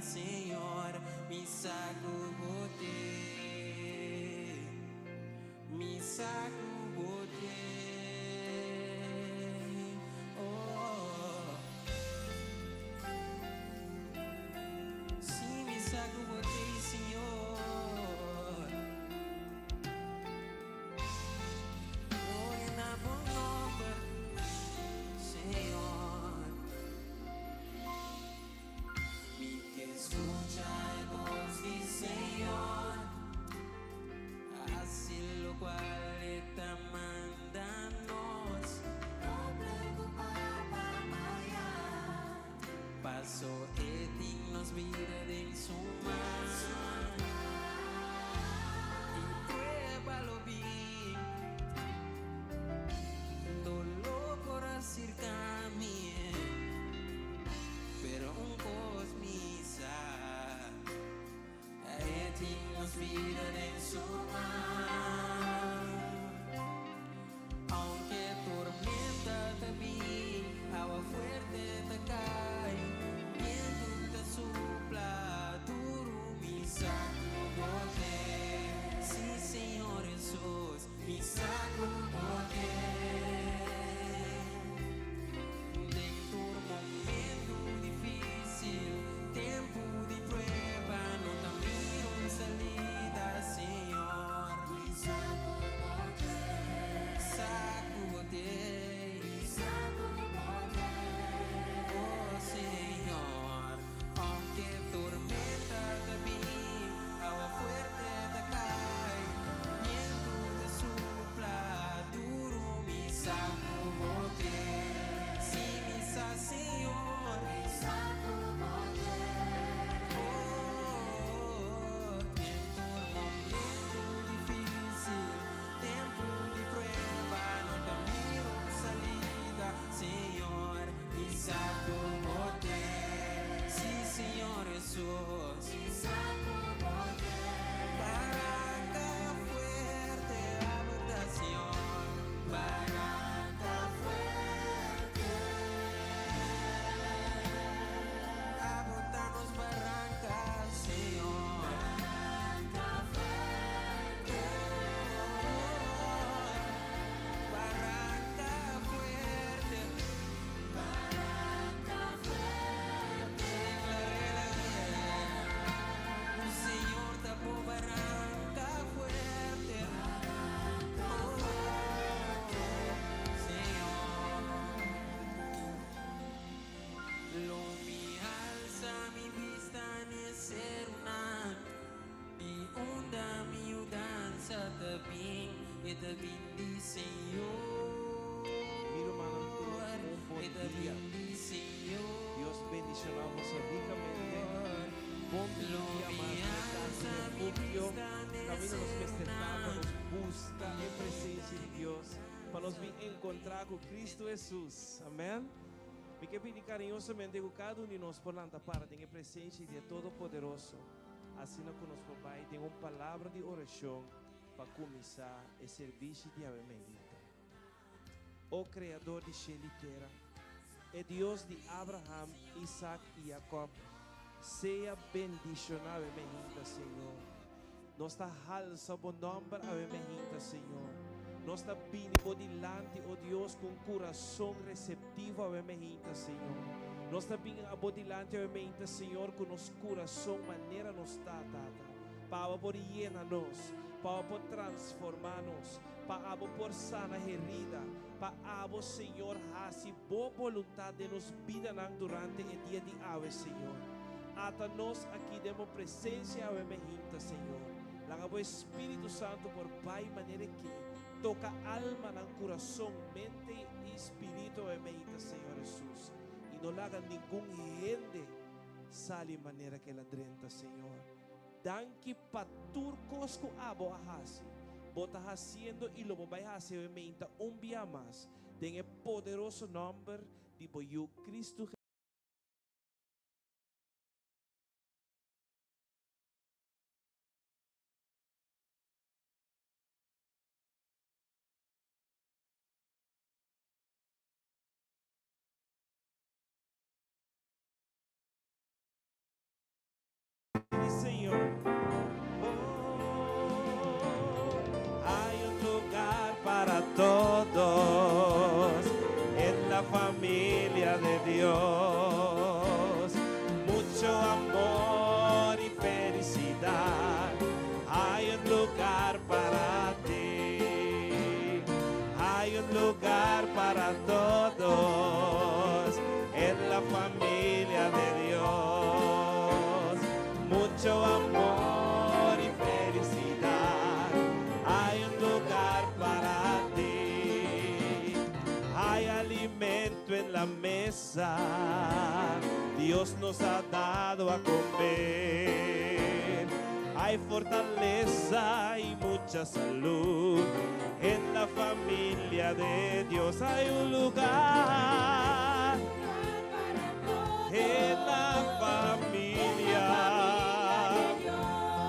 Senhor, me sacudei. Oh, sim, me sacudei, Senhor. Oh, na bom nome, Senhor. Mi que escucha el voz del Señor, hace lo cual está mandándonos. No preocupaba amanhã, paso el dignos vida en su mano y pruébalo bien, dolor por hacer camino, pero un cosmisa nos vida en su mano. Aunque tormenta te vi, agua fuerte te cae, viento te sopla, duro mi sacudote. Sí, Señor Jesús, mi sacudote. Dentro un momento difícil, tempo de prueba, no te miro salida, Senhor. Me sacudei, oh Senhor. Aunque tormenta te vi, agua fuerte te cae, viento te sopla, duro me sacudei. Sí, me Senhor, me Senhor, me sacudei. Sim, Senhor Jesus, me sacudei. Barranca fuerte, abuta, Senhor. Barranca fuerte, abuta-nos barrancas, Senhor. Barranca fuerte, barranca fuerte. Señor tapó barranca fuerte. Oh, Señor. Lo mi alza mi vista en ser una mi onda mi danza también y también Señor. Miro, hermano, un buen día. Dios bendicionamos ricamente. Bom dia, mas refúgio. Camino nos festejar, nos busca em presença de Deus, para nos vir encontrar com Cristo Jesus. Amém? Me quero pedir carinhosamente que cada um de nós por nada parte em presença de Todo-Poderoso. Assim que nos papai tem uma palavra de oração para começar o serviço de Ave Maria. O Criador de céu e terra, é Deus de Abraham, Isaac e Jacob. Seja bendicionado, Ave Senhor. Nós está alça bom nome, Ave Senhor. Nós está vindo por delante, ó Deus, com coração receptivo, Ave Senhor. Nós está vindo por delante, Ave Senhor, com nosso coração maneira nos está dada. Para por llenar-nos, para por transformar-nos, para por sanar herida, para Senhor, hace boa vontade de nos vida durante o dia de Ave, Senhor. Ata nós aqui demos presença ao Emergente, Senhor. Laga o Espírito Santo por Pai, maneira que toca alma, no coração, mente e espírito ao Emergente, Senhor Jesus. E não laga nenhum gente sale maneira que ela drenta, Senhor. Danke paturcos com abo ahasi. Bota haciendo e lo vai fazer Emergente dia mais. Tem o poderoso nome de Cristo mesa Dios nos ha dado a comer. Hay fortaleza y mucha salud en la familia de Dios. Hay un lugar en la familia.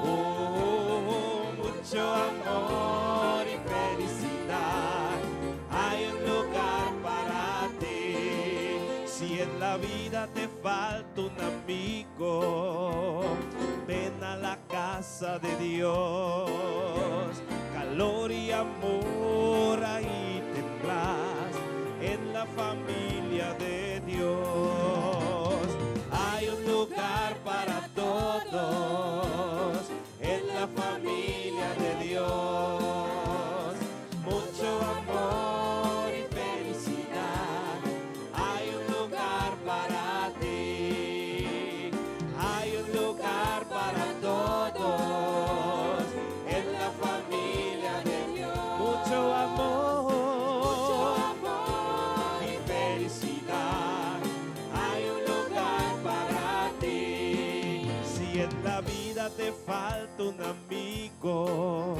Oh, mucho amor y felicidad. Hay un lugar para ti. Si en la vida te falta un amigo, ven a la casa de Dios. Calor y amor ahí tendrás en la familia de Dios. Hay un lugar para todos en la familia de Dios. Mucho amor y felicidad. Hay un lugar para ti. Hay un lugar para todos en la familia de Dios. Mucho amor y felicidad. Hay un lugar para ti. Si en la vida te falta un amigo,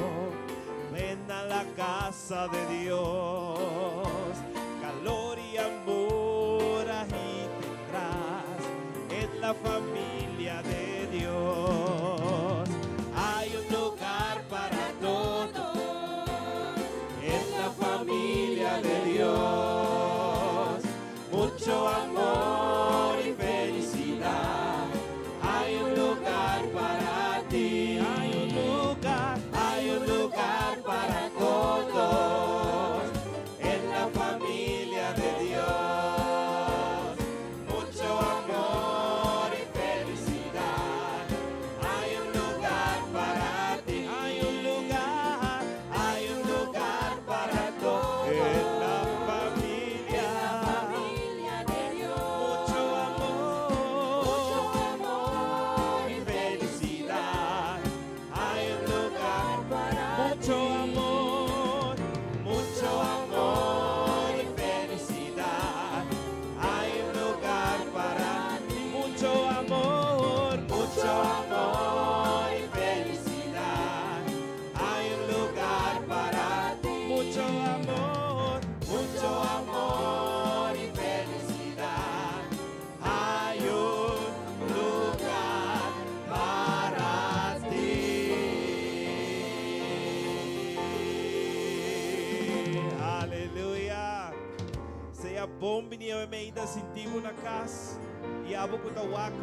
ven a la casa de Dios. Calor y amor ahí tendrás en la familia de Dios. Hay un lugar para todos en la familia de Dios. Mucho amor y felicidad. Hay un lugar para ti. Hay un lugar para todos en la familia de Dios. Mucho amor y felicidad. Hay un lugar para ti. Hay un lugar para todos en la familia de Dios. Mucho amor y felicidad. Hay un lugar para mucho amor y felicidad. Hay un lugar para ti. Mucho amor y felicidad. Hay un lugar para ti. Mucho amor y felicidad. Hay un lugar para ti. Aleluia. Seja bom venir ainda sentimos na casa. E abo que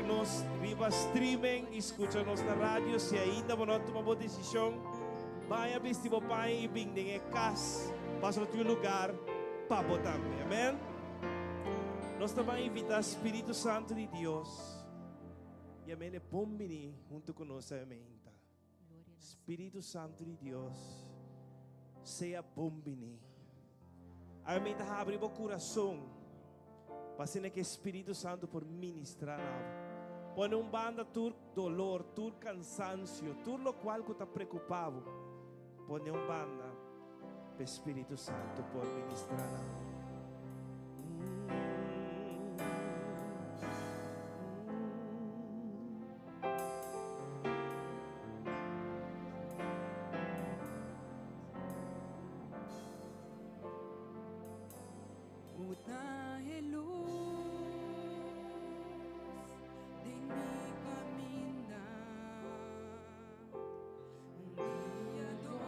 nos viva streaming, escucha-nos na rádio. Se ainda não tomar boa decisão, vai a vestir o pai e vem em casa. Passa no teu lugar para botar. Amém? Nós também invitamos o Espírito Santo de Deus. E amém, é bom venir junto conosco. Amém. Espírito Santo de Deus, seja bom venir. Amém. Abre o coração. Para que o Espírito Santo por ministrar. Põe banda tur dolor, tur cansancio, tur lo qual que está preocupado. Põe banda para o Espírito Santo por ministrar. Trae luz de mi caminar, un guiador.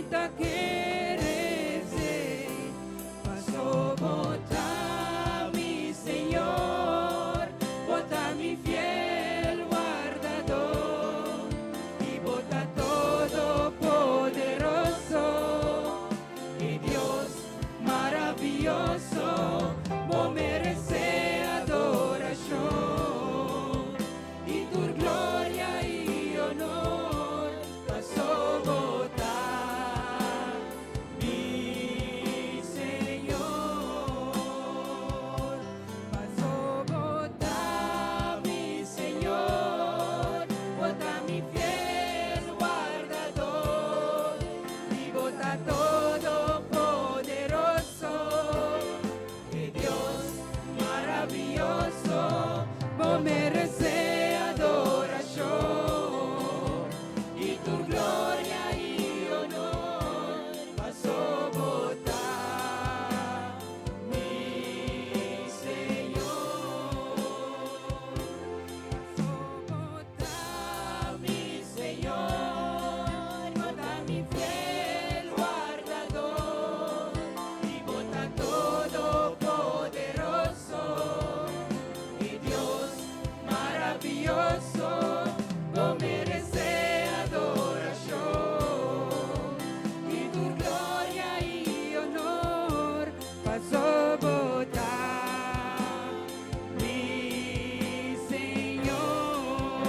bota quererse, paso bota mi Señor, bota mi fiel guardador, y bota todo poderoso, y Dios maravilloso, vos merece adoración, y tu gloria y honor pasó botar mi Señor, pasó botar mi Señor, bota mi fiel guardador, y bota todo poderoso, que Dios maravilloso, vos merece adoración, y tu gloria y honor pasó botar mi Señor, pasó botar mi Señor, bota mi fiel guardador, y bota todo poderoso, y Dios maravilloso, vos merece adoración, y tu gloria y honor pasó botar mi Señor,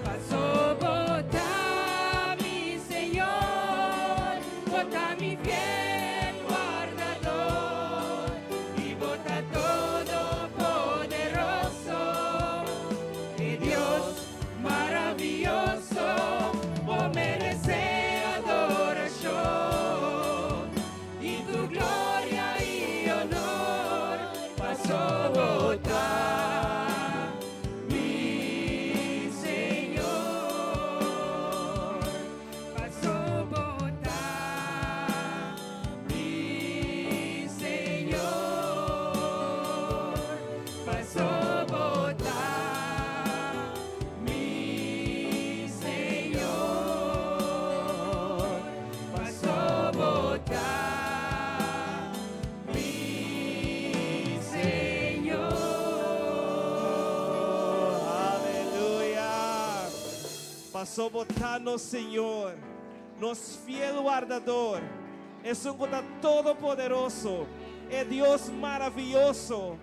pasó botar mi Señor, bota mi fiel guardador, y bota todo poderoso, que Dios maravilloso, vos merece adoración, y tu gloria y honor pasó botar mi Señor, pasó botar mi Señor, pasó botar mi Señor, pasó botar mi Señor. Aleluya. Pasó botando, Señor, nos fiel guardador. Es un Dios todopoderoso. Es Dios maravilloso.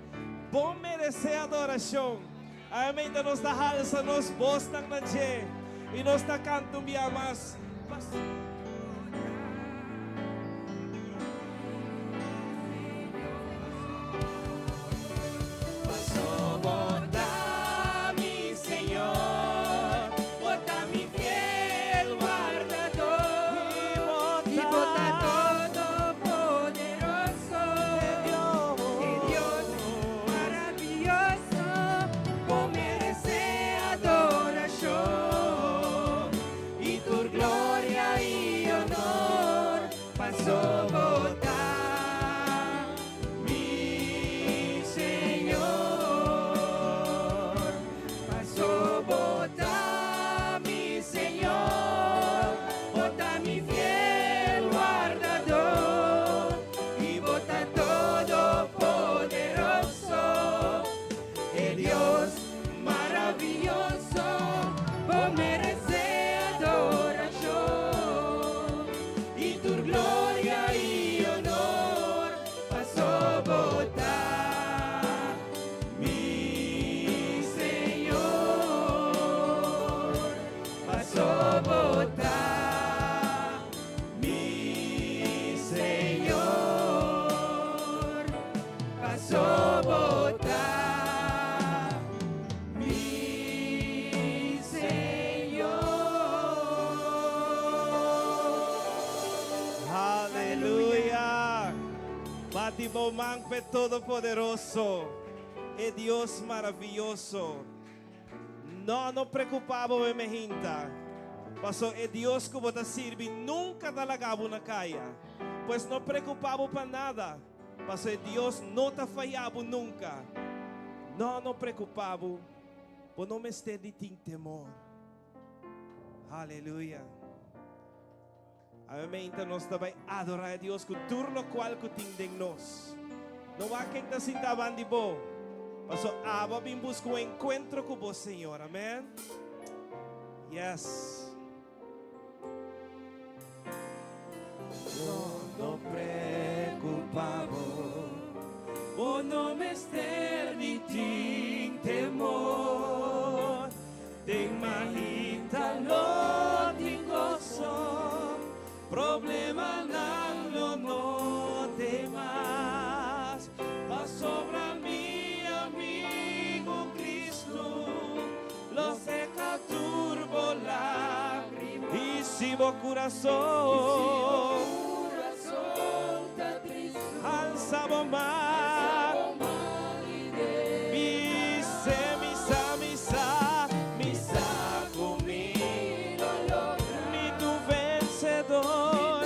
Bom merece adoração. Amém. Da nos da halsa nos voz nang nanje. E nos da canto mais. Pasó botar mi Señor, bota mi fiel guardador, y bota todo poderoso, que Dios maravilloso, vos merece adoración, y tu gloria y honor pasó botar mi Señor, pasó botar mi Señor, bota mi fiel guardador, y bota todo poderoso, que Dios maravilloso, vos merece adoración, y tu gloria y honor pasó botar mi Señor, pasó botar mi Señor, pasó botar mi Señor. Aleluya. Bati bomang pe todopoderoso. Es Dios maravilloso. No preocupava me mehinta. Pasó é Deus que você sirve, nunca dalagabo na caia. Pois não preocupava para nada. Pasó é Deus não te falhava nunca. Não preocupava. Por não me esteja de temor. Aleluia. Amém. Então nós também adorar a Deus com turno qual que tem nós. Não há quem está sentado de bom. Mas aba bem busca um encontro com o Senhor. Amém. Yes. No preocupavo, o no me esterni ting temor, ting mahita lo ting gozo, problema nang no temas, a sobra mi amigo Cristo, lo seca turbo lágrimas, E se o coração alçava mais, misa comigo, me tu vencedor,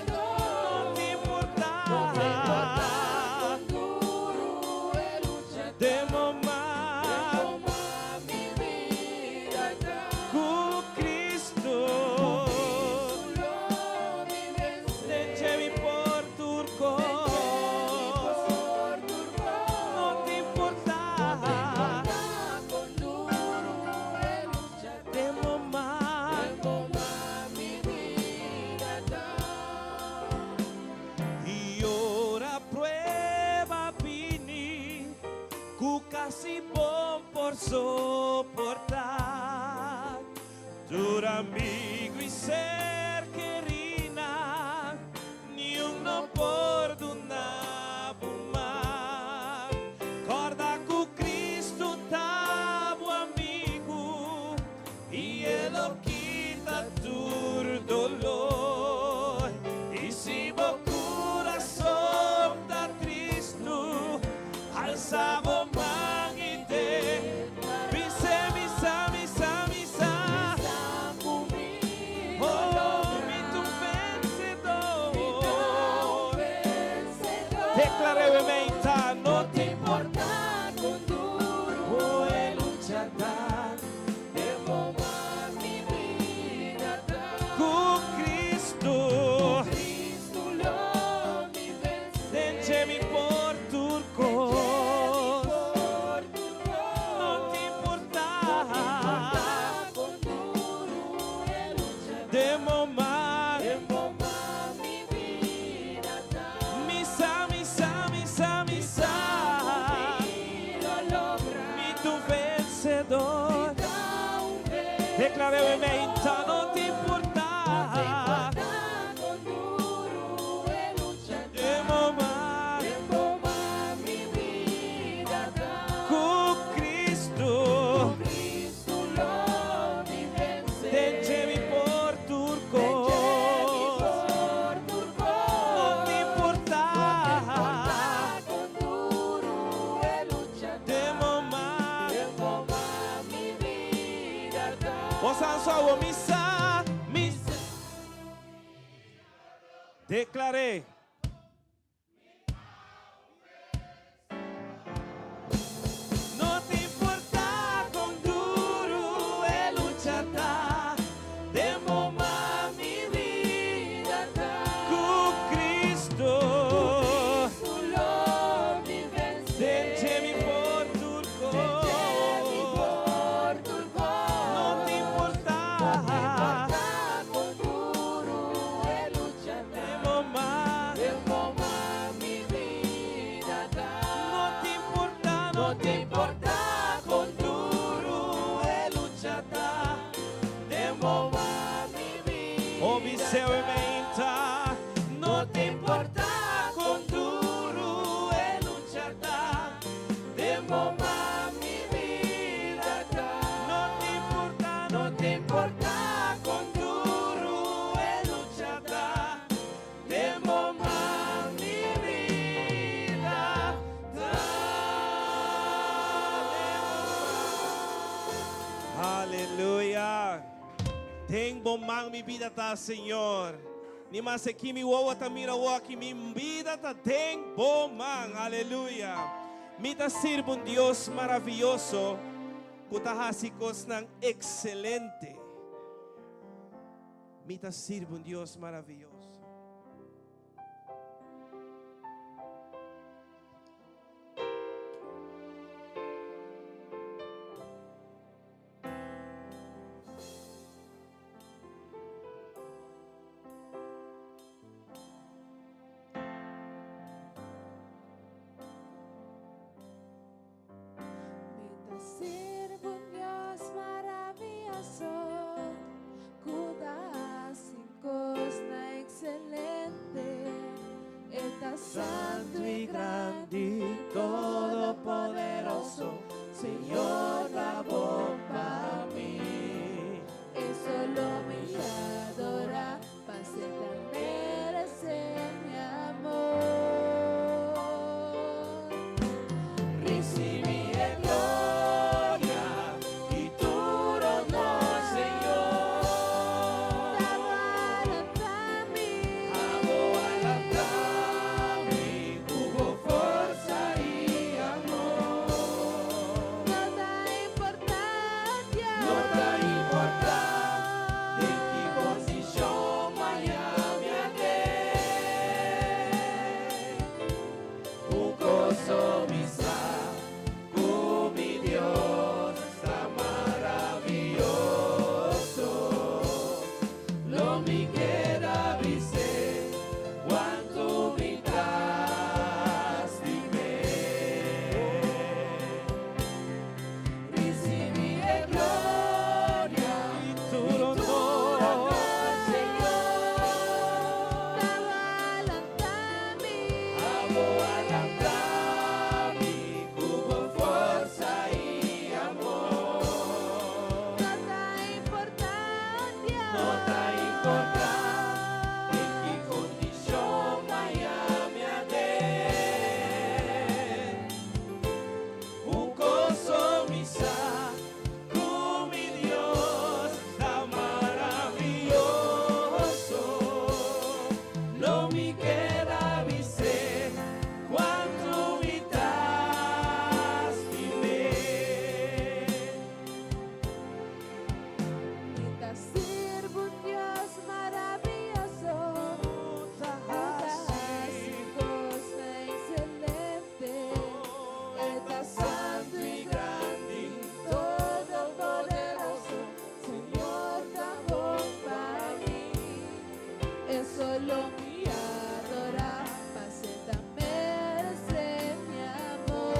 não te importa, demo mais, com Cristo. Deixe-me por turco, não te importa, demo mais. E ora prueba vini, cu casi bom por soportar, tu amigo e ser querina, não por do nabuma, corda com Cristo tabo amigo, e ele quita tu dolor, e se o coração tá triste, alçava o mão e te, misa, oh, me tu vencedor. Declaré no te importa con duro e luchar con Cristo. Deixe-me por turco, não te importa, demo mais, misa, me tu vencedor. Declaré não te importa, demo mais, com Cristo. Deixe-me por turco, não te importa, demo mais. Osan sua misa, declaré. No te importa con duro e luchar, demo más mi vida con Cristo. Deixe-me por turco, no te importa, demo más, no te importa con duro e luchar, demo más mi vida. Obviamente, no te importa con duro e luchar, demo más mi vida. No te importa con duro e luchar, demo más mi vida. Aleluia. Tem bom mang mi vida tá, Senhor. Ni mas aqui mi wawa ta mira wa aqui mi vida tá tem bom mang. Aleluia. Mi ta sirvo um Deus maravilhoso, kutahasikos ng excelente. Mi te sirvo un Dios maravilloso. Sirvo un Dios maravilloso, cosna excelente, está santo y grande, todopoderoso, Señor, la voz para mí. Es solo mi adora, pase tan merece mi amor. Recibí el gloria y tu honor, Señor. Amo alantarme, hubo fuerza y amor. No da importancia de qué posición Miami ade. Un gozo mi sa, con mi Dios está maravilloso. Lo mi quiera dice cuánto mi lastimé. Recibí el gloria y tu honor, Señor. Amo alantarme, hubo fuerza y amor. No da importancia en qué condición Miami ade. Un gozo mi sa, con mi Dios está maravilloso. No me queda dizer cuánto me lastimé. Te sirvo un Dios maravilloso, cosna excelente, está santo y grande, todopoderoso, Señor, da voz para mí. Es solo mi adorar, pase tan merece mi amor.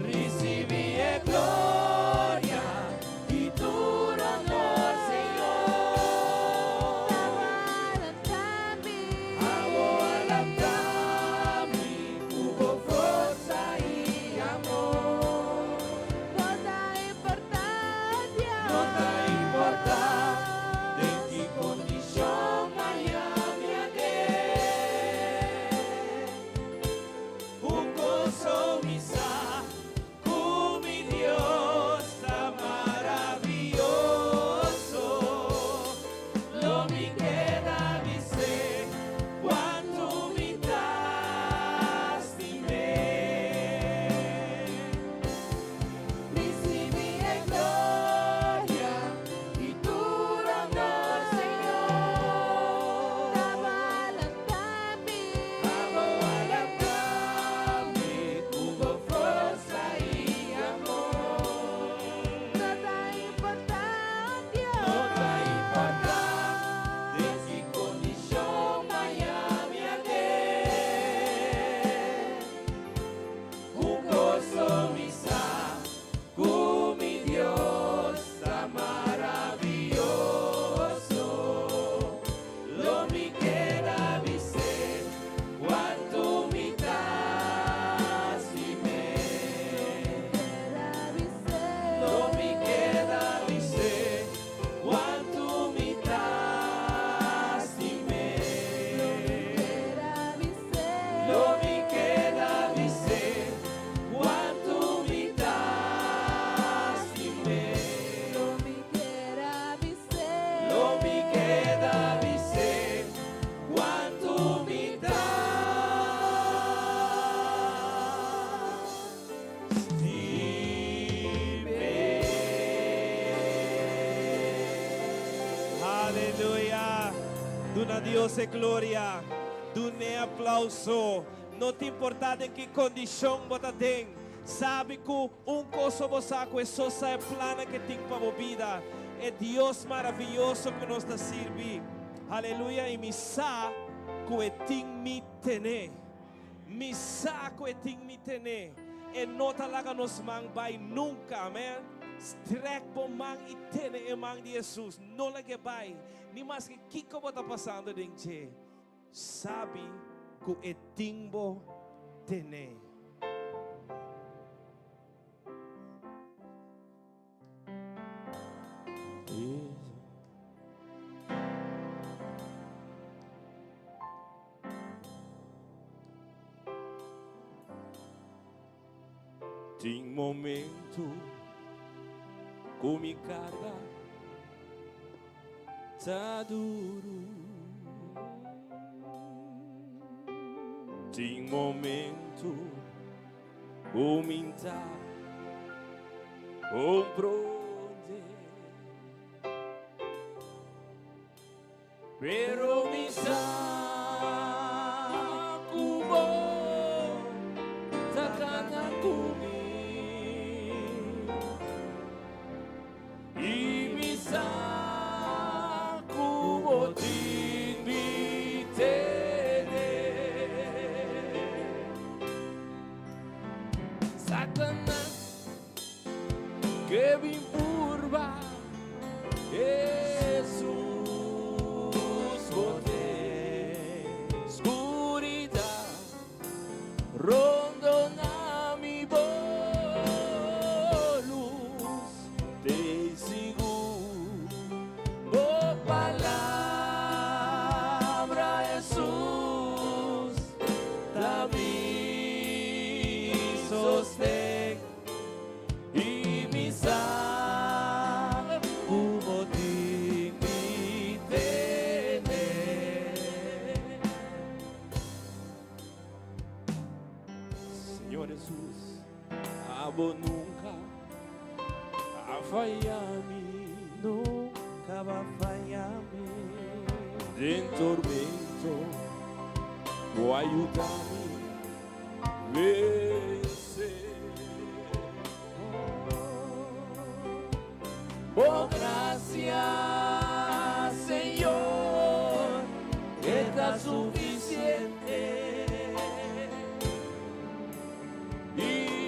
Recibí el gloria y tu honor, Señor. Amo alantarme, hubo fuerza y amor. No da importancia de qué condición Aleluia. Duna Deus é glória. Dune aplauso. Não te importa em que condição você tem. Sabe que coisa você é só é plano que tem para a vida. É Deus maravilhoso que nos está servindo. Aleluia. E me sa que tem me tener. Me sa que tem me tener. E não te laga nos man vai nunca. Amém. Strek por man e tener man de Jesus. Não lhe vai. Ni mais que kiko está passando dentro. Sabe que é timbo tener. Tem momento com me carga tá duro. Tem momento com me tá pronde. Pero me tá cubo tá cana comigo. E me saco botin me tener. Satanás que me curva Jesus bote escuridão rondo na mi bolus te sigo o palavra Jesus da mi sostém e me sabe como te me tener. Senhor Jesus, abo nunca a falhar-me, Nunca vai falhar-me. em tormento, vou ajudar-me vencer. Oh, gracias, Señor, está suficiente. Y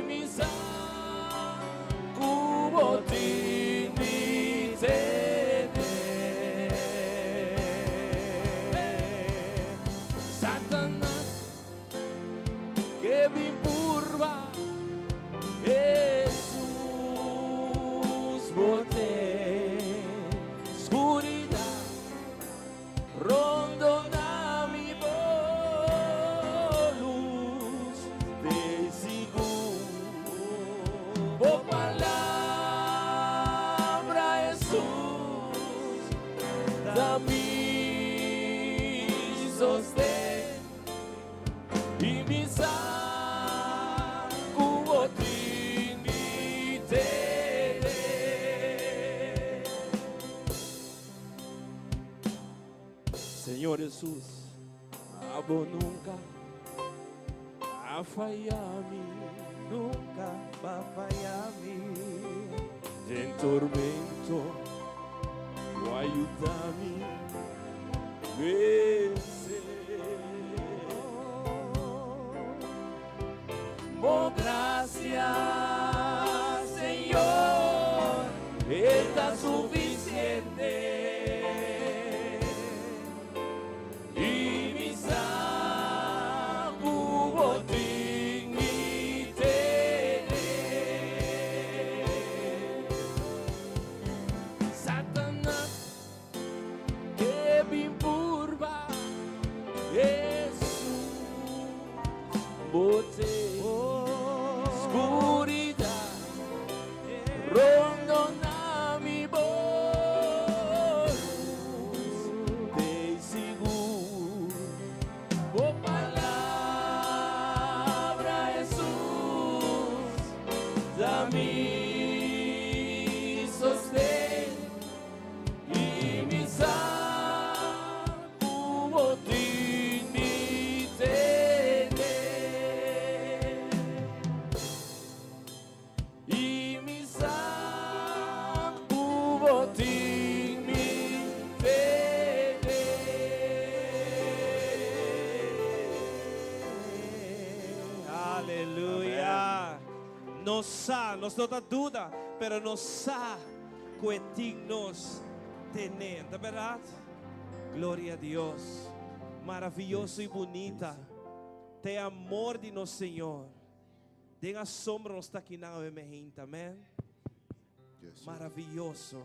mi saco botín me tener. Satanás que me curva Jesus bote escuridão rondo na mi bolus te sigo o palavra Jesus da mi sostém e me saco botín me tener. Senhor Jesus, abo nunca a falhar-me, Nunca vai falhar-me. em tormento, vou ajudar-me vencer. Oh, gracias, Señor, está suficiente. Y mi saco botín me tener. Satanás que me empurva Jesus bote escuridão nos dá dúvida, pero nos que nos tener, de verdade? Glória a Deus, maravilhoso e bonita, tem amor de nosso Senhor, tem assombro nos está aqui na gente, amém? Maravilhoso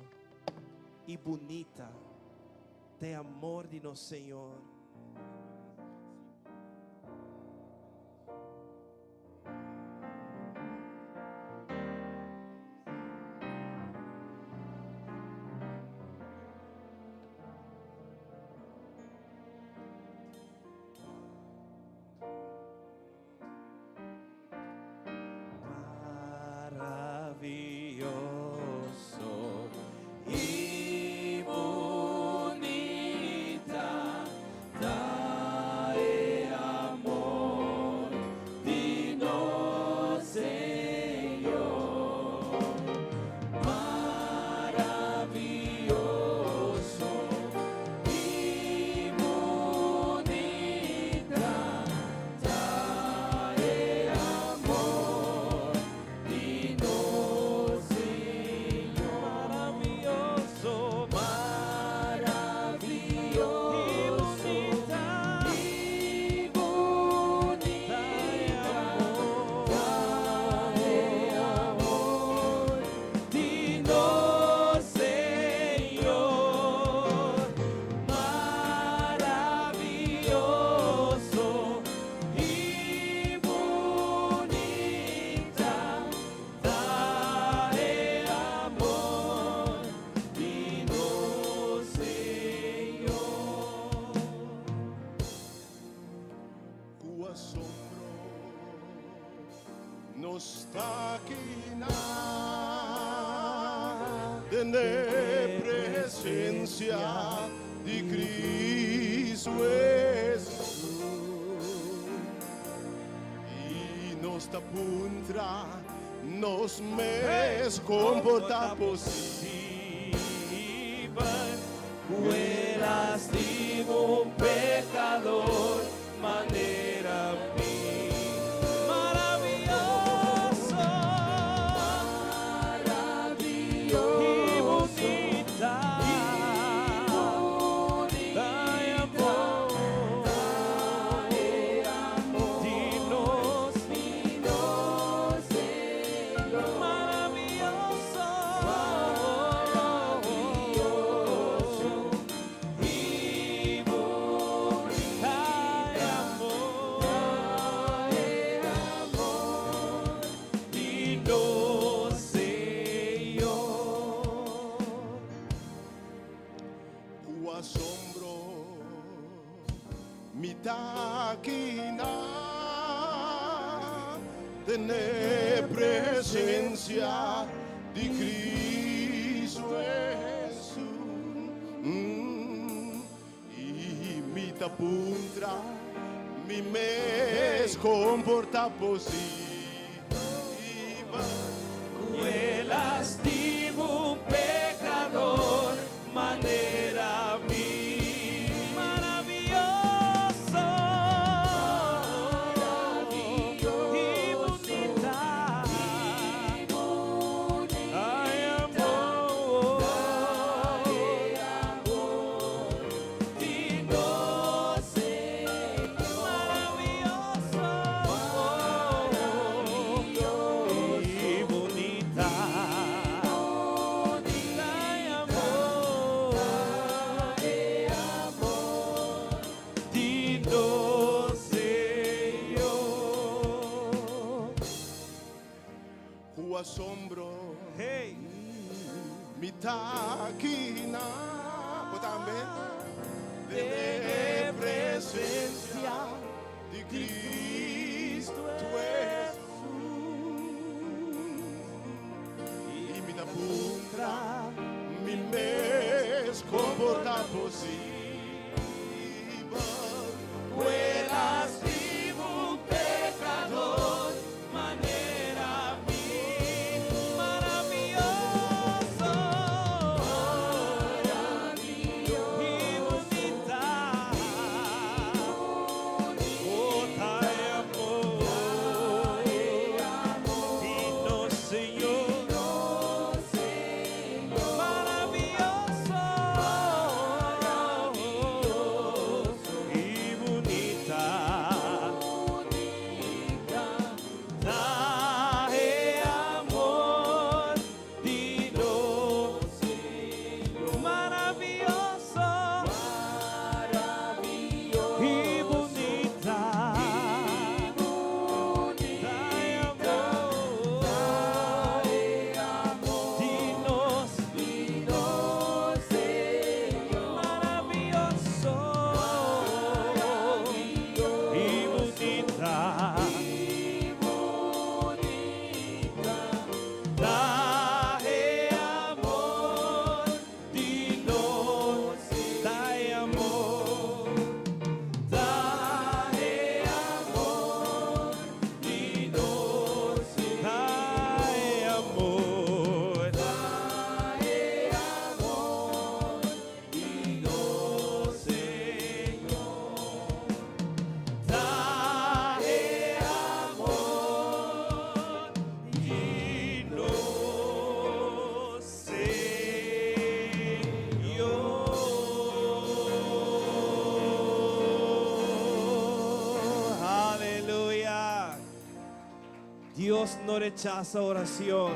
e bonita, tem amor de nosso Senhor. Maravilloso y bonita, trae amor, digno Señor. Maravilloso y bonita, trae amor, digno Señor. Maravilloso y bonita, trae amor, digno Señor. Maravilloso y bonita, trae amor, digno Señor. O assombro nos está aqui na presença de Cristo Jesus e nos está contra nos mes comportar possível. Fueras digo un pecador, manera mí. Maravilloso, maravilloso y bonita, trae amor, dignos, Señor. Maravilloso, maravilloso y bonita, trae amor, digno Señor. O assombro me dá aqui na presença de Cristo Jesus e me dá contra me mes comportar possível. Fueras digo un pecador, manera mí. Maravilloso, y bonita, hay amor, digno Señor. Maravilloso y bonita, trae amor, digno Señor. O assombro Hey, me dá aqui na também presença de Cristo Jesus e me dá contra me mes comportar possível. Fueras vivo un pecador, manera mí. Maravilloso, y bonita, oh, trae amor, digno Dios no rechaza oración.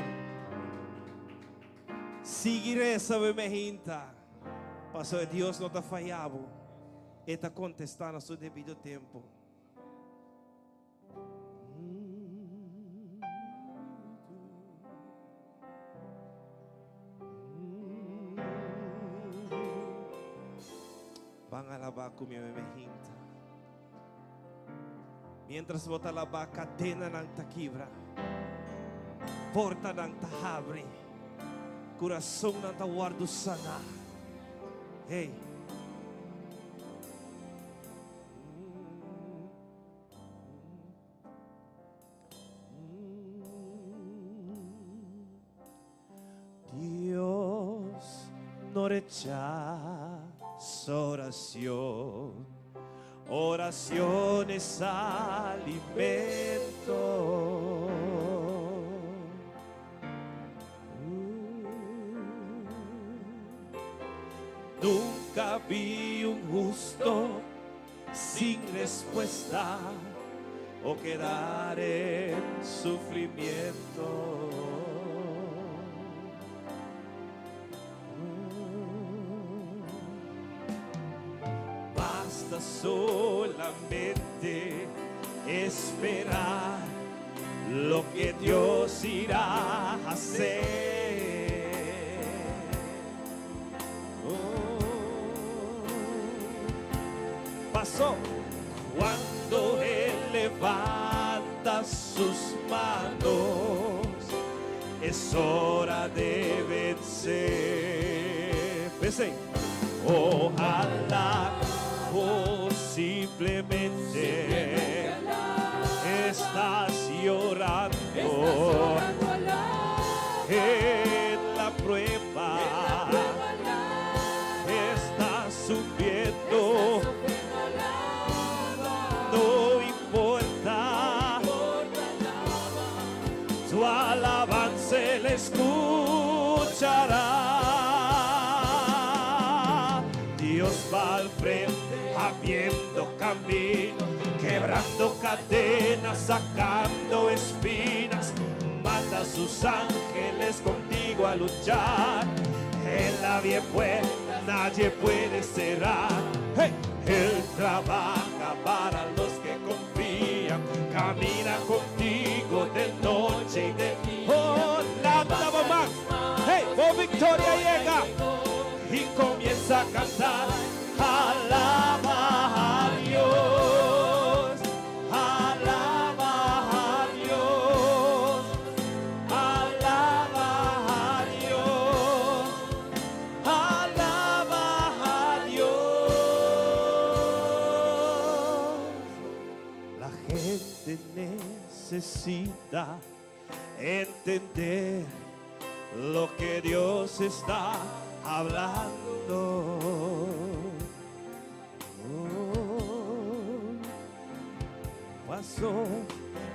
Seguiré sabe mejinta. Pastor, Dios no está fallado. Está contestando a su debido tiempo. Van a alabar con mi mejinta. Mientras vota alabar, cadena ng takibra. Porta ng tahabre. Coração ng tawardo sana. Hey. Dios no rechaza oración. Oración es alimento. Nunca vi un justo sin respuesta o quedar en sufrimiento. Basta solamente esperar lo que Dios irá a hacer. Pasó cuando Él levanta sus manos, es hora de vencer. Pensé, ojalá o simplemente estás llorando en la prueba, estás sufriendo. No importa, tu alabanza le escuchará. Dios va al frente, abriendo camino, quebrando cadenas, sacando espinas. Manda a sus ángeles contigo a luchar. Él abre puertas, nadie puede cerrar. Hey. Él trabaja para los que confían, camina contigo de noche y de día. Oh, la más. Hey, oh, victoria llega y comienza a cantar. Alaba a Dios, alaba a Dios, alaba a Dios, alaba a Dios. La gente necesita entender lo que Dios está hablando. Pasó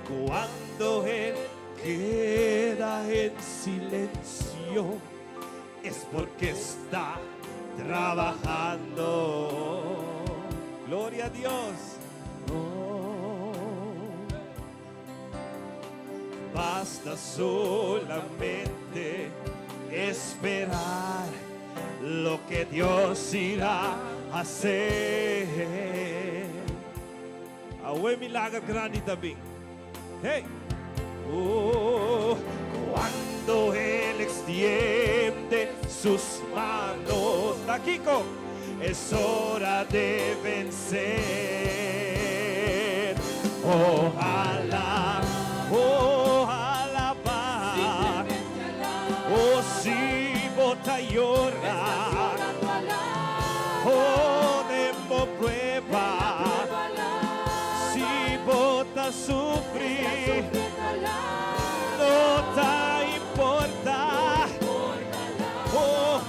cuando Él queda en silencio, es porque está trabajando. Gloria a Dios. Basta solamente esperar lo que Dios irá a hacer. Away milagro grande también. Hey. Oh, cuando Él extiende sus manos, Taquico, es hora de vencer. Ojalá, ojalá va. Oh, si bota llora. Oh, demo prueba. Bota sufrir, no te importa. Oh,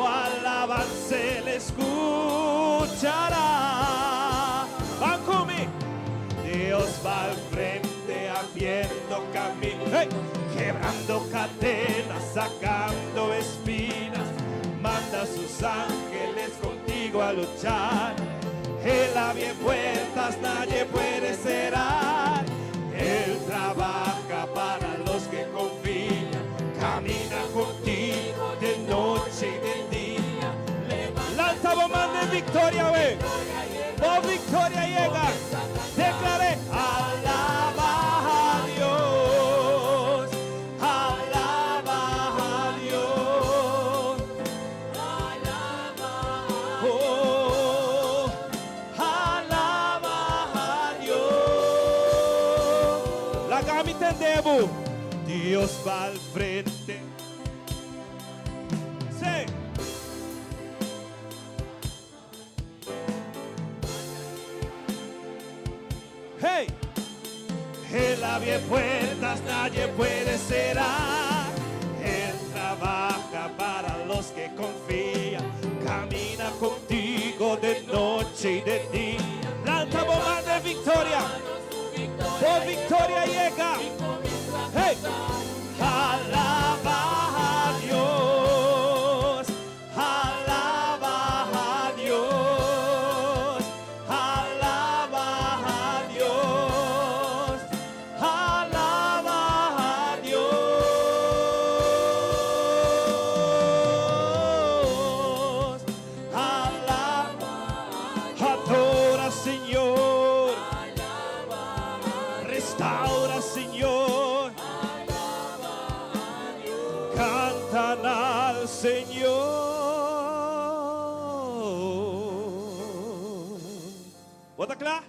alabanza le escuchará. Van conmigo. Dios va al frente abriendo camino, hey, quebrando cadenas, sacando espinas. Manda a sus ángeles contigo a luchar. Él abre puertas, nadie puede cerrar. Él trabaja para victoria, ve. Por victoria llega. Declaré, alaba a Dios, alaba a Dios, oh, alaba a Dios. La gami entendemos. Dios va al frente. Sí. Hey, Él abre puertas, nadie puede cerrar. Él trabaja para los que confían. Camina contigo de noche y de día. Lanzamos más de victoria. Por victoria llega. Hey, alaba a Dios, alaba a Dios, alaba a Dios, alaba a Dios, alaba, adora Señor, restaura Señor, cantan al Señor. Bota claro?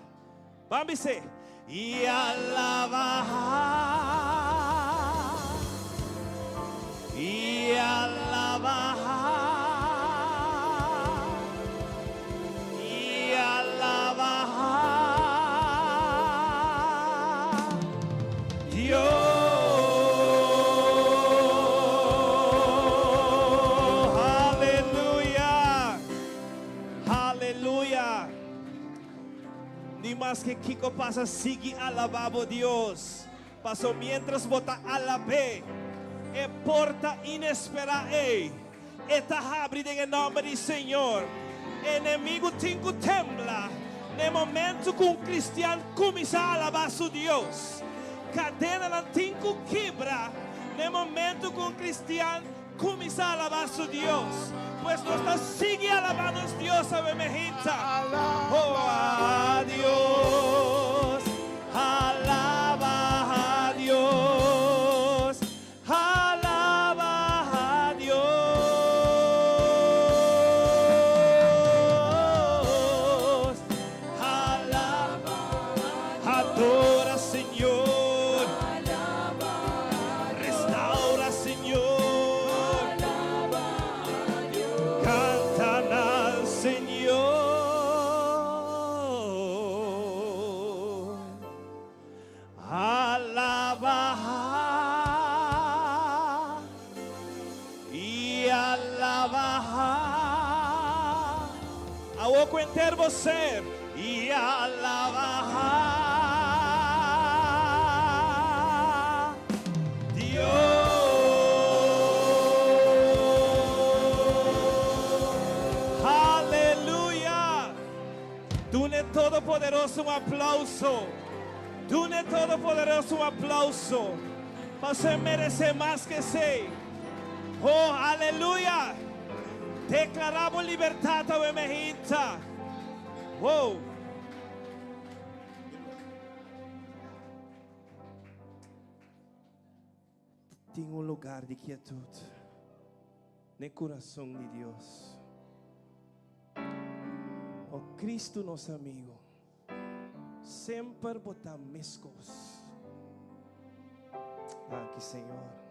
Vamos dizer. E alaba, e alaba, e alaba Dios. Ni más que Kiko pasa, sigue alabando Dios. Pasó mientras bota alabé. E porta inesperada. Está abrida em nome do Senhor. Inimigo tingo tembla. No momento que um cristiano começa a alabar seu Deus. Cadena não tingo quebra. No momento que um cristiano começa a alabar seu Deus. Pues nós sigue alabando a Deus, sabe, minha gente? Oh, a Dios, alaba a Dios, alaba a Dios, alaba, adora Señor, restaura Señor. Cantan al Señor, alaba e alaba. A oco inteiro você e alaba. Dune Todo-Poderoso aplauso. Dune Todo-Poderoso aplauso. Você merece mais que sei. Oh, aleluia. Declaramos liberdade ao emergente. Oh. Tem lugar de quietude no coração de Deus. Oh, Cristo nosso amigo, sempre botar mescos. Aqui, Senhor.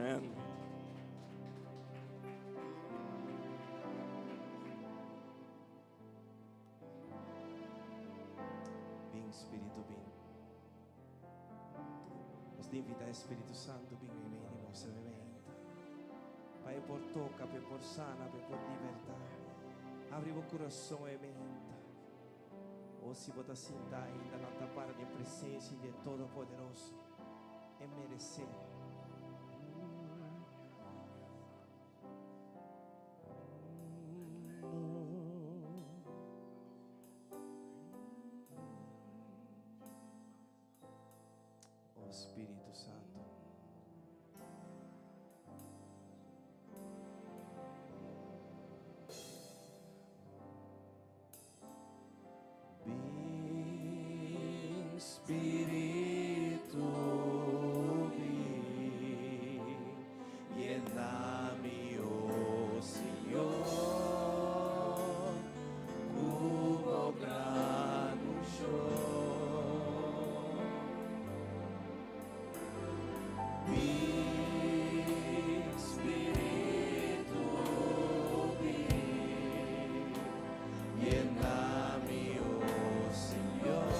Amen. Vem, Espírito, vem. Nos invita, Espírito Santo, vem em nossa mente. Pai, por toca, por sana, por libertar. Abre o coração e mente. Ou se você sinta ainda na tapara de presença de Todo-Poderoso, é merecer. Oh Espírito Santo. Vem, Espírito, vem, llena-me, oh Senhor, como grano show. Vem, Espírito, vem, llena-me, oh Senhor,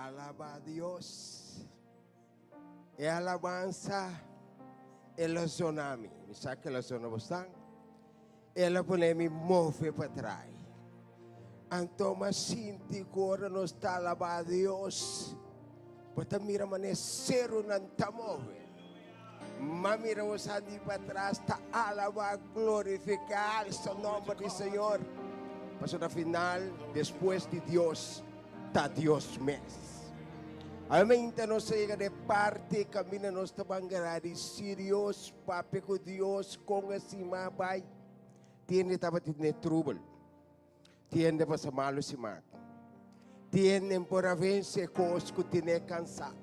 Alaba a Dios. E alabanza e la tsunami. Mi sa che la zona bastante. E la ponemi move para trás. Antoma sinti agora nos está alaba a Deus. Bota mira amanecer não tá move. Mas mira os andi para trás tá alaba glorificar o nome do Senhor. Mas no final, depois de Deus, tá Deus mesmo. Amém, então nós chega de parte, caminha nós tabangarari, serious, papi com Deus, com esse mabay. Tiene tava tiene trouble. Tiene para malo si mag. Tiene por avance cos que tiene cansado.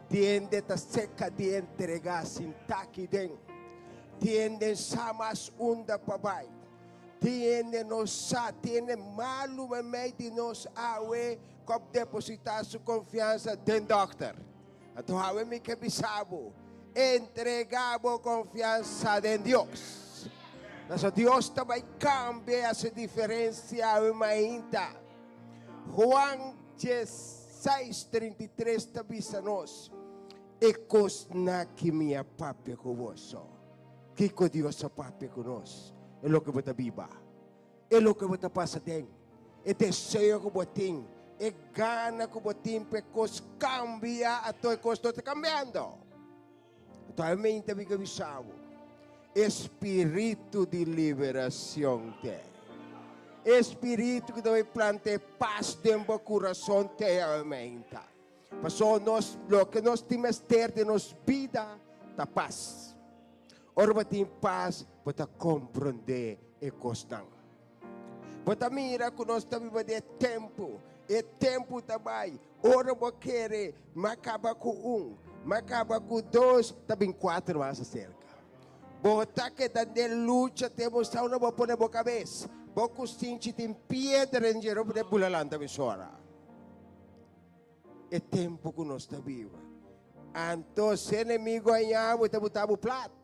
Tiene ta seca de entregar sin taqui den. Tiene samas unda pabay. Tiene nossa, tiene malo meio de nos awe, como depositar sua confiança den doctor. Então awe me que bisabo, entregamos confiança em Deus. Mas Deus também cambia essa diferença ainda. Juan 16:33 também nos. E cosna que minha papi convosco. Que com Deus papi conosco. É o que você viva. É o que você passa dentro. É desejo que você tem. É gana que você tem. Porque cambia a tua coisa está cambiando. Então, a mente também que avisamos. Espírito de liberação tem. Espírito que deve plantar paz dentro do coração tem a mente. Passou nós, o que nós temos ter de nossa vida, está paz. Ora, você tem paz, você compreender e gostar. Você mira que nós estamos vivendo tempo. E tempo também. Ora, você quer, mas acaba com mas acaba com dois, também quatro mais cerca. Você que está de luta, temos que não vou pôr na cabeça. Você sente tem pedra em geral para pular lá também chora. É tempo que nós estamos vivos. Então, se o inimigo ganhar, você botar o plato.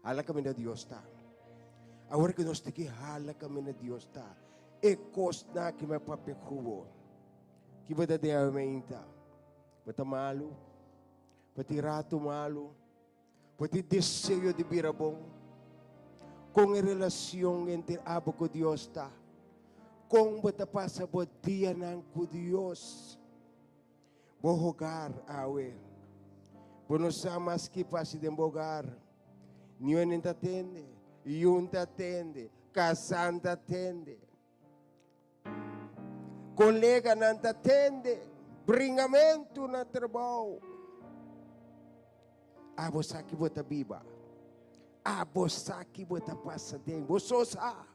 Hala kami na Diyos ta. Agora que nós temos hala kami na Diyos ta. E kos na que me papikubo. Que vai dar a mente. Bata malo. Bati rato malo. Bati desejo de birabong. Com a relação entre abo com Diyos ta. Com bata pasa bo dia ng com Diyos. Bo hogar awe. Bo no samas que pasi de bogar. Niyo não atende, yun atende, casando atende, colega não atende, bringamento na trabalho. Você aqui bota biba, você aqui bota passa dentro, você sabe.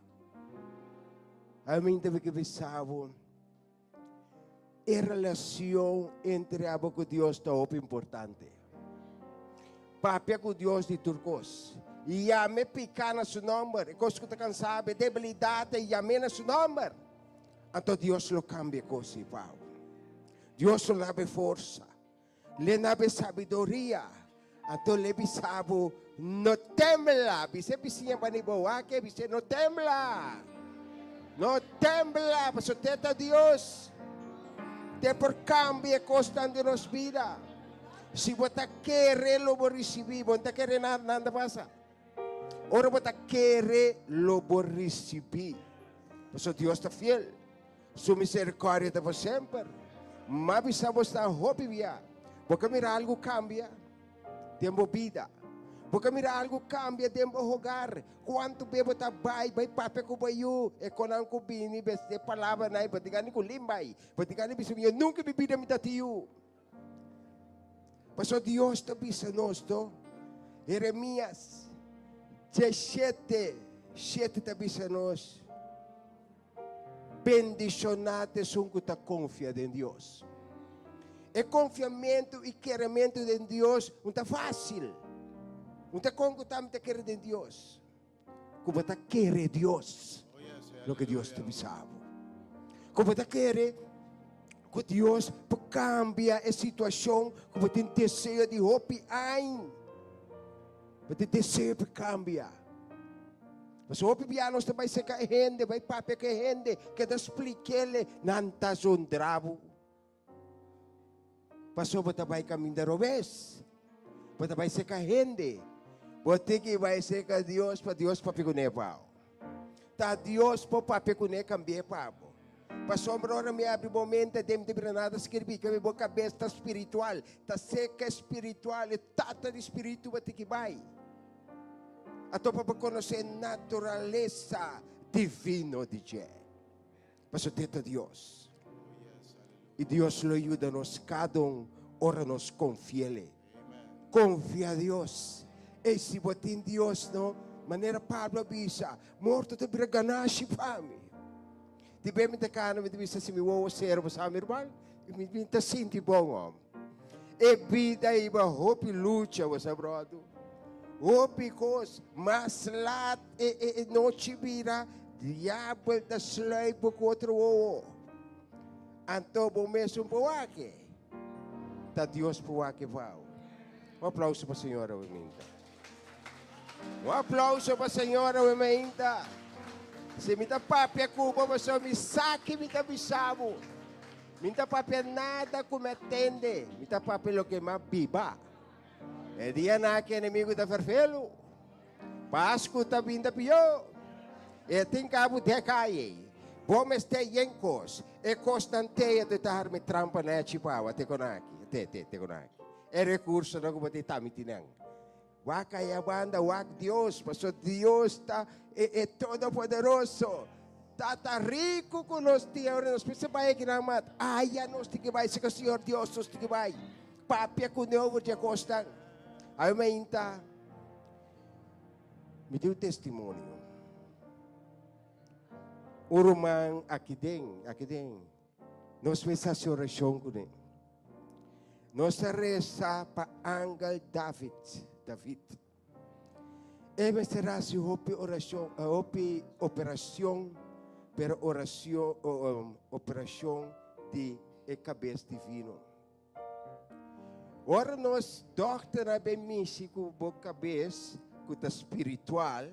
A mim também que pensava, a relação entre abo com Deus está importante. Papi com Deus de turcos. E ame picar na seu nome. E coisa que você sabe, debilidade, e ame na seu nome. Então Deus lo cambia coisa, Paulo. Deus lo dá força. Le dá sabedoria. Então le sabe, não tembla. Você precisa para niboa que você não tembla. Não tembla, para você ter Deus. Te por cambia constante nos vida. Se você quer, lo vou receber. Você quer nada passa. Ora você quer, lo vou receber. Porque Deus está fiel. Sua misericórdia está por sempre. Mas precisamos estar hopia. Porque mira algo cambia. Tempo vida. Porque mira algo cambia. Tempo hogar. Quanto bebo está vai pape ko bayo. E konan ko bini beste palavra nai. Batigani ko limbay. Batigani bisumyo nunca bibida mi tatiyo. Pastor Deus está bisanosto. Jeremias 17 está bisanos. Bendicionate são que está confiado em Deus. E confiamento e querimento em Deus não está fácil. Não está com que está querendo em Deus. Como está querer Deus. Lo que Deus está bisavo. Como está querer que Deus cambia a situação, como tem desejo de hope ein. Tem desejo de cambiar. Mas o hope pianos também se cahende, vai pape cahende, que te explique ele, nantas um drabo. Pasó batabay kami darobes. Batabay se kahende. Botiki vai se ka Dios papikune pao. Ta Dios po papikune cambie pao. Pasó hora me abre momento de nada escrevi que minha cabeça tá espiritual, tá seca espiritual, e tata de espírito batiki vai. Ato para conhecer natureza divino de Je. Pasó teta Dios. E Deus lo ajuda nos cada hora nos confiele. Confia a Deus. E se botar em Deus, não, maneira Pablo avisa, morto te braganashi fame. Di ba mi takano mi bisa si mi wo servo sa mi rumal? Mi minta sinti bom homem. E vida iba hopi lucha was abrodo. Hopi cos mas lat e noche vira diabo da slave por outro o. Anto bom mesmo poake. Ta Deus poake vau. Um aplauso para a senhora Weminta. Um aplauso para a senhora Weminta. Se minta papia cuba, você me saque, minta bisabo. Minta papia nada cometende. Minta papia lo que mais biba. É dia na que inimigo da ferfelo. Pasco tá vinda pior. E tem cabo de cair. Bom este yenkos. E constanteia de tar me trampa na chipawa. Te conaki. Te conaki. É recurso na como te tamitinang. Waka ya banda, wak Dios, pasó Dios está todo poderoso. Tata rico con los tíos, ahora nos pisa para que nada más. Ay, ya nos tiene que vai, se que Señor Dios nos tiene que vai. Papia con ovo ya costan. Ay, me inta. Me dio testimonio. Uruman aqui den. Nos fez essa oração com ele. Nos reza para Angel David. Eve será se oração, operação, pero operação de cabeça divino. Ora nós doctora bem místico com cabeça, com a espiritual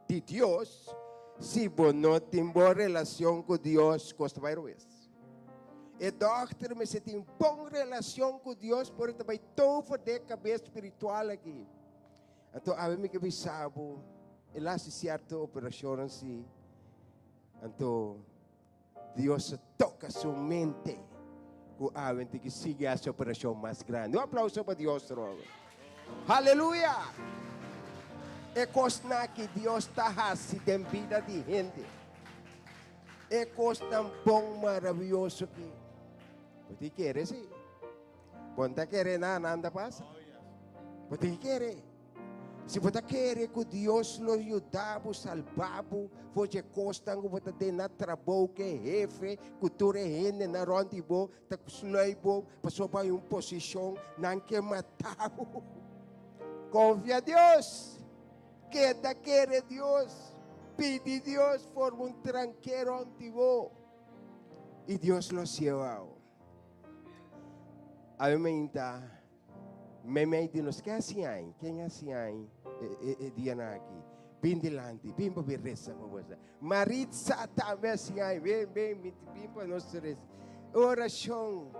de Deus, se você não tem boa relação com Deus, custa vai ruir. E doctor me se tem boa relação com Deus, por também todo de cabeça espiritual aqui. Então, a mim que sabe, ela se certa operação assim. Então, Deus toca sua mente. Com a mente que siga essa operação mais grande. Um aplauso para Deus, Rogo. Aleluia! É coisa que Deus está fazendo na vida de gente. É coisa tão bom, maravilhoso que você quer, sim. Você quer nada passa? Você quer? Se você quer que Deus lo ajude, salvado, você costa que você tem na trabalho que jefe, cultura gente na ronde bo, tá slaibo, passou para uma posição não que matar. Confia a Deus. Queda quer Deus. Pide Deus forma um tranqueiro antigo. E Deus lo llevou. A mim me dinos que assim aí, quem assim aí, dia aqui, bem delante, bem para ver reza com você. Maritza também assim aí, bem para nós reza. Oração,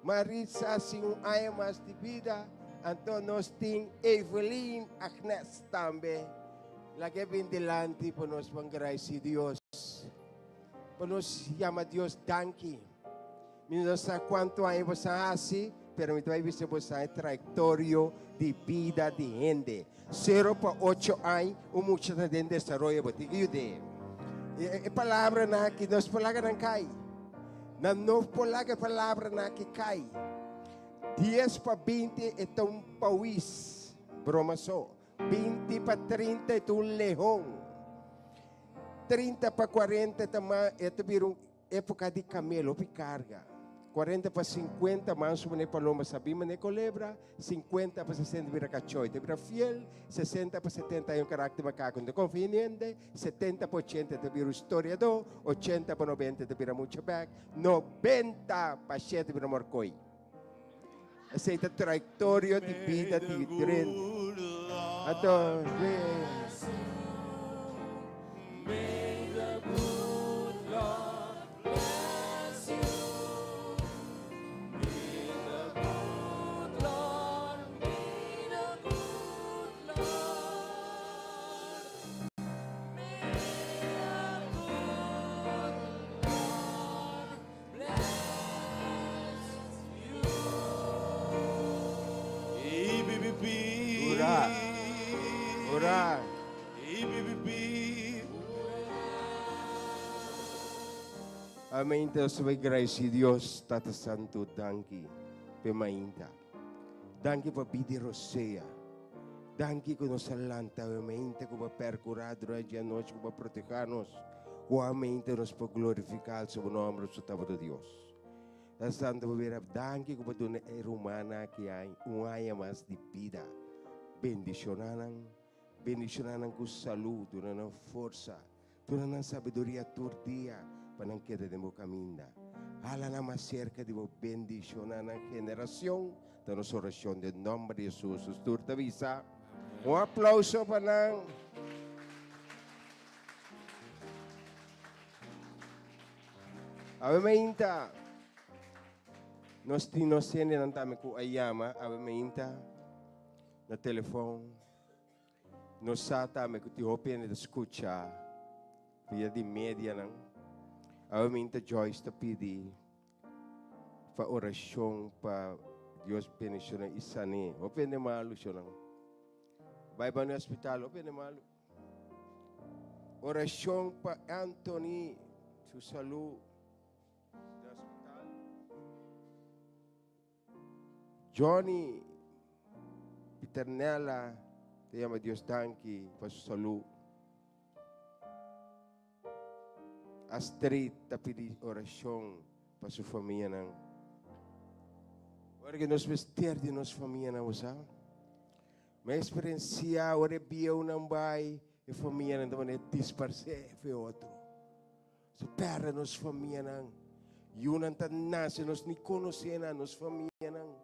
Maritza assim aí mais de vida, então nós tem Evelyn Agnes também, lá que bem delante para nós agradecer Deus, para nós chamar Deus danke. Não sei quanto aí você assim, pero me vai ver você trajectória de vida de gente. 0 para 8 anos, muita gente desenvolve, porque a palavra na que nós palavra não cai. Não palavra na que cai. 10 para 20 é um pauís, broma só. 20 para 30 é um leão. 30 para 40 também é uma época de camelo, de carga. 40 para 50, manso mané paloma sabi mané culebra, 50 para 60 vira cachoy, te vira fiel, 60 para 70 é um carácter macaco de conveniente, 70 para 80 te vira historiador, 80 para 90 te vira mucho back, 90 para 7 vira morcoi. Essa é a trajectória de vida de trem. Então, Orar. Orar. Amém. Deus vai agradecer Deus, Tata Santo, danke pemainta. Danke para pedir roceia. Danke que nos alanta, amém, que vai percurar durante a noite, que vai proteger-nos. O amém, nos para glorificar o seu nome, o seu de Deus. Tata Santo, danke que vai dar a humana que há mais de vida. Bendicionanan com saúde, com força, com sabedoria todo dia. Para não querer de meu caminho. Hala na mais cerca de meu bendicionar na geração da nossa oração de nome de Jesus. Turta visa. Aplauso para nang. Ave mainta. Nós tínhamos não tamo com a yama. Ave mainta. Na telefone. Nós satame com o open de escuta. Via de média nang. Ave minta Joyce ta pedi para oração para Deus bendicionar isani. Open de malu siya lang. Vai para no hospital, open de malu. Oração para Anthony, su saúde no hospital. Johnny Piternella, te llama Dios danke para su salud. Astrid tapi oração para sua família não. Agora que nós vestir de nossa família não usa. Mas experiência agora bia não vai e família não também disperse foi outro. Supera nossa família não. E uma nasce nós nem conhecemos nossa família não.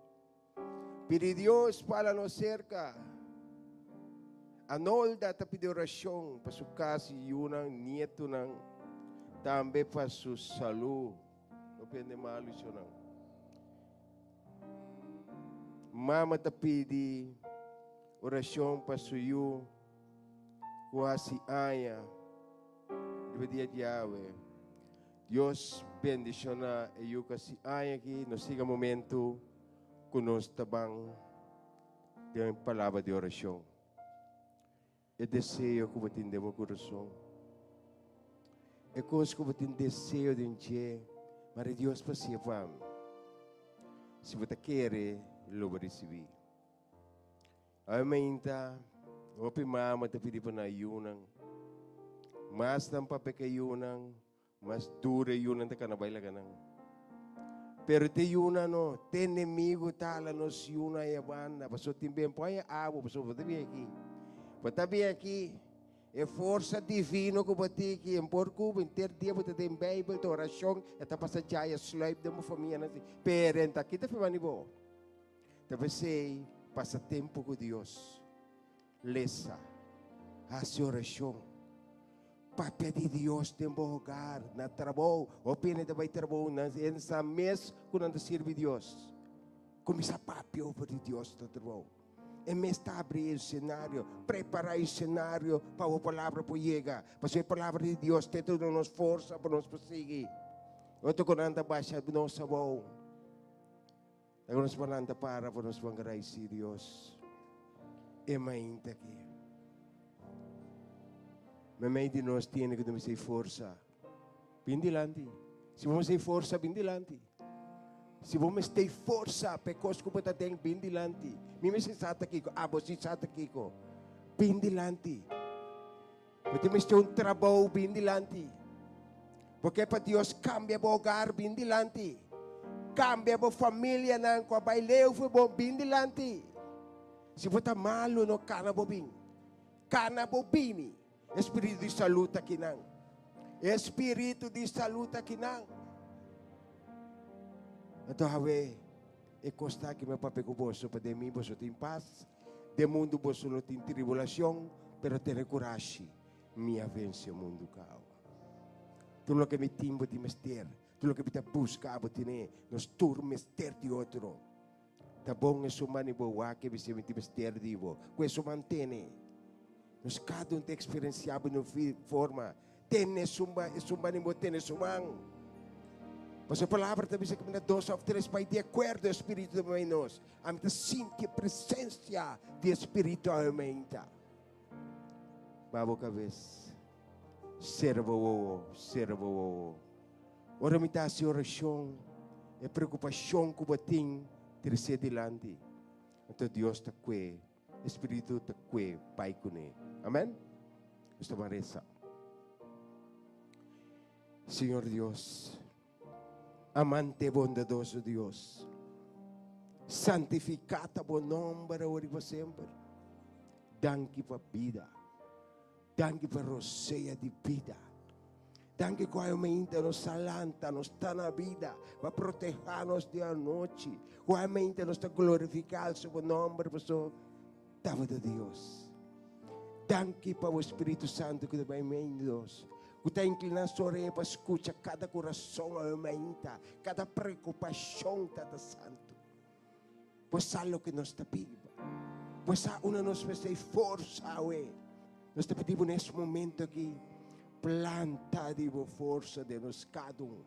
Pedi Deus para nos cerca. Anolda tapi de oração para sua casa e uma nieto não. Também para sua saúde. Não pende mal isso não. Mama te pedi oração para suyo. Quase aya. Dia Yahweh. Deus bendiciona e eu kasi aya aqui no siga momento conosco tabang dengan palavra de oração. E desejo que você tenha meu coração. É coisa que você tem desejo de encher, mas Deus para si fam. Se você quer, Ele vai receber. Amém, tá? Opi mama te pedi para ayunan. Mas tampa peke ayunan, mas dura ayunan te kana baila kanang. Pero te ayunan no, te enemigo tala no si una ya banda, paso timben po ay abo, paso patabi aqui. É força divina que você que em porco inteiro dia você tem Bíblia, tem oração, e tá passando já a slave de uma família assim. Parenta aqui tá fazendo bom. Talvez sei passa tempo com Deus. Lesa, a sua oração. Papel de Deus tem bom lugar na trabalho, ou pena de vai trabalho nessa mês quando serve Deus. Começa papel de Deus no trabalho. E me está abrir o cenário, preparar o cenário para a palavra para chegar. Para a palavra de Deus tem toda nos força para nos perseguir. Eu estou com anda baixa do nosso sabor. Agora nós vamos andar para nos agradecer Deus. E mais aqui. Mas de nós tem que ter força. Bindilante. Se vamos ter força, bindilante. Se vamos ter força, pecos que você tem bindilante. Mimi si sata kiko, abo si sata kiko. Bindilante. Você me tem trabalho bindilante. Porque para Deus cambia o hogar bindilante. Cambia a família não com a baileu foi bom bindilante. Se você está malo no cana bobin. Cana bobini. Espírito de saúde aqui não. Espírito de saúde aqui não. Então, Hawe, e costa que meu papai com você para mim você tem paz, de mundo você não tem tribulação, pero ter coragem, minha vence o mundo cao. Tudo o que me timbo de mester, tudo o que me busca abo tine, nos turmester de outro. Tá bom isso mani boa que você me mester divo, com isso mantene. Nos cada te experienciado no forma, tene sumba e sumba ni mo tene sumang. Mas a palavra também diz que na 2 ou 3 vai de acordo com o Espírito de nós. A gente sente a presença do Espírito aumenta. Babo cabeça. Servo. Ora me dá a oração. E preocupação que batem terceiro delante. Então Deus está aqui. Espírito está aqui. Pai com ele. Amém? Esta maresa. Senhor Deus. Amante bondadoso Deus, santificata bom nome para hoje e sempre. Danke para vida, danke para roceia de vida, danke que aumenta nos salanta, nos está na vida, para proteger-nos dia e noite, que aumenta nos está glorificado seu nome para pessoa, dava de Deus. Danke para o Espírito Santo que vai em Deus. Que está inclinado sua orelha para escutar cada coração aumenta, cada preocupação está santo. Pois há o que nós está pedindo. Pois há uma nos faz força, nós está pedindo nesse momento aqui, planta de força de nós cada um.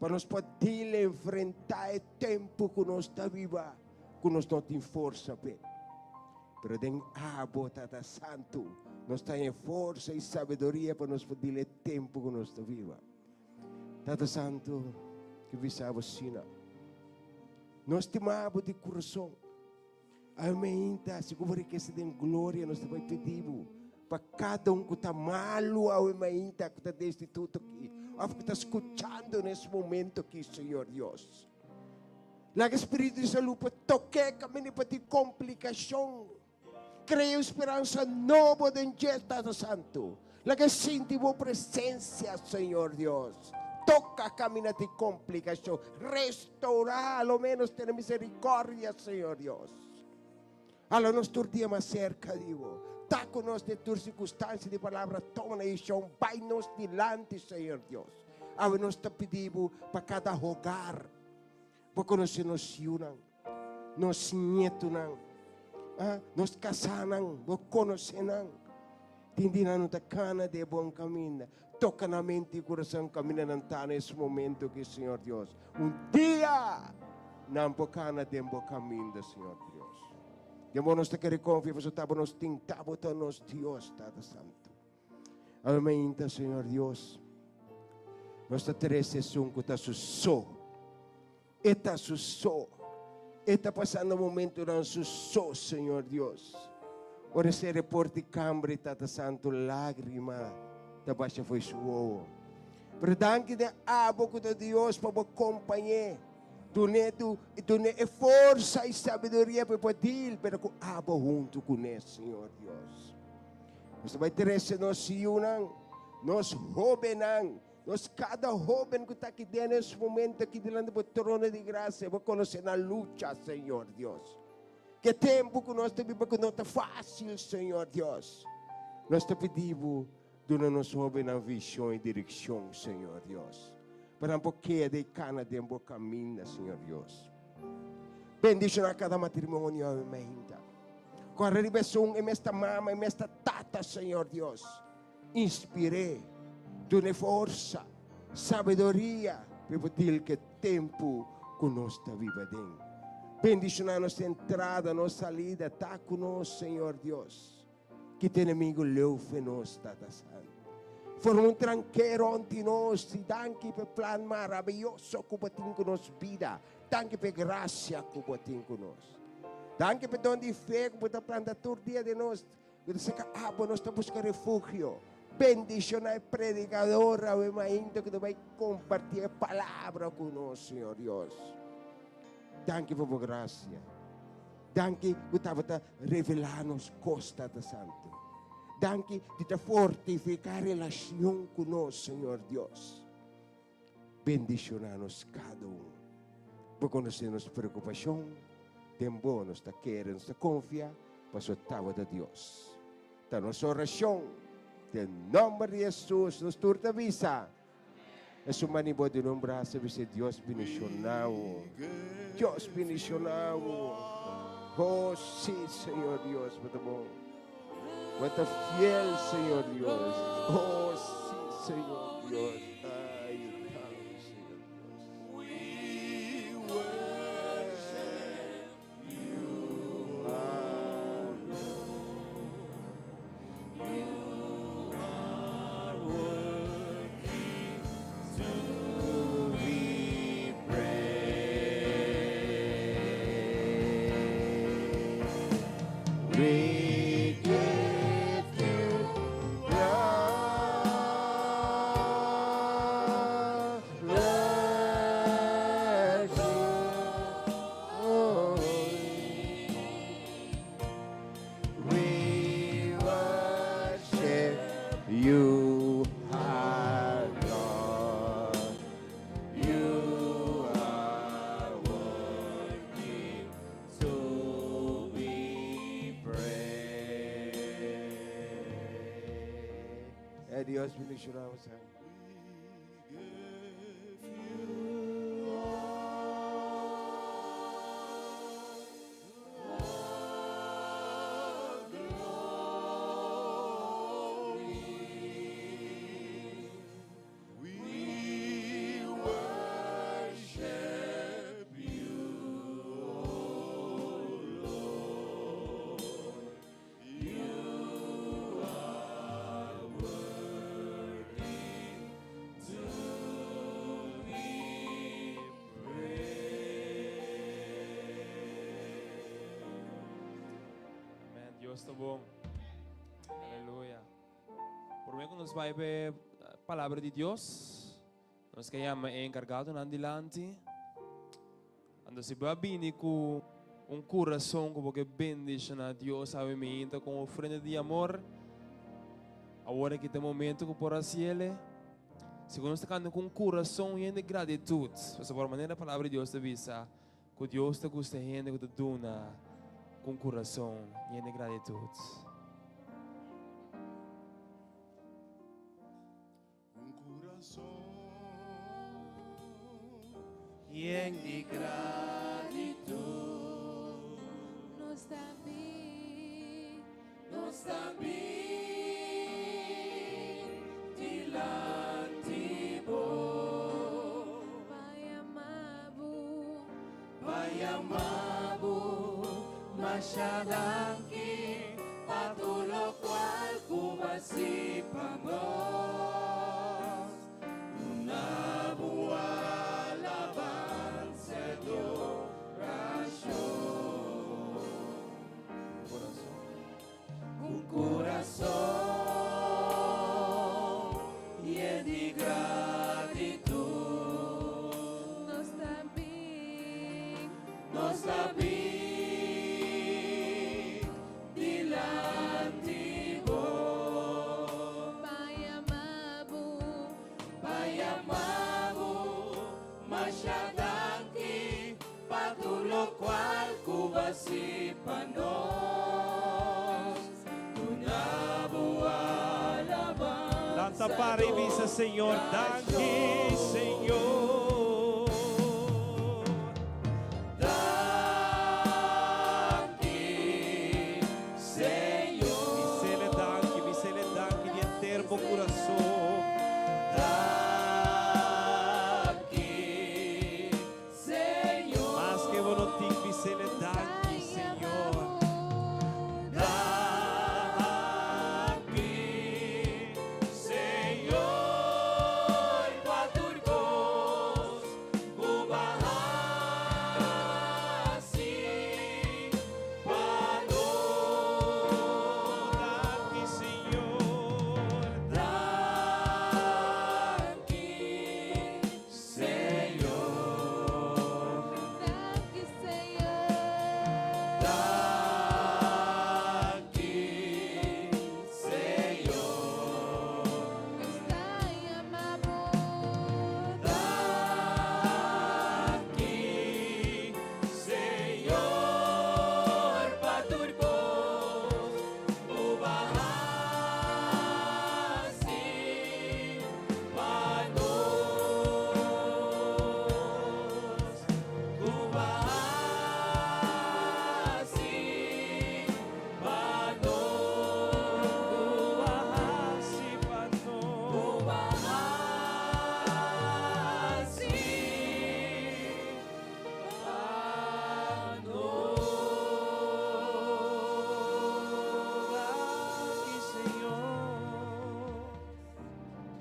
Para nós poder enfrentar o tempo que nós está viva, que nós não temos força, pero den bota da santo. Nós temos força e sabedoria para nos poder o tempo que nós está viva. Tata Santo, que visava sina. Nós temamos de coração. Aumenta, se que se den glória, nós também pedimos para cada que está malo, aumenta, que está destituto aqui, que está escutando nesse momento aqui, Senhor Deus. Lá que o Espírito de Saúde toque caminho para ter complicação. Creio esperança nova de Estado Santo. La que sentimos presença, Senhor Deus. Toca caminho de complicação. Restaurar, ao menos, ter misericórdia, Senhor Deus. A nosso dia mais cerca, digo. Está conosco de tua circunstância de palavra. Toma na decisão. Vai-nos delante, Senhor Deus. A nós te pedimos para cada hogar. Para conhecer nos unam. Nos nietos. Nos casanan, nos conocen, tindinan da cana de bom caminho, toca na mente e coração caminho nesse momento que Senhor Deus, dia não bocana de bom caminho, Senhor Deus. E nós te queremos confiar, nós estamos nos tentando, nos Deus, Tata Santo. Amém, Senhor Deus. Nós te teremos um que está sussô, está sussô. Está passando um momento no seu Senhor Deus. Ora se reporte cambre, Tata Santo, lágrima, da baixa foi suou. Pero danke de abo de Deus para acompanhar. Dune força e sabedoria para poder, pero com abo junto com ele, Senhor Deus. Nós vai ter esse nós unam, nós jovenan. Nós, cada jovem que está aqui dentro nesse momento, aqui diante do trono de graça, vai conhecer na luta, Senhor Deus. Que tempo que nós temos, que não está fácil, Senhor Deus. Nós te pedimos, dona nos jovem na visão e direção, Senhor Deus. Para um pouquinho de cana de um bom caminho, Senhor Deus. Bendice a cada matrimônio, amém. Com a revelação, em esta mama, em esta tata, Senhor Deus. Inspirei. Dune força, sabedoria, para poder que tempo conosco está viva dentro. Bendice a nossa entrada, nossa salida, está conosco, Senhor Deus. Que o inimigo leufe nós, Tata Santo. Forma tranqueiro ante nós, e danke per plan maravilhoso que batem conosco vida. Danke per graça que batem conosco. Danke per dom de fé que batem planta todo dia de nós. Que se acaba, nós estamos buscando refúgio. Bendición al predicador, a que te va a compartir la palabra con nosotros, Señor Dios. Danke por tu gracia. Danke por te revelarnos cosas de santo. Danke por te fortificar relación con nosotros, Señor Dios. Bendicionarnos cada uno. Por conocer nuestra preocupación, temor, nuestra querer, nuestra confianza, para su octavo de Dios. Esta nuestra oración. Em nome de Jesus, nos turta visa. É sua manibo de nome braço, vice Deus bendicionado. Deus bendicionado. Oh, sim, Senhor Deus, muito bom. Muito fiel, Senhor Deus. Oh, sim, Senhor Deus. Ai, Senhor Deus. We give you we worship you, our Lord. You are worthy to be praised. Dios bendicionamos. Amém. Deus está bom. Aleluia. Por meio que nos vai ver a palavra de Deus, nós queremos encargado na dilante. Quando se vai bem com coração que bendice a Deus, obviamente, com ofrenda de amor, agora que tem momento que por assim ele, se nós estamos com coração e de gratitude, essa por maneira a palavra de Deus te visa, que Deus te gosta de gente que te dona com coração e de gratitude. Yen di gratitud nos tabi dilanti mo payamabu masyadangki patulog wal kumasipamos nunabuwal abang sedorasyon un corazón lleno de gratitud nos tabi dilanti mo payamabu masyadangki patulog wal kubasipanos tunabuwal abang Lanta para e visa, Senhor, daqui, Senhor. Daqui, Senhor. Visele daqui de inteiro bom coração. Daqui, Senhor. Mas que eu não tenho visele daqui, Senhor. Daqui, Senhor, paturgos, kubahasi, panos. Daqui, Senhor. Daqui, Senhor. Daqui, Senhor. Daqui, Senhor, paturgos, ubahasi, panos, ubahasi, panos,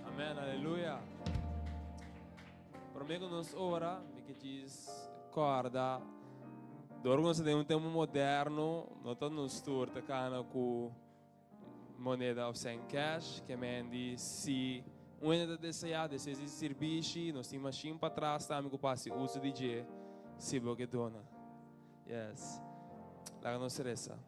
Amém, aleluia. Por meio que nos ora, me que diz, corda, Doar nós temos um tempo moderno, não está nos turta cana com moneda sem cash, que mendi se uma desejada, se existe serviço, nós temos machine para trás, também que passe uso de dia, se você dona. Yes. Lá nós seressa.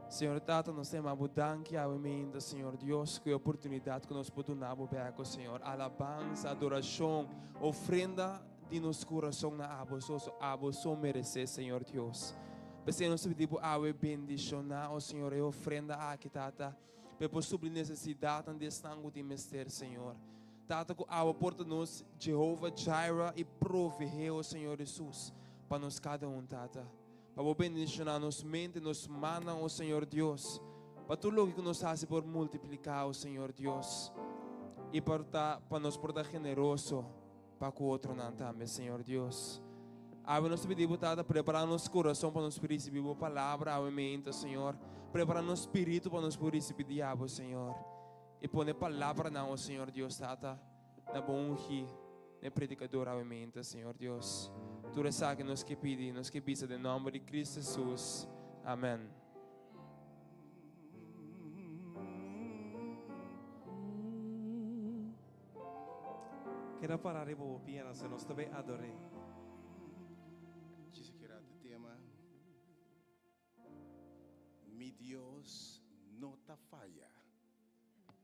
Senhor Tata, nós temos a mudança, a emenda, Senhor Deus, que a oportunidade que nós podemos dar, Senhor, alabança, adoração, ofrenda de nosso coração na abo só merecer, Senhor Deus. Porque nós pedimos a bendição, oh Senhor, e ofrenda aqui, Tata, para possível necessidade desse tango de mestre, Senhor. Tata, que a porta nos, Jehová Jireh, e provee, oh Senhor Jesus, para nós cada Tata. Para bendicionar nos mente, nos mana, oh Senhor Deus. Para tudo o que nos faz por multiplicar, oh Senhor Deus. E para nos portar generoso para o outro também, Senhor Deus. Ave nós pedimos, Tata, preparar nosso coração para nos receber a palavra, a mente, Senhor. Preparar nosso espírito para nos receber o diabo, Senhor. E pôr a palavra na, oh Senhor Deus, Tata, na bom ungir, na predicador, a mente, Senhor Deus. Tu sabe que nos que pedi, nos que pisa em nome de Cristo Jesus. Amém. Quero parar e vou piano, se nós também adorei. Dice que era el tema. Mi Dios no te falla.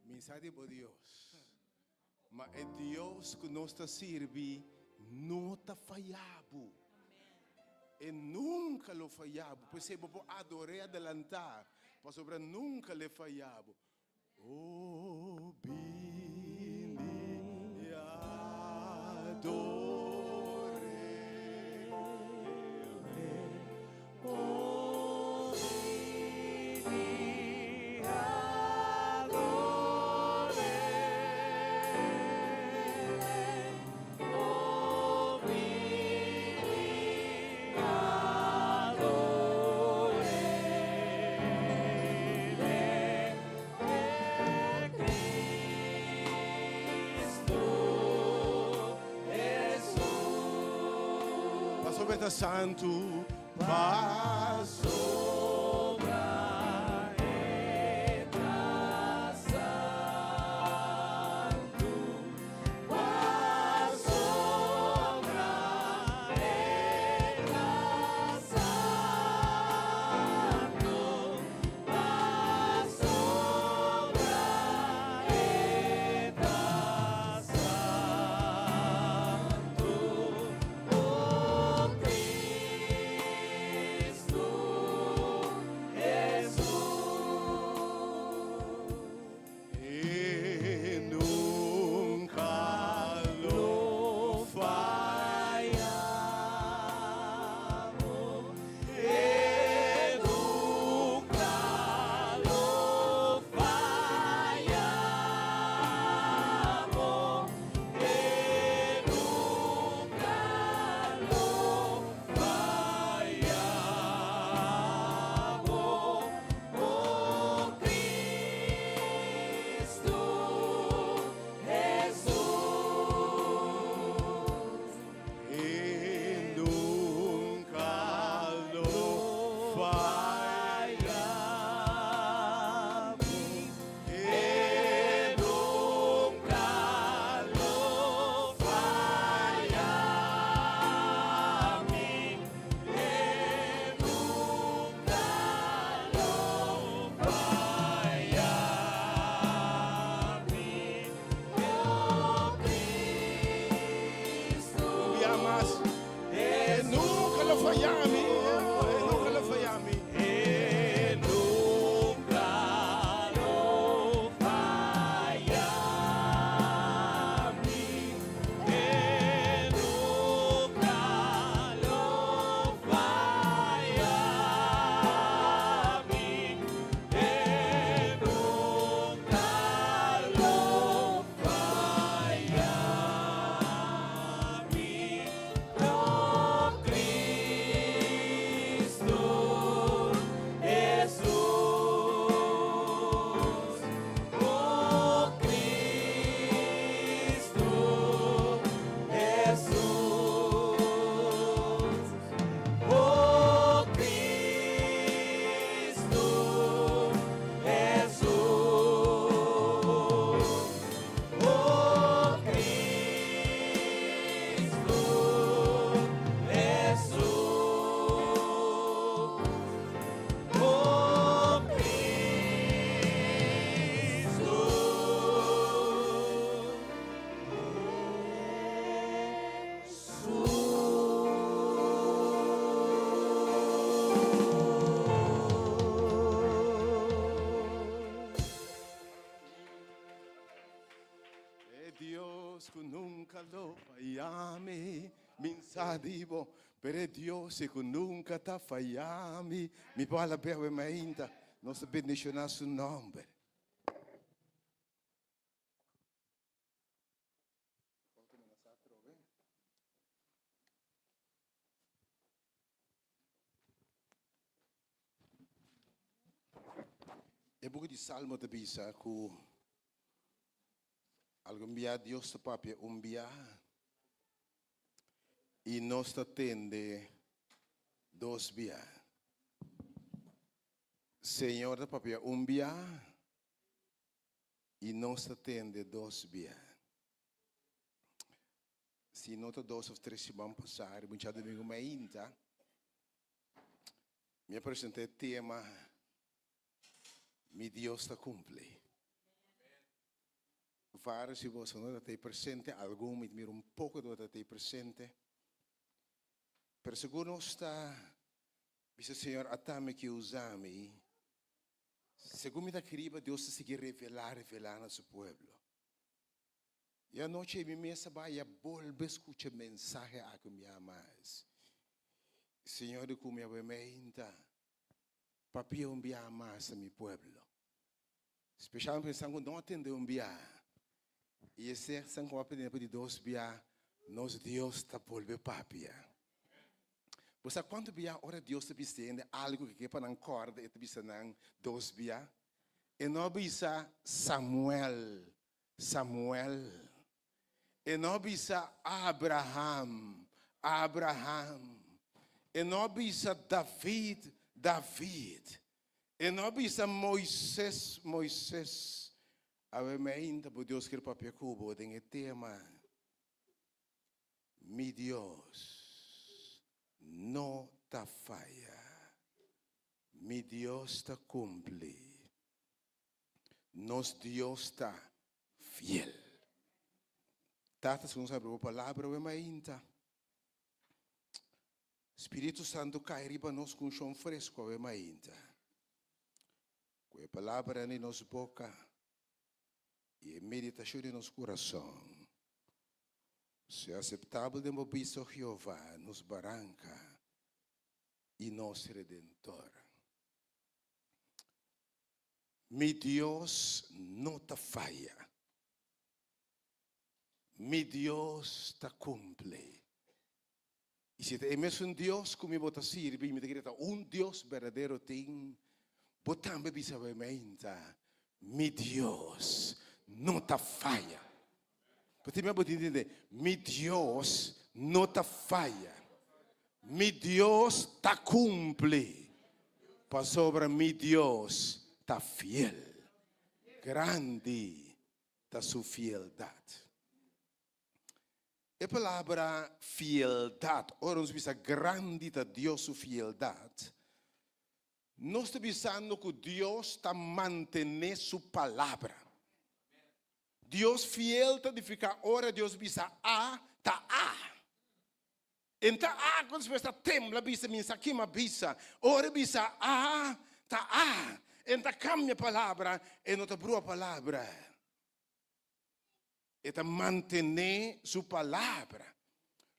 Mensaje por Dios. Mas el Dios que nos sirve no te fallado. E nunca lo fallado. Pues se puede adorar adelantar. Mas sobre nunca le fallado. Oh, Billy, adore. Oh, Billy, adore. Oh, Billy, adore. Pastor Beta Santo, passou. Cristo Dios que nunca lo fallame, mensadivo, pero Dios que nunca te fallame. Mi palavra permanente, nossa bendicionar su nombre. É book de Salmo te bisa que algum dia Deus te papia dia e nós te atende 2 dia. Senhor te papia dia e nós te atende 2 dia. Se não te 2 ou 3 vão passar, muito domingo ainda, me apresentei tema. Mi Dios te cumple. Vários se você não está presente, algum me mira pouco do está presente. Pero seguro está, dice Senhor, atame que usame. Segundo me da querida, Deus se seguir revelar a seu pueblo. E a noite me mesa vai a volver escuchar mensagem a que me mais. Senhor, de como eu me papi envia mais a mi pueblo. Especialmente pensando não atender enviar. E esse é sangue vai pedir de 2 dia, nós Deus está volver papia. Você quando dia ora Deus te bistende algo que para não corda e te bistende 2 dia. E não bisa Samuel. E não bisa Abraham. E não bisa David. E não bisa Moisés. Ave ainda por Deus que o papel cubo tem tema. Mi Deus não te falha. Mi Deus te cumple. Nos Deus está fiel. Tata se não sabe a palavra ave ainda. Espírito Santo cai riba nós com chão fresco ave ainda. Com a palavra em nossa boca e a meditação em nosso coração. Se aceitável de mobiso Jeová nos barranca e nosso Redentor. Mi Deus não te falha. Mi Deus te cumple. E se é mesmo Deus como eu te sirvo, me diga Deus verdadeiro tem, botando bisa mementa, mi Deus não te falha. Porque me pode entender, mi Deus não te falha. Mi Deus te cumple. Para sobre mi Deus te fiel. Grande ta sua fieldade. A palavra fieldade, ora nós bisa grande ta Deus sua fieldade. Nós estamos pensando que Deus está mantendo sua palavra. Deus fiel está de ficar, ora Deus bisa tá a. Então quando você está tembla bisa minha aqui uma bisa, ora bisa tá a. Então cambia a palavra e não está boa a palavra. Está manter sua palavra.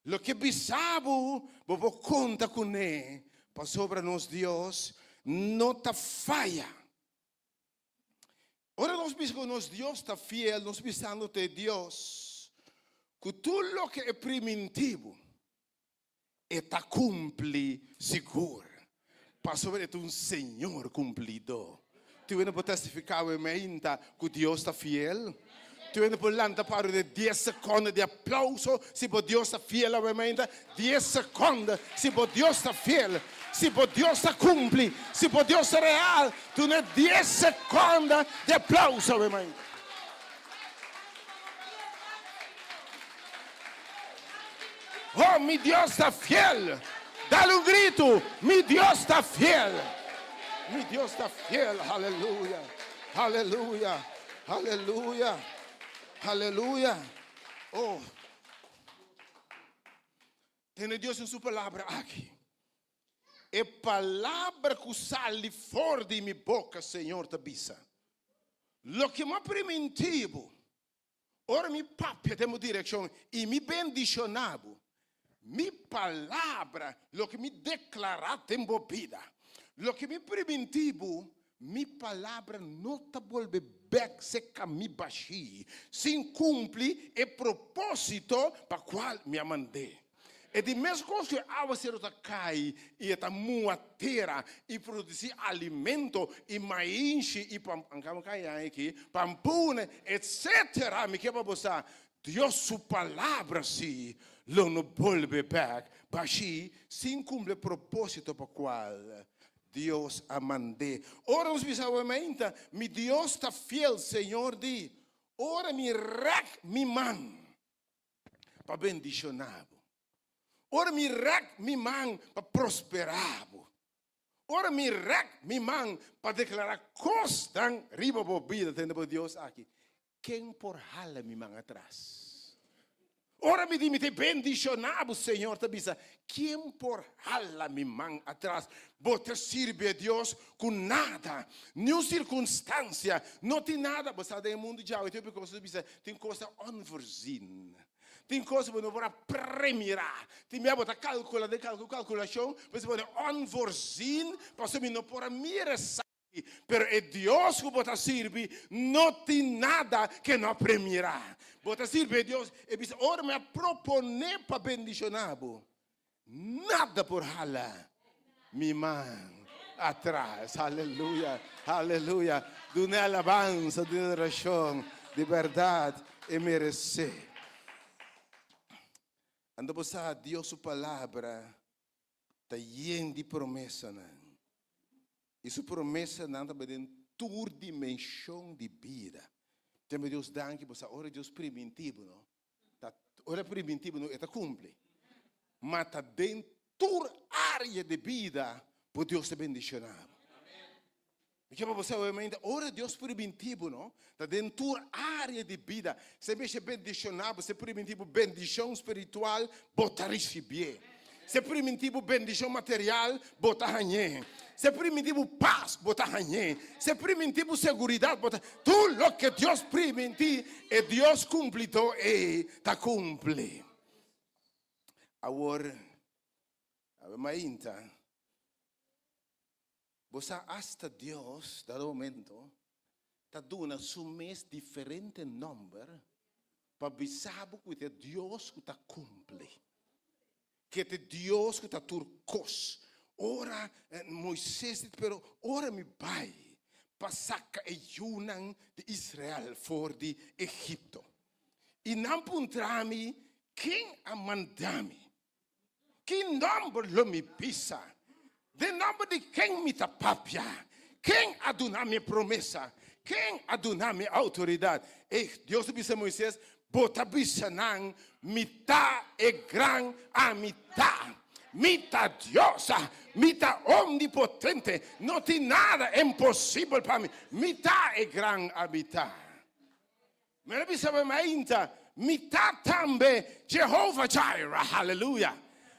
Lo que bisabo, vou conta com ele, para sobre nós Deus não te falha. Ora nós pensamos que nós Deus está fiel, nós pensamos que Deus, que tudo o que é primitivo, está cumpre seguro. Para sobre um Senhor cumprido. Tu ainda pode testificar que Deus está fiel? Tu ainda pode lançar para 10 segundos de aplauso se Deus está fiel, 10 segundos se Deus está fiel. Se Deus está cumpre, se Deus está real, tu não 10 segundos de aplauso, amém. Oh, mi Deus está fiel. Dá-lhe um grito, mi Deus está fiel. Mi Deus está fiel, aleluia, aleluia, aleluia, aleluia. Oh, tem Deus em sua palavra aqui. É palavra que sai fora de minha boca, Senhor, te bisa. Lo que mais primitivo, Ora mi papia temo direção e me bendicionavo. Mi palavra, lo que me declarate em vida. Lo que me preventivo, mi palavra não te volve back seca mi baixi. Sem cumprir o propósito para qual me mandei. E de mesma coisa que a água será cai e a muateira e produzir alimento e maíz e pampune, etc. Me quer para você, Deus sua palavra se lo não volve back, baixi, sem cumprir propósito para qual Deus a mandei. Ora nos bisavamente, mi Deus está fiel, Senhor, di, ora mi rec mi man para bendicionar. Ora mi rec mi man para prosperar. Ora mi rec mi man para declarar costan riba por vida tendo Deus aqui. Quem por hala mi man atrás. Ora me dimite bendicionado, Senhor, te bisa. Quem por hala mi man atrás. Bota sirve a Deus com nada, nenhuma circunstância, não tem nada. Você tem mundo já, tem coisa unforeseen. Tem coisa que não vai premiar. Tem minha bota calculação, você pode unforeseen, para mim não pode mirar. Pero é Deus que bota sirve, não tem nada que não premiará. Bota sirve a Deus, e diz, ora me propone para bendicionar. Nada por hala, mi man atrás. Aleluia, aleluia. De uma alabança, de adoração, de verdade e merecer. Ando a Deus sua palavra está llena de promessa. E sua promessa não está em tua dimensão de vida. Temos Deus danke, você ora Deus preventivo, não? Ora preventivo não está cumpre. Mas está dentro da tua área de vida, por Deus te bendicionar. Porque para você ora Deus preventivo, não? Está dentro da tua área de vida. Se você bendicionar, você preventivo bendição espiritual, botar receber. Se preventivo bendição material, botar ganhar. Se preventivo paz, botar ganhar. Se preventivo segurança, botar. Tudo o que Deus preventivo, e Deus cumprido e está cumpre. Agora, mainta, você hasta Deus, dado momento, está dando um mês diferente número para avisar que é Deus que está cumpre. Que é Deus que está turcos. Ora, Moisés, pero ora me vai para sacar o Yunan de Israel fora de Egipto. E não encontramos quem a mandame. Que nome lo me pisa. De nome de quem me tapapia. Quem a donar minha promessa. Quem a donar minha autoridade. E Deus disse a Moisés, bota bisanang, mitad e gran a mitad. Mitad diosa, mitad omnipotente. Não tem nada impossível para mim. Mitad e gran a mitad. Mas disse a mainta, mitad também, Jehovah Jireh, aleluia.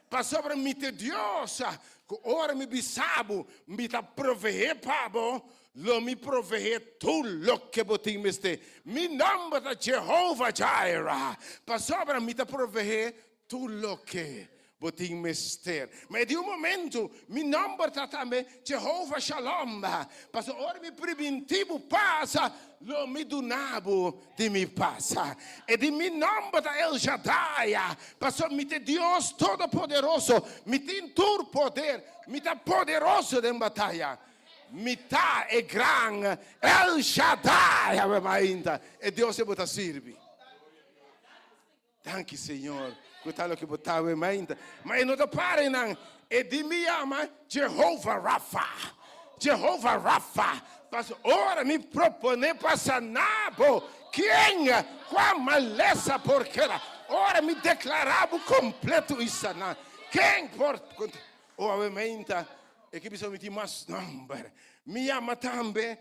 Para sobre mitad diosa, ora me bisabo, mitad proveer pabo. Lo mi provee tu lo que botim este. Mi nome é Jehovah Jireh. Passobra mi ta provee tu lo que botim este. Mas de momento mi nome é também Jehovah Shalom. Passo ora mi preventivo passa lo mi donabo de mi passa. E de mi nome é El Shaddai. Passo mi te Deus todo poderoso. Mi tem tur poder. Mi ta poderoso de batalha. Mitad é gran, El Shaddai, ainda. E Deus se bota sirve. Danke, Senhor. Coitado que botava ainda. Mas não te pare, não. E de me ama Jehovah Rapha. Jehovah Rapha. Ora me propone para sanar. Quem? Com a maleza porqueira. Ora me declarava completo e sanar. Quem? Obviamente. E que bisogna di mas number. Me ama também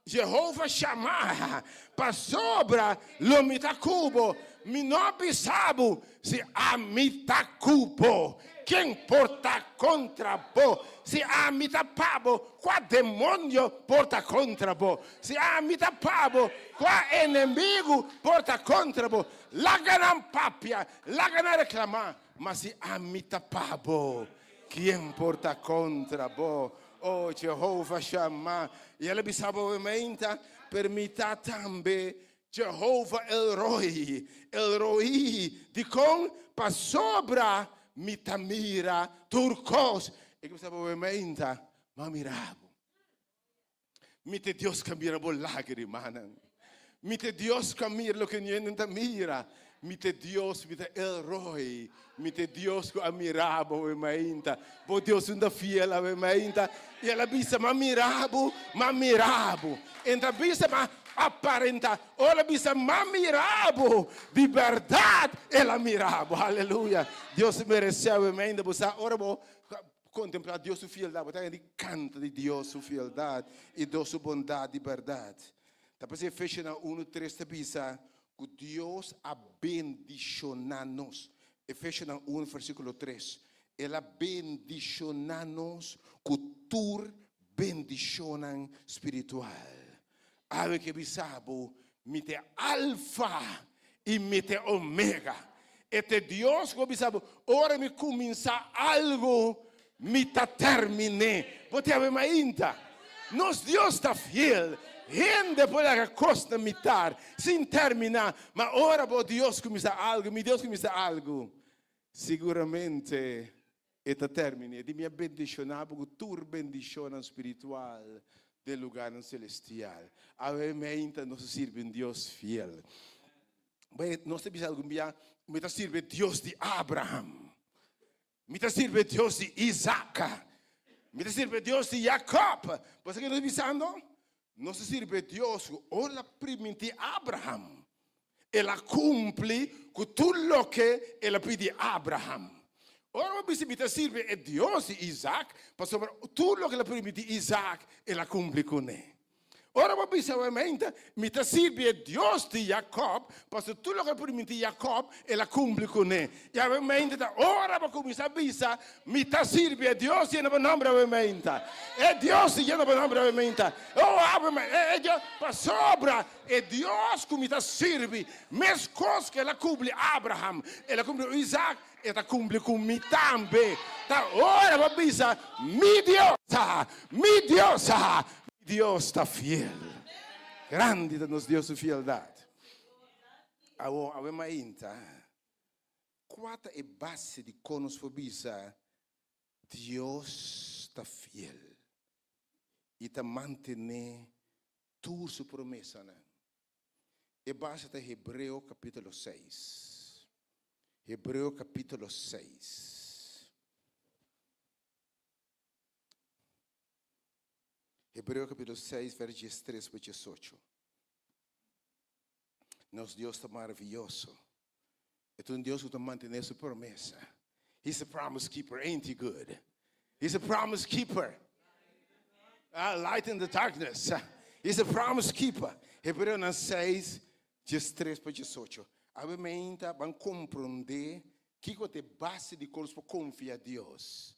Jehovah Shammah. Para sobra lo mitacubo. Me não sabe se a mitacubo. Quem porta contra bo? Se a mitapabo, qual demônio porta contra bo? Se a mitapabo, qual inimigo porta contra bo? Larga não papia, larga não reclamar. Mas se a mitapabo, quem porta contra bo? Oh, Jehovah Shammah. E ela sabe obviamente, permita também Jehovah Elroi. Elroi, de com para sobra mitamira turcos. E que sabe obviamente, mas mirabo. Mite Deus que mira por lágrimas. Mite Deus que mira lo que não mira. Mite Deus, mite Elroi. Mite Deus que mirabo obviamente. Por Deus ainda fiel obviamente. E ela disse, mas mirabo. Então disse, mas aparenta. Ela disse, mas mirabo. De verdade, ela mirabo. Aleluia. Deus mereceu obviamente. Ora, vou contemplar Deus sua fieldade. Você canta de Deus sua fieldade e Deus sua bondade e verdade. Depois você fecha na 1:3 bisa que Deus abendicionanos. Efésios 1, versículo 3. Ele abendicionanos com tur bendicionan espiritual. Ave que bisabo, mite alfa e mite omega. Este Deus que bisabo, ora me começa algo, me termine. Você vê ainda? Nos Deus está fiel. Gente pode costa mitar, sem terminar. Mas ora, Deus começa algo, meu Deus começa algo. Seguramente, eta termine. De minha bendicionar, porque tu bendição espiritual do lugar celestial. Obviamente, nós servimos Deus fiel. Nós temos algo dia, me serve Deus de Abraham. Me serve Deus de Isaac. Me serve Deus de Jacob. Você que nós pensando? Nós serve Deus, olha primeiro de Abraham. Ela cumpre com tudo o que ela pede a Abraham. Ora, você me serve é Deus de Isaac, para sobre tudo o que ela permite Isaac, ela cumpre com ele. Ora, você obviamente me serve é Deus de Jacob, para sobre tudo o que ela permite Jacob, ela cumpre com ele. E obviamente, ora, você me serve é Deus de nome obviamente. É Deus de nome obviamente. Oh, obviamente, para sobra, é Deus que me serve, mesmo coisa que ela cumpre Abraham, ela cumpre Isaac, ela cumpre com mim também. Ora, você, meu Deus está fiel. Grande nos Deus sua fieldade. Ainda, qual é a base de conosfobia? Deus está fiel. E está mantendo toda sua promessa. É base de Hebreu capítulo 6. Hebreu capítulo 6. Hebreu capítulo 6, versos 3 para 18. Nosso Deus está maravilhoso. É um Deus que está mantendo sua promessa. He's a promise keeper, ain't he good? He's a promise keeper. Light in the darkness. He's a promise keeper. Hebreu 6, 3 para 18. Obviamente, vamos compreender que é a base de coisas para confiar em Deus.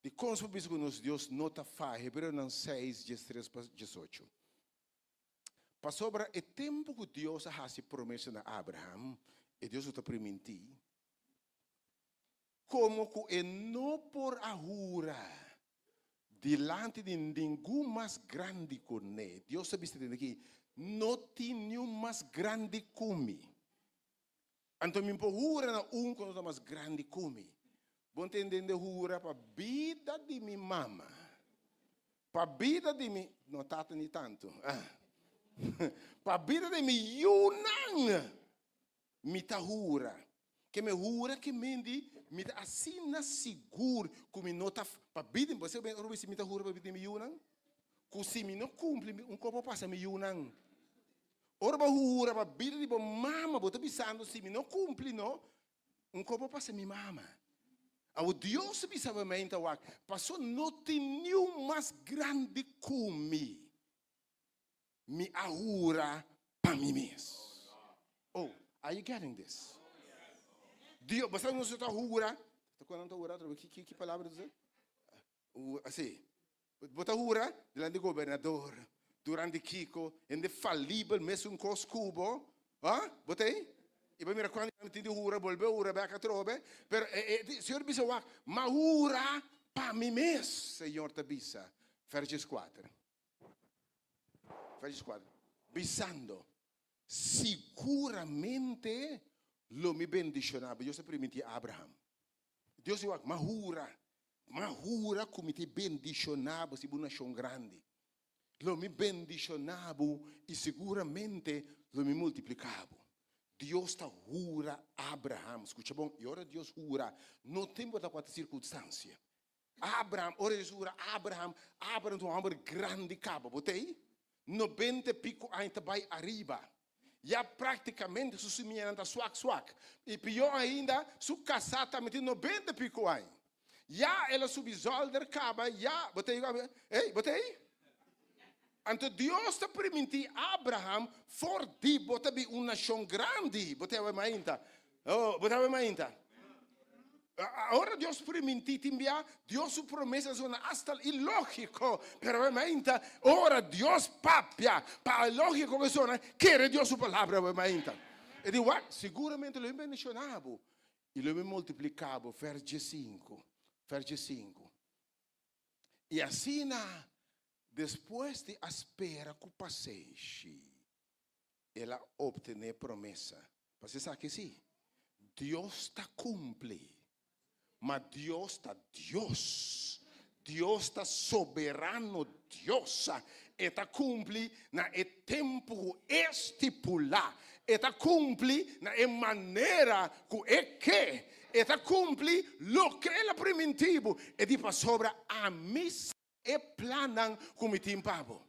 De como que nos Deus não está faz, Hebreu 6, 3 para 18. Para sobre o tempo que Deus faz promessa a Abraham, e Deus está permitir, como que não por ahura, delante de nenhum mais grande que ele, Deus está dizendo aqui, não tem nenhum mais grande que mim. Então, me empurra na que mais grande que mim. Vou entender hura para a vida de minha mama. Para a vida de mim. Não está nem tanto. Para a vida de mim, Yunan. Me está hura. Que me hura que me está assim na seguro. Que me nota. Para a vida de você, me está hura para a vida de mim, Yunan. Que se me não cumpre, corpo passa me Yunan. Ora, para hura para a vida de minha mama. Vou estar pensando, se me não cumpre, não. Corpo passa minha mama. O Deus bisa menta wak, passou não tem nenhum mais grande que me ahura para mim mesmo. Oh, are you getting this? Deus, você não está ahura? Está quando não ahura? Que palavra dizer? Assim, você ahura diante do governador, durante Kiko, ende falível mesmo um coscubo, ah? Botei? E poi mi raccomando ti di ura, volve ura, becca trobe, per Signor bisa wak, ma ura pa mi mes, Signor tabisa. Verse 4. Verse 4. Bisando, sicuramente lo mi bendicionava. Io sempre menti Abraham. Dio si wak, ma ura come ti bendicionava si buna shon grandi. Lo mi bendicionava e sicuramente lo mi moltiplicavo. Deus está jura Abraham. Escucha bom, e ora Deus jura, não tem outra circunstância. Abraham, ora Deus jura Abraham tem um homem grande cabo, botei? 90 pico ainda vai arriba. Já praticamente su seminha anda swak. E pior ainda, su casata meti 90 pico ainda. Já ela subizolder caba, já, botei? Botei? Então Deus está permitindo Abraham for di botabi uma nação grande, botava mainta. Oh, botava mainta. Agora Deus permite enviar, Deus promessa zona hasta ilógico, pero mainta. Ora Deus papia, para ilógico que zona, quer Deus sua palavra mainta. E digo, seguramente lo mencionava e lo multiplicava, verse 5. E assim depois de espera que passe, ela obtém promessa. Você sabe que sim? Deus está cumpre. Mas Deus está Deus. Deus está soberano Deus. Está cumpre na tempo estipulado. Está cumpre na maneira que está cumpre lo que ele primitivo. E di sobre a missa. E planam come timpavo.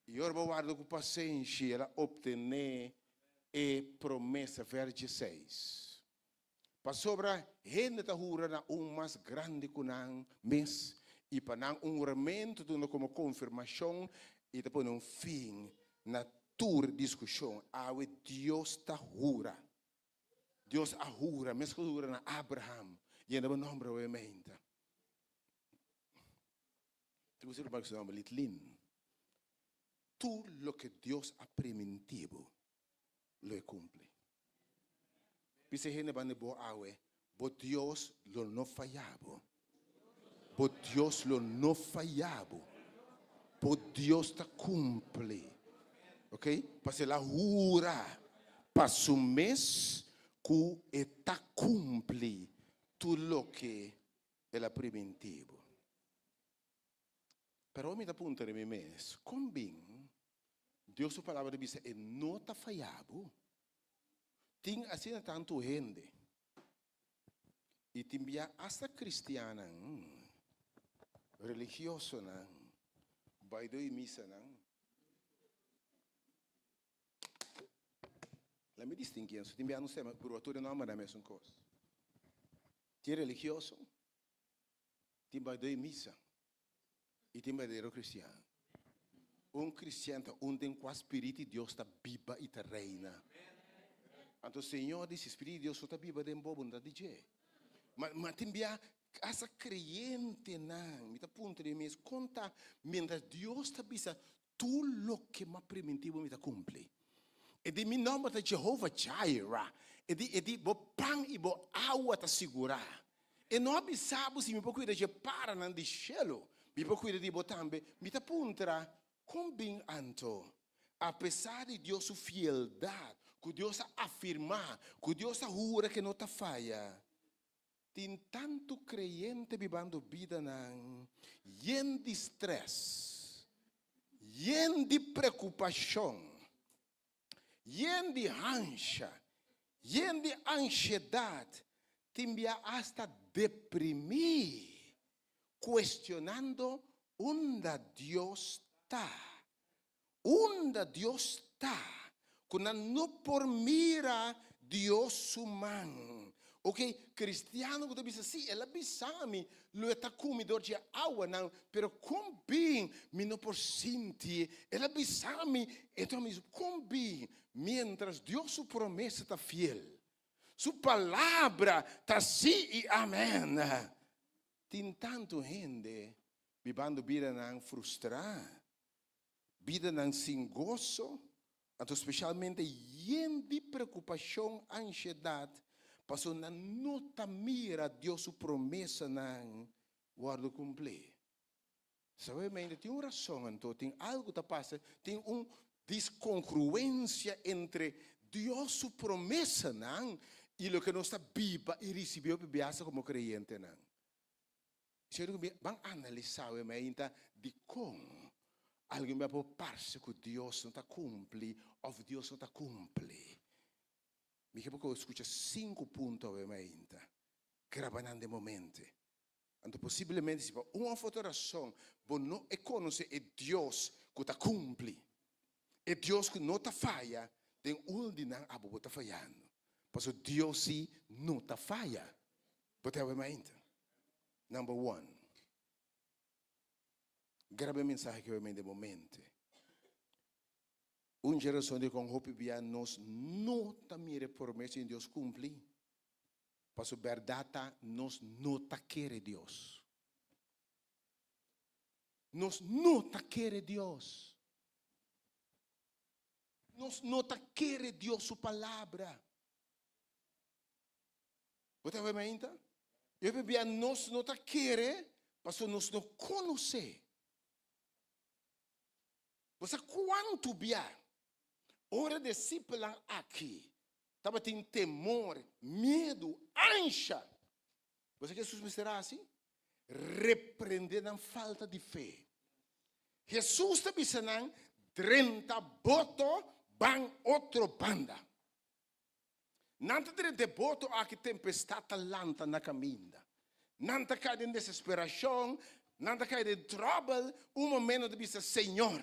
E ora guardo con pazienza ela obtene e promessa verse 6. Pa sobra gente ta hura na mais grande kunang mes e panang ramento tudo como confirmação e depois fim na tour discussão. Awe Deus ta hura. Deus ahura, mes que hura na Abraham. E ainda nome o ementa. Tú se lo vas a litlin. Tú lo que Dios ha preventivo lo cumple. Pise gente van de bo awe, bo Dios lo no fallabo. Bo Dios lo no fallabo. Bo Dios ta cumple. Ok? Pase la jura. Pa su mes cu eta cumple tú lo que él ha preventivo. Pero me dá punto de mim mesmo. Combin, Deus sua palavra diz é não está falhado. Tem assim tanto gente. E tem via hasta cristiana, religioso não, vai do missa não. Lá me distingue isso. Tem via não sei, mas por outro não é a mesma coisa. Tem religioso, tem vai do missa. E tem verdadeiro cristiano. Cristiano onde com o Espírito de Deus está viva e está reina. Então o Senhor diz, Espírito de Deus está viva de bobo, não diz. Mas tem essa crente não, me dá ponto de mês, conta, mientras Deus está viva, tudo o que me preventivo me dá cumpre. E de meu nome é Jehovah Jireh. E de bo pão e bo água está segurar. E não avisamos se me pode cuidar de para não de cielo. Mi può cuidare di botambe, mi ta punterà con ben anto. Apesar de Deus sua fieldade, que Deus afirma, que Deus jura que não ta falha. Tem tanto creyente vivendo vida não, yen de estresse, yen de preocupação, yen de ansia, yen de ansiedade, tem hasta deprimir. Cuestionando onde Deus está. Onde Deus está. Quando não por mira Deus humano. Ok, cristiano que bisa si ela bisami lo eta comidor de água não, pero com bem me não por sentir, ela bisami então me com bem, mientras Deus sua promessa está fiel, sua palavra está sim e amém. Tem tanto gente vivendo vida não frustrar, vida não sem gozo, então especialmente de preocupação, ansiedade. Passou na nota mira Deus sua promessa não guarda cumprir. Sabe, mas tem uma razão, então tem algo que passa, tem uma descongruência entre Deus sua promessa não e o que nós está viva e recebeu bebeça como crente não. Se eu vamos analisar, mas então de como alguém vai parece que Deus não está cumpre ou Deus não está cumpre. Mi che poco escucha 5 punti ovviamente, gravando de momento. Então, possivelmente, se uma fotogração, você não conhece é Deus que está cumpre. É Deus que não está falha, tem um de não abo está falhando. Porque Deus sim não está falha. Você obviamente. Number 1. Grave mensagem que obviamente de momento. Uma geração de com hope via nós não tamire promessa em Deus cumprir. Para a verdade nós não ta querer Deus. Nós não ta querer Deus. Nós não ta querer Deus sua palavra. Você vai me entender? Eu bebia nós não ta querer, porque nós não conhece. Você quanto bia? Ora discípulos aqui, estava tendo temor, medo, ansia. Você quer Jesus será assim? Repreendendo a falta de fé. Jesus está dizendo, 30 votos, van outro banda. Nanta 30 votos, aqui tempestade lanta na caminha. Nanta cai em desesperação, nanta cai em trouble, momento de dizer, Senhor,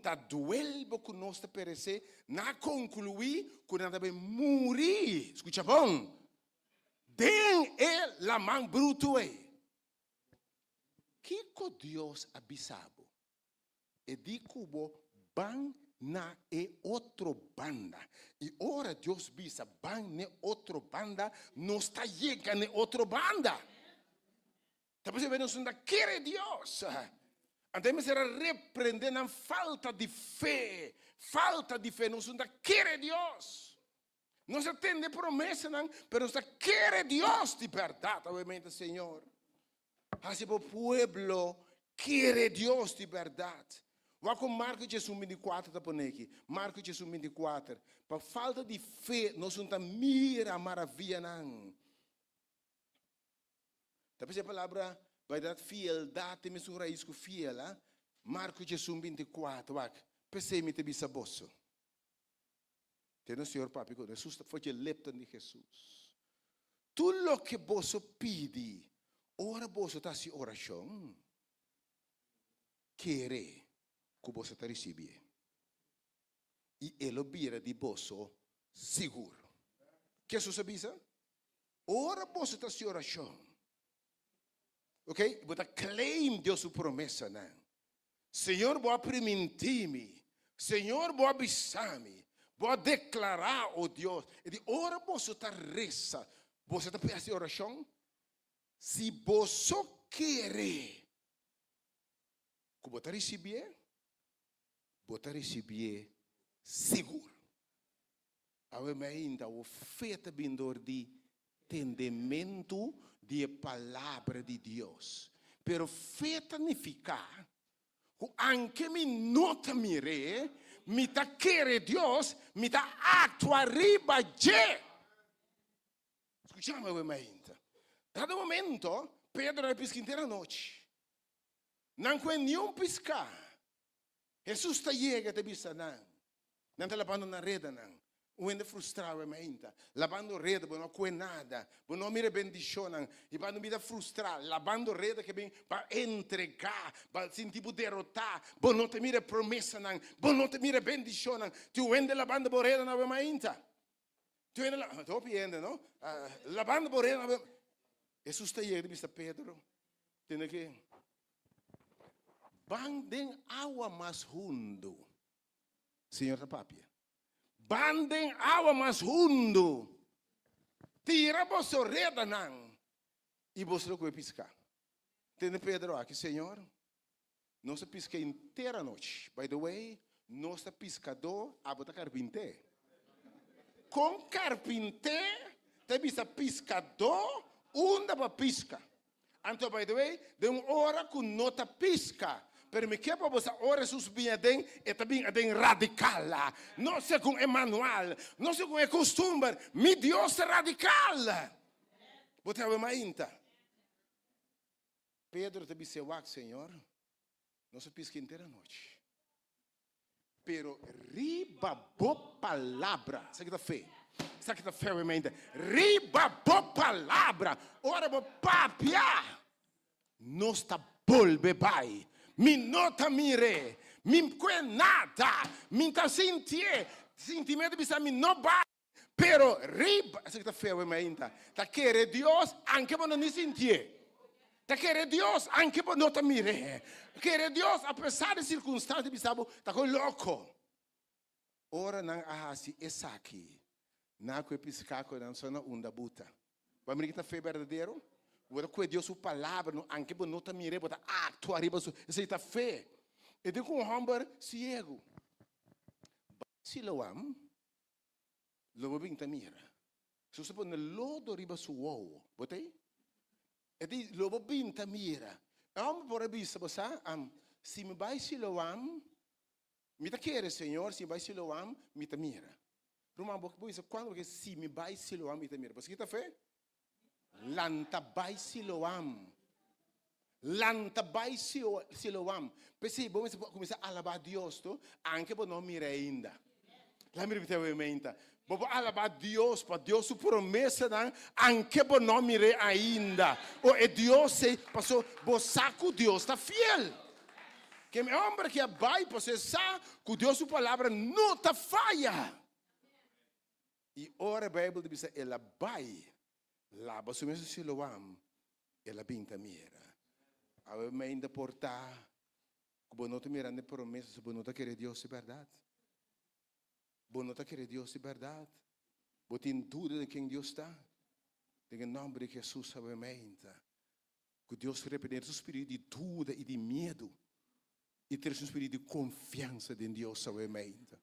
ta duelbo que nós perecer, na concluir que nós devemos morrer. Escuta bom? Den la mão bruto é. Que Deus avisado? E di cubo ban na outro banda. E ora Deus visa ban na outro banda, não está chegando na outro banda. Tá percebendo? Nós não quer Deus. Então, será repreendendo a falta de fé. Falta de fé, nós não quer Deus. Nós atende promessa, não, mas nós quer Deus de verdade, obviamente, Senhor. Assim, o pueblo quer Deus de verdade. Vá com Marcos 24, tá por aqui. Marcos 24. Por falta de fé, nós não mira a maravilha, não. Tá pensando a palavra? Vai dar fieldade, tem mesmo raiz com fiel, Marcos 24, pensei-me te bisa bosso. Tem o Senhor papi, quando Jesus foi de lepta de Jesus. Tudo o que bosso pede, ora bosso está se oração, querer que bosso está recebendo. E ele vira de bosso seguro. Que Jesus avisa? Ora bosso está se oração. Ok? Você claim Deus sua promessa, não? Senhor, vou permitir-me. Senhor, vou avisar-me. Vou declarar, oh Deus. E de ora você está reza. Você está fazendo oração? Se você querer, que você receber seguro. Agora ainda o feita bindor de entendimento de palavra de Deus. Pero fé significa que anche mi nota mire, mi ta quere Deus, mi ta actua riba je. Escuchame ovviamente. Dado momento, Pedro era pesca inteira noite. Não foi nenhum pescar. Jesus está chega te bisa não. Não está lavando na rede não. Uende frustrado ainda, lavando rede, não com nada, não mira bendição, e para não me frustrar, lavando rede que vem para entregar, para sentir derrotar, não te mira promessa, não te mira bendição, tu uende lavando rede não ainda. Estou piendo, não? Lavando por ele. Isso está aí, Mr. Pedro. Tem que. Bandem água mais fundo. Senhor da Papia. Bandem água mais fundo. Tira você reda não. E você não vai piscar. Tem Pedro aqui, Senhor. Nós pisca inteira noite. By the way, nosso pescador a botar carpinteiro. Com carpinteiro, tem pescador, onde para pisca. Então, by the way, de uma hora com nota pisca. Pero me que para você ora sus bem e também é radical. Não sei com Emmanuel, não sei com é costume. Mi Deus é radical. Você vai mais ainda. Pedro te disse, Senhor, não se pisca inteira noite. Pero riba bo palavra, sabe que tá feio? Sabe que tá feio ainda? Riba bo palavra, ora bo papia. Não está bolbe bai. Mi nota mire, mi que nada, mi ta sentimento bisa mi no bai. Pero riba, sabe que tá feio ainda? Tá querer Deus, anche quando não sentir. Tá querer Deus, anche por não te mire. Querer Deus, apesar de circunstâncias, bisabo, tá com louco. Ora não ahasi essa aqui. Na que piscaco não só na unda buta. Vai me que fé verdadeiro? Ora que Deus sua palavra, anche por não te mire, bota actuar riba su, essa tá fé. E de com hamber ciego. Se lo am, lo bem te mira. Se você põe lodo riba su uovo, botei? E di lobo binta mira. Por abisa bosa si mi vai siloam, mi ta quere Senhor, si vai siloam, mi ta mira. Roma boisa quando que si mi vai siloam, mi ta mira. Você tá fé? Lanta vai siloam. Lanta vai siloam. Pensei, vamos começar a alabar Deus, to, anche por não mira ainda. Lá me repete Vou alabar Deus, para Deus sua promessa, anche por não mire ainda. Ou é Deus se passou, saco Deus está fiel. Que me homem que vai, você sabe que Deus sua palavra não está falha. E ora a Bíblia diz, ela vai, lá, você mesmo se lo am, ela binta mira. A me ainda portar, que não te mirando promessa, se não te querer Deus é verdade. Você não está querendo Deus de verdade. Você tem dúvida de quem Deus está. Em nome de Jesus, obviamente. Que Deus repreende o espírito de dúvida e de medo. E ter um espírito de confiança em Deus, obviamente.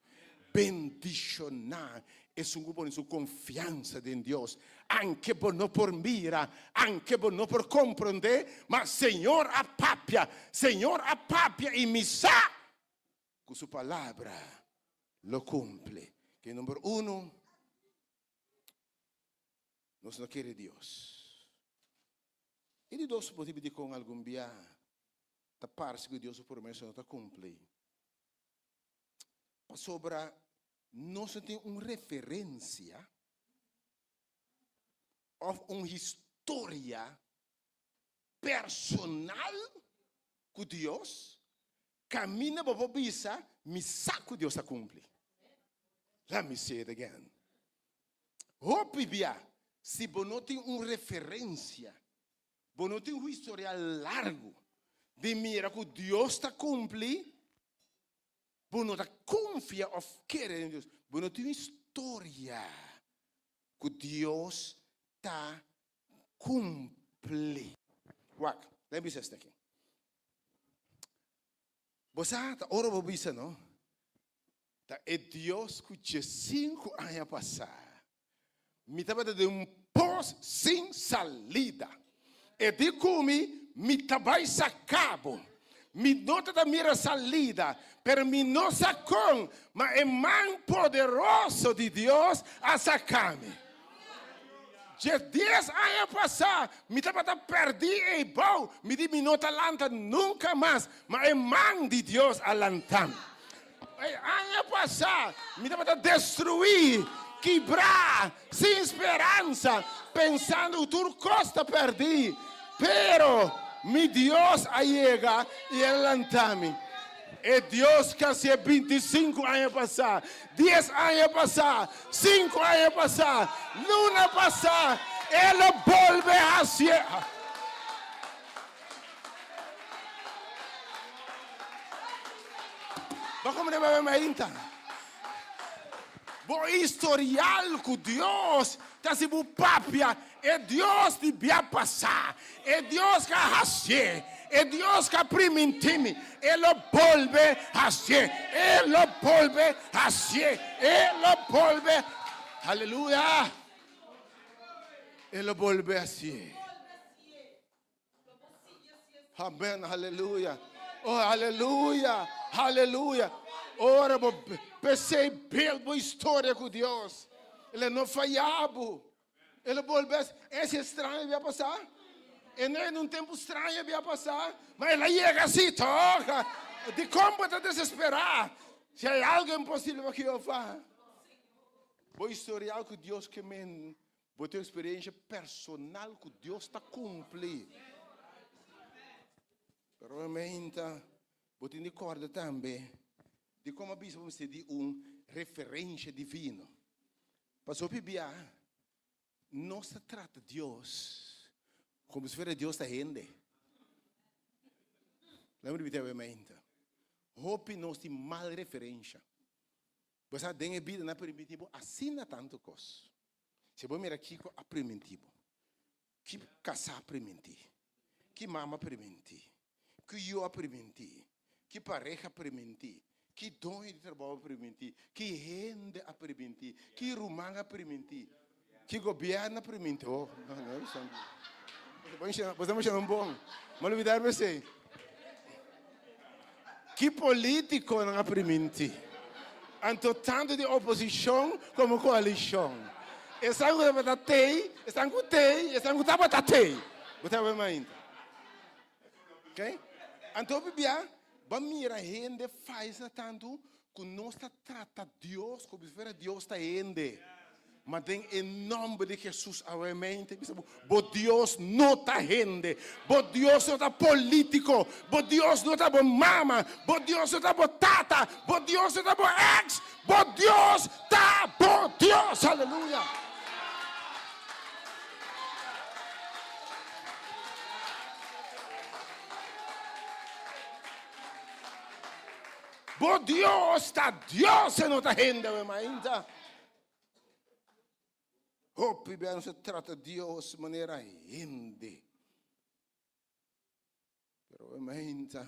Bendicionar é um grupo de confiança em Deus. Anche por não por mira, anche por não por compreender, mas Senhor apapia e me sa com sua palavra. Lo cumple. Que número 1, nós não queremos Deus. E de 2, pode pedir com algum dia, tapar-se que Deus promessa não está cumple. Para sobra, nós temos uma referência, ou uma história personal com Deus, caminha para a bisa, me saco Deus a cumprir. Let me say it again. Hope bia, se você tem uma referência, você tem uma história larga de mira que Deus está cumprir, você não confia ou quer em Deus, você tem uma história que Deus está cumprir. Let me say this aqui. Você está ora para isso, não? É Deus que tinha 5 anos passar. Me estava de pós sem salida. E de como me estava sacado. Me nota da minha salida. Pero me não sacou. Mas é mão poderoso de Deus a sacar-me. De 10 anos passar, me estava perdido e bom. Me di, me não talanta nunca mais. Mas é mão de Deus a lantar-me. Ano passado, me estava a destruir, quebrar, sem esperança, pensando que tudo costa perder. Pero, meu Deus chega e ele lanta-me. E Deus quer ser 25 anos passar, 10 anos passar, 5 anos passar, luna passar, Ele volve a ser. Mas como ele vai me então? O historial com Deus está se o papia, é Deus que vai passar, é Deus que fazer, é Deus que primentime, Ele volve a ser, Ele volve a ser, Ele volve, aleluia, Ele volve a ser. Amém, aleluia, oh aleluia, aleluia. Ora, pensei bem boa história com Deus. Ele não falhava. Ele volveu. Esse estranho vai passar. E não é num tempo estranho vai passar. Mas ele chega assim, toca. De como está desesperar. Se há algo impossível que eu faça. Boa historial com Deus que me. Boa tua experiência personal com Deus está cumprindo. Realmente, vou te recordar também. De como a Bíblia você diz referência divina. Passou para Bíblia, não se trata de Deus como se fosse Deus da gente. Lembra de mente? Hope não tem mal referência. Você tem a vida na primitivo, assina tanto coisa. Se você mirar aqui, a primitivo. Que casar primitivo. Que mama primitivo. Que eu primitivo. Que pareja primitivo. Que dono de trabalho permitir, que rende a permitir, que rumanga a permitir, que governa a permitir. Oh, não, isso você me chama bom, mas não me dá você. Que político não a permitir. Anto tanto de oposição como coalição. Estão com batatei, estão com tei, estão com tabatatei. Você vai mais. Ok? Anto bibia. Vamos mirar gente faz tanto que não está trata Deus como se fosse Deus está ende. Mas tem em nome de Jesus a mente, bo Deus não está gente, bo Deus não está político, bo Deus não está bo mama, bo Deus não está bo tata, bo Deus não está bo ex, bo Deus está bo Deus, aleluia. Bo Deus está Deus não está gente, ainda. Hope bem se trata de Deus de maneira gente. Pero ainda,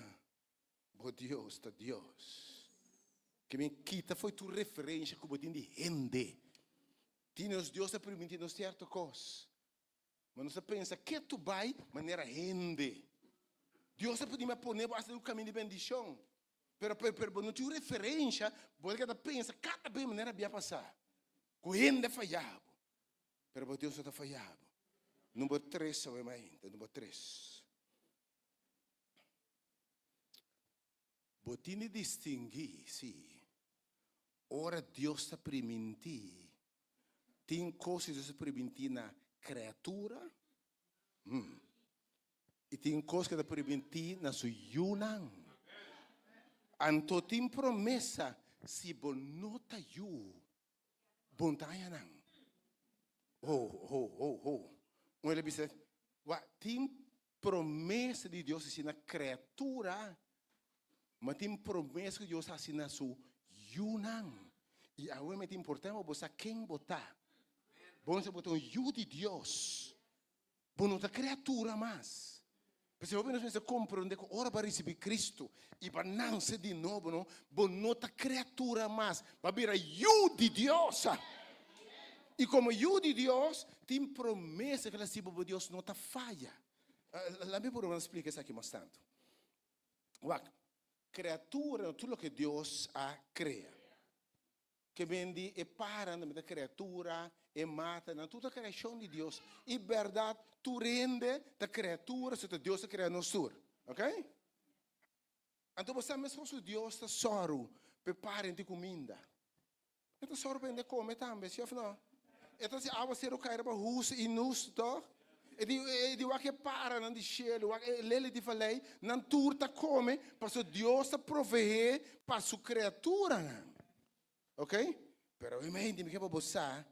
bo Deus está Deus. Que me quita foi tu referência como tem de gente. Tinha Deus está permitindo certa coisa. Mas você pensa que tu vai de maneira gente. Deus está pedindo para poner basta no caminho de bendição. Pero não tem referência, porque cada pensa, cada vez maneira vai passar. Com gente falhado. Pero Deus está falhado. Número 3, obviamente, número 3. Botini distinguir, sim. Ora Deus está permitindo. Tem coisas que Deus está permitindo na criatura. E tem coisas que Deus está permitindo na sua união. Anto tem promessa se bon nota you bon taia não. Ele disse, tem promessa de Deus assim na criatura, mas tem promessa de Deus assim na sua união. E a é importante você quem botar. Você botar you de Deus. Bon nota criatura mais. Porque você compreende que ora para receber Cristo e para nascer de novo, não, bonota criatura mais, para vir a you de Deus. E como you de Deus, tem promessa que ela se por Deus não está falha. A minha por explica isso aqui mais tanto. Criatura, tudo que Deus a cria. Que vende e para na criatura e mata na toda a criação de Deus. E verdade, tu rende da criatura se Deus a criar no sur. Ok? Então você mesmo se Deus está soro prepara de comida. Então soro vende come também, se não. Então se a você não cair para o hus e nos to e di wa che para nan di cielo, wa lele di falei, nan turta come, passo Deus a provee para sua criatura. Ok? Pero ovviamente mi che bossa,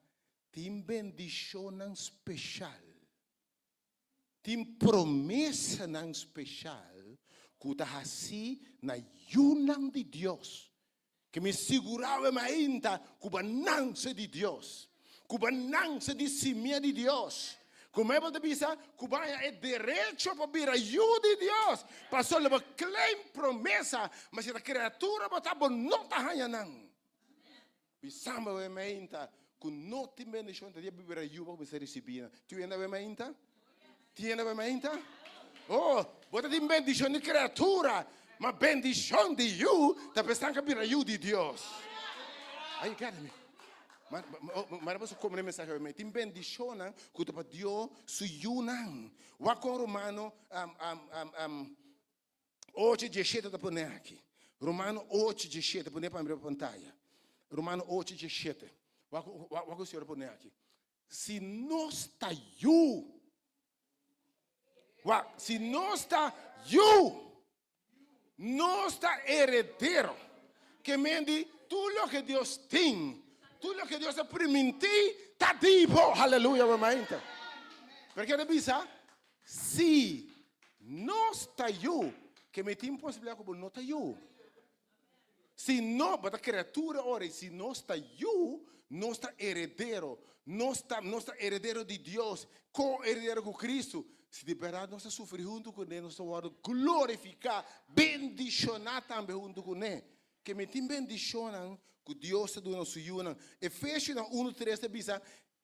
tim bendicionan special. Tim promessa nan special, kuta hasi na yunang di Dios. Que me segurava ainda cubanança de Deus, cubanança de simia de Deus. Como é para dizer, cubana é direito para vir ajuda de Deus. Passou uma claim promessa, mas a criatura bota não tá hanyanang. Bisamba we mainta, com não te bendição de vir ajuda para você receber. Tu ainda we mainta? Tu ainda we mainta? Oh, bota de bendição de criatura. Ma bendição de you, tá pensando que vira you de Deus. Aí, cara, mas você como mensagem para mim, tem bendição, que tu para Deus su you não. O com Romano 8:17 tá pondo aqui. Romano 8:17 põe para a pantalla. Romano 8:17. O que o senhor põe aqui? Se não está you, se não está you, nuestro heredero, que me dice, tú lo que Dios tiene, tú lo que Dios ha permitido, está tipo, aleluya, mamá. Porque dice, si no está yo, que me tiene posibilidad como no está yo. Si no, para criatura ahora, si no está yo, nuestro heredero, nuestro heredero de Dios, co-heredero con Cristo. Se de verdade nós sofremos junto com Ele, nós vamos glorificar, bendicionar também junto com Ele. Que me tem bendicionam, que Deus está dando nosso yuna. Efésios 1:3 diz,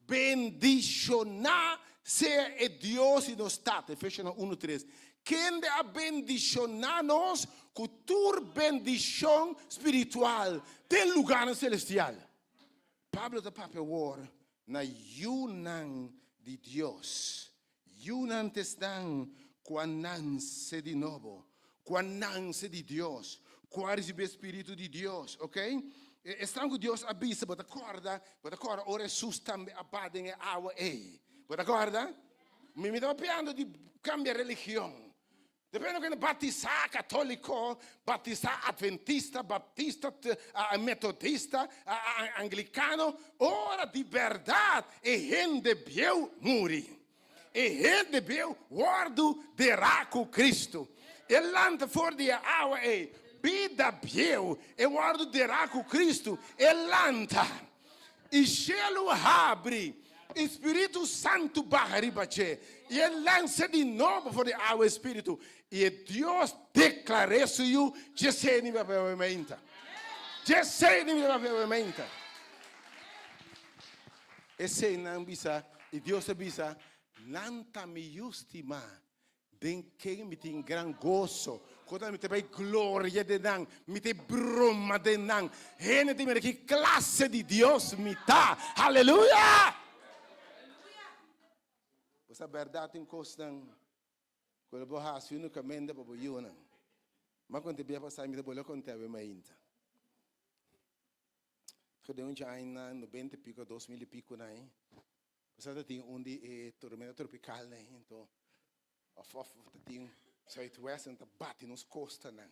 bendicionar ser Deus e nos está. Efésios 1:3. Quem a bendicionar-nos com tua bendição espiritual, tem lugar celestial. Pablo da papel war na yunan de Deus. Yunantes dan quananse de novo, quananse de Deus, quais o Espírito de Deus, ok? Estão com Deus avisa, você acorda, ora Jesus também abade em água aí, você acorda? Me estava pensando de cambiar religião. Depende de batizar católico, batizar adventista, baptista, metodista, anglicano, ora de verdade, e gente viu morrer. E gente viu guardo de raco Cristo. E lanta for de água e vida viu e guardo de raco Cristo. E lanta. E cielo abre. Espírito Santo barribache. E lança de novo for de água Espírito. E Deus declara isso you. Já sei nem para menta. Já sei nem para menta. E sei não bisa. E Deus bisa. Nanta me justima, den que me tem gran gozo, quando me tem glória de nan, me tem broma de nan, gente de que classe de Deus me tá, aleluia! Essa verdade tem costan, quando eu faço unicamente para o não, mas quando eu passar me dá contar bem ainda. Porque de onde ainda 90 e pico, 2000 e pico na Você tem onde tormenta tropical, né? Então, tem Southwest, então bate nos costas, né?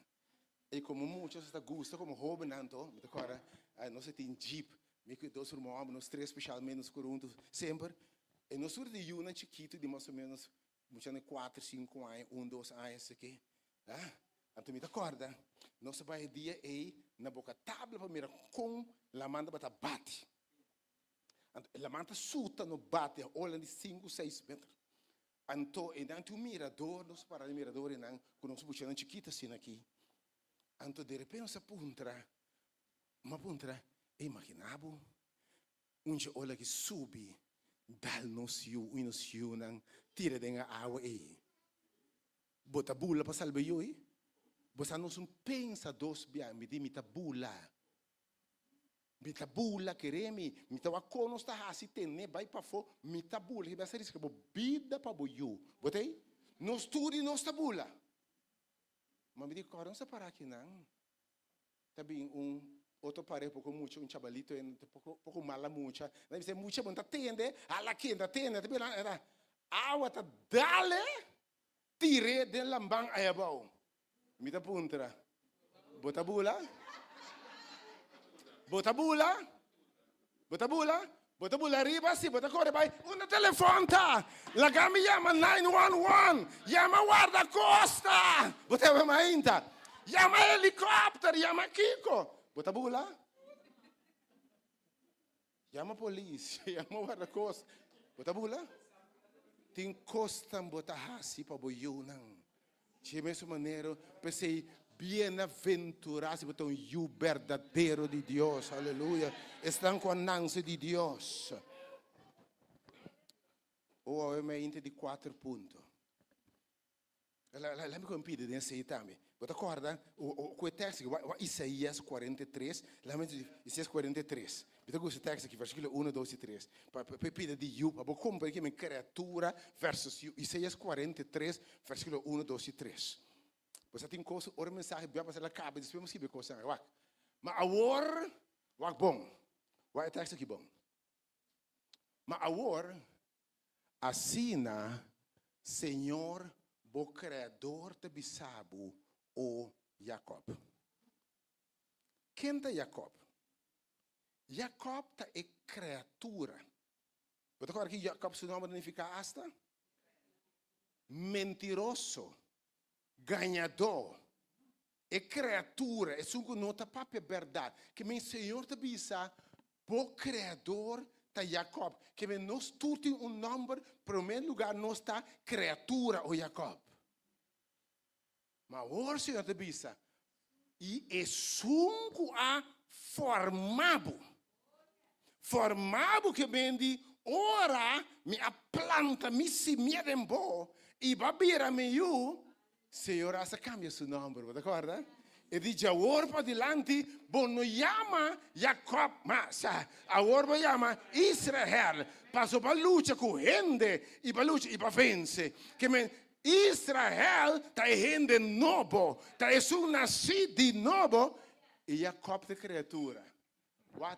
E como muitos está gosta, como roubo, né? Então, agora, nós tem jeep, me que dois irmãos, nós três especialmente nos coruntos sempre. E nós somos de uma chiquito de mais ou menos, muitos 4, 5 anos, 2 anos aqui, então me acorda, nós vai dia aí na boca tabla para mirar com a manda para bate. La manta suta no bate, olha de 5, 6 metros. Então, e dentro do mirador, nós paramos no mirador, e quando nós puxamos chiquita assim aqui. Então, de repente, nós apontamos, imaginava, onde olha que sube, dal no cio, e no cio, tira dentro da água aí. Bota bula para salvar eu, aí. Você não pensa dos bias, me diz, bula. Mita bula queremi, mita wakono sta hasi tenne vai pa fo mita bula que vai ser isso que bida pa boyu. Botei? No studi no sta bula. Mas me diz corão se parar aqui não. Também outro pare pouco muito chabalito pouco mala mucha. Deve ser mucha bom tá tende, ala que ainda tende, também era água tá dale, tire de lambang ayabaw. Mita puntra. Bota bula? Bota bula? Bota bula? Bota bula arriba, sì, bota corre, vai. Una telefonta. La gami chiama 911. Chiama guarda costa. Bota mainta. Chiama helicopter, chiama Kiko. Bota bula? Chiama polizia, chiama guarda costa. Bota bula? Tin costa bota hasi pa boyunang. C'è messo manero per sei bienaventurado, bota you verdadeiro de Deus, aleluia. Estão com a nança de Deus. Ou é uma de 4 pontos. Let me compide nesse aí também. Você acorda? O texto, Isaías 43, Isaías 43. Eu gosto do texto aqui, versículo 1, 2 e 3. Para pedir de you, para comprar que minha criatura, versus Isaías 43, versículo 1, 2 e 3. Você tem coisa, ora mensagem, bem para ela cabe, depois você vê coisa. Mas agora, bom. Vai o texto aqui bom. Mas agora, assim, Senhor, o Criador de Bisabo, o Jacob. Quem é Jacob? Jacob é criatura. Você agora que Jacob seu nome significa hasta? Mentiroso. Ganhador. É criatura. É só nota para verdade. Que meu Senhor te bisa, o Criador de Jacob. Que nós tudo um nome, primeiro lugar, nós está criatura o Jacob. Mas o Senhor te bisa, e é sunco a formado. Formado que vende, ora, me a planta, me se me dembo, e babira me you, Senhor, essa cambia seu nome, você acorda? E diz, agora para diante, bom, não chama Jacob, mas agora chama Israel, passou para luta com gente, e para luta, e para vencer. Que Israel está gente novo, está nascido de novo, e Jacob é criatura.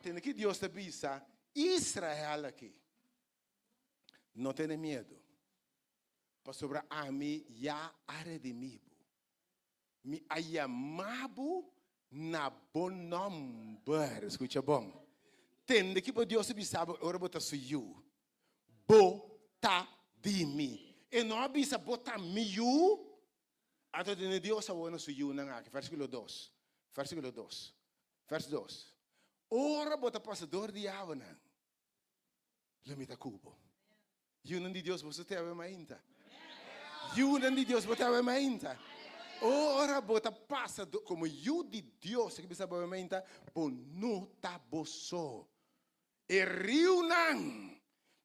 Tem que Deus te avisa, Israel aqui. Não tenha medo. Para sobre a mim, já redimido. Me ayamabo na bom nome. Escuta bom. Tem que Deus te avisa, ora bota suyu. Bota de mim. E não avisa bota miu. Até de Deus a bona suyu na aqui. Versículo 2. Versículo 2. Verso 2. Ora bota passador de avana. Lamita cubo. Yunan de Deus você tem a mainta. Yunan de Deus você tem a mainta. Ora bota passador como you de Deus que bisa a mainta por nota boso. E rio nan.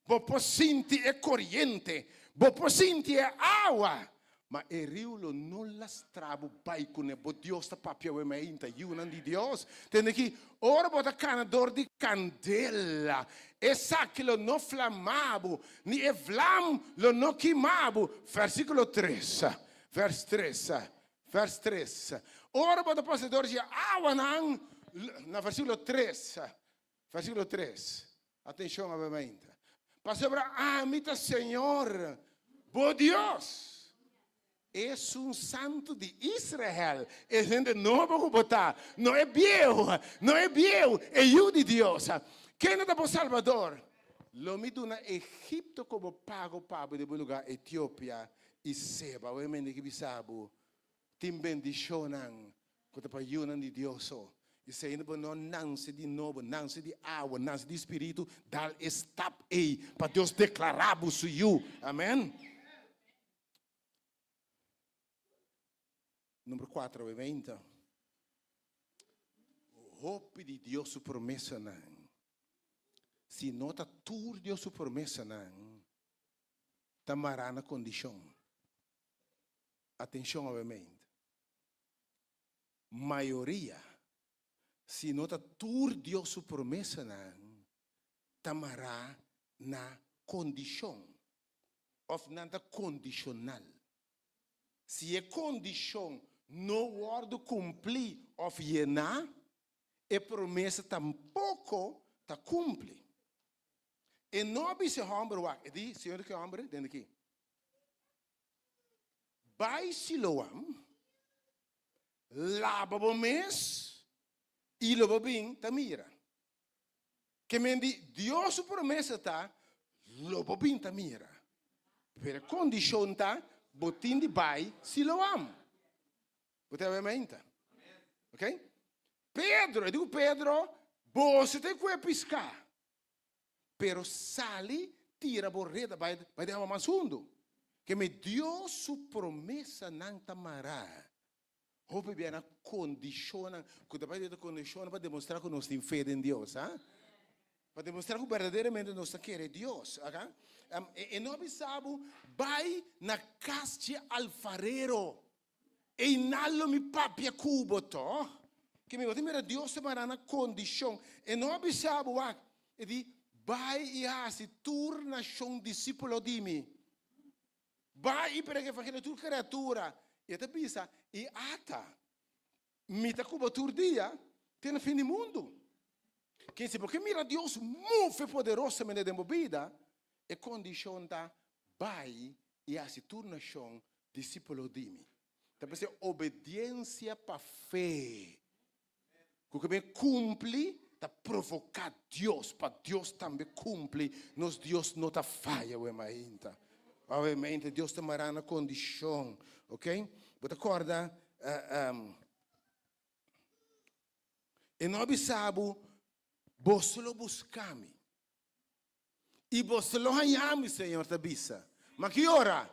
Bo posinti é corrente. Bo posinti é água. Ma e rio lo non la strabo baikune bo Dios ta papia we mainta yunan di Dios. Tende que ora bota canador di candela. E sa che lo no flammabo ni e vlam lo no quimabo. Versículo 3. Vers 3. Vers 3. Ora bota passador di água nan na versículo 3. Versículo 3. Atenção a mainta. Pasabra amita Senhor. Bo Dios. É um santo de Israel. É gente nova que botar. Não é viejo. Não é viejo. É eu de Deus. Quem é o Salvador? Lo me do na Egipto como pago de lugar Etiópia e Seba. O emende que bisabo. Tim bendicionan. Quando para yunan de Deus. E se ainda não nasce de novo, nasce de água, nasce de espírito, dá estap aí para Deus declarar o seu. Amém? Número 4, evento. O hope de Deus su promessa não. Se nota tudo Deus su promessa não. Tamará na condição. Atenção, obviamente. Maioria. Se nota tudo Deus su promessa não. Tamará na condição. Of nada condicional. Se é condição não guardo cumprir of llenar, e promessa tampouco ta cumpre. E não abise homem, e diz, senhor que homem, dentro aqui. vai Siloam, lava o mês, e lobo bem tamira. Que mendi, Deus promessa tá, lobo bem tamira. Per condição tá, botin de vai Siloam. Você vai mente? Ok? Pedro, eu digo Pedro, você tem que pescar. Pero sali, tira a borreda, vai dar uma fundo. Que me Deus su promessa não tamará. Hope bem na condição, que depois da condição para demonstrar que nós temos fé em Deus, para demonstrar que verdadeiramente nós queremos Deus, ok? E nós sabemos, vai na casa de alfarero, e não me papia cubo to, que me gosta mira Deus se mará na condição, e nós sabemos, e di, vai e se turna um discípulo de mim. Vai para que faça tua criatura. E te pensa, e ata. Mita cuba tur dia, tem no fim do mundo. Quem se porque mira Deus muito poderosamente dentro da vida, e condição da vai e se turna um discípulo de mim. Então, obediência para fé. Que bem cumpre, está provocar Deus, para Deus também cumpre, nos Deus não está falha, ainda. Obviamente, Deus te mará na condição, ok? Você acorda? E nós sabemos, você lo buscamos. E você lo hallamos, Senhor, tabisa. Mas que hora?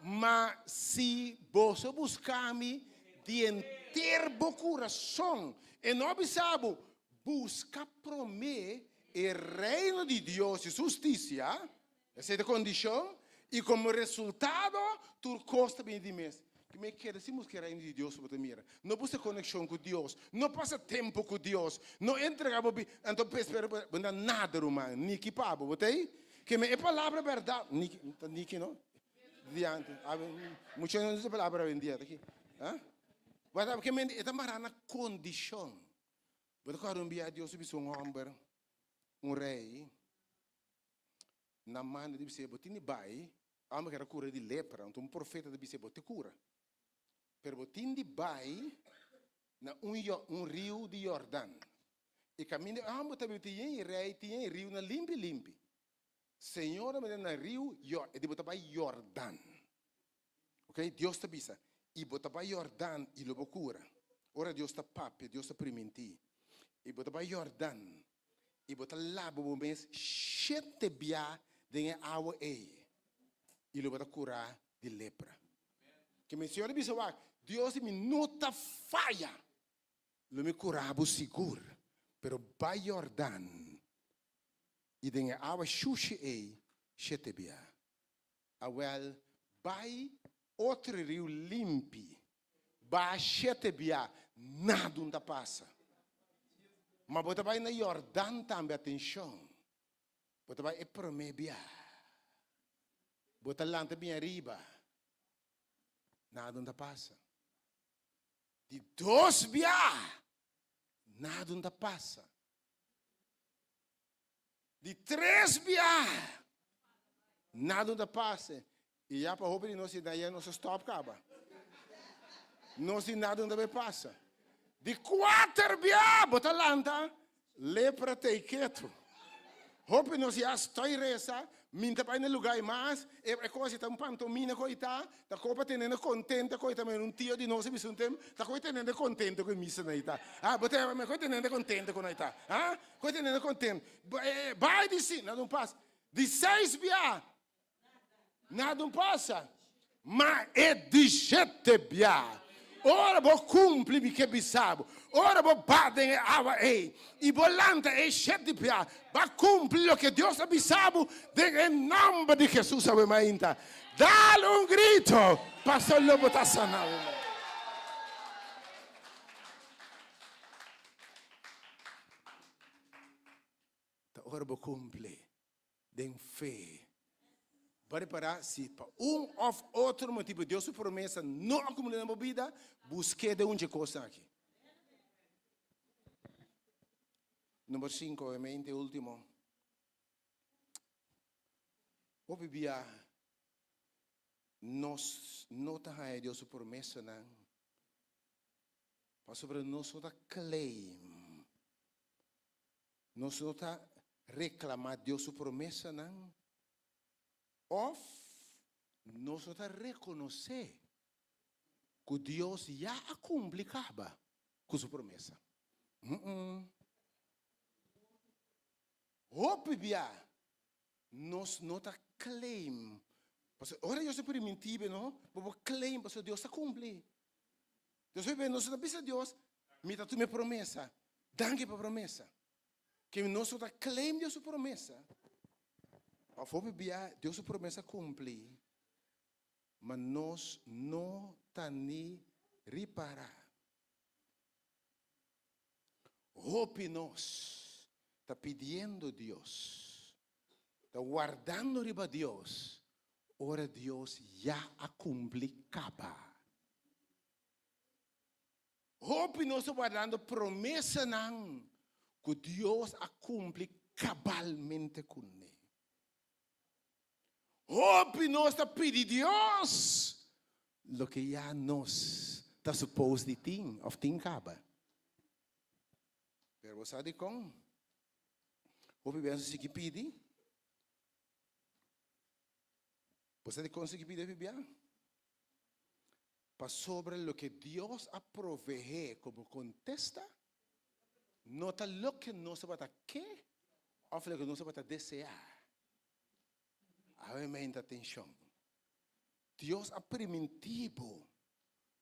Mas se você buscamos de inteiro coração, e nós sabemos, busca prometer o reino de Deus e justiça. Essa é a condição. E como resultado, tu custa bem de mês. Que me quer decimos que o reino de Deus você mira. Não busca conexão com Deus. Não passa tempo com Deus. Não entrega então espera nada humano. Nem que pabo, botei? Que me é palavra verdade. Nem que não. Diante. Muitos não dizem palavra vendida aqui. Mas que me é mará na condição. Você quer enviar Deus sobre um homem, rei. Na mano de você botar bai, a uma que era cura de lepra, então um profeta de você botar cura. Pero botar de bai na rio de Jordão. E caminho, também tinha rei, tinha rio na limpe. Senhor, mas na rio, e de botar bai Jordão. Ok? Deus te bisa. E botar bai Jordão e lobo cura. Ora Deus te papi, Deus te primenti. E botar bai Jordão. E botar lá, bobo mês, chete bia, dengan água e ele vai curar de lepra. Que me senhor disse, Deus me nota falha, ele me curava seguro, pero vai Jordão e dengan água xuxa e chetebia. Awel vai outro rio limpo, vai chetebia, nada não passa. Mas você vai na Jordão também, atenção. Você vai promebia. Você lanta bem arriba. Nada não passa. De dois bia. Nada não passa. De três bia. Nada não passa. E já para roubar nós daí nós stop acaba. Nós nada não passa. De quatro bia. Você lanta. Lepra te quieto. Hope nós já estou reza, minta para no lugar mais, é coisa tão pantomina coita, da copa tendo contente coita, mas um tio de nós me tem, da coita tendo contente com missa na ita. Bote me coita tendo contente com a ita. Coita tendo contente. Vai de sim, nada não passa. De 6 bia. Nada não passa. Mas é de 7 bia. Ora vou cumprir o que bisabo. Ora vou bater a água e volante e sete pia. Vai cumprir o que Deus bisabo. Em nome de Jesus, ainda. Dá-lhe grito. Pastor Lobo está sanado. Ora vou cumprir. De fé. Para parar, se para ou outro motivo, Deus promessa não acumular na vida, busque de onde coisa aqui. Número 5, obviamente, último. Eu vivia Nós não tá a Deus promessa não. Mas sobre nós não tá claim. Nós não tá reclamar Deus promessa não. Of nós não tá reconhecer que Deus já cumplicava com sua promessa. Hope bia nós não tá claim. Ora Deus é primitivo, não? Porque claim, porque Deus está cumprir. Deus vai ver, nós não precisa de Deus. Me dá tu minha promessa. Danke para promessa. Que nós não tá claim Deus promessa. A hope bia Deus promessa cumprir. Mas nós não tá nem reparar. Hope nós está pedindo Deus, está guardando riba Deus, ora Deus já a cumplicava. Hope nós está guardando promessa não, que Deus a cumpre cabalmente com ele. Hope nós está pedindo Deus, lo que já nós está suposto de ter, ou tem caba. Pero você sabe como? Hope bem se que pede? Você sabe como se que pede bem? Para sobre o que Deus a proveer como contesta, nota lo que nós vai a querer, ou o que nós vai a desejar. Aumente atenção. Deus a primitivo,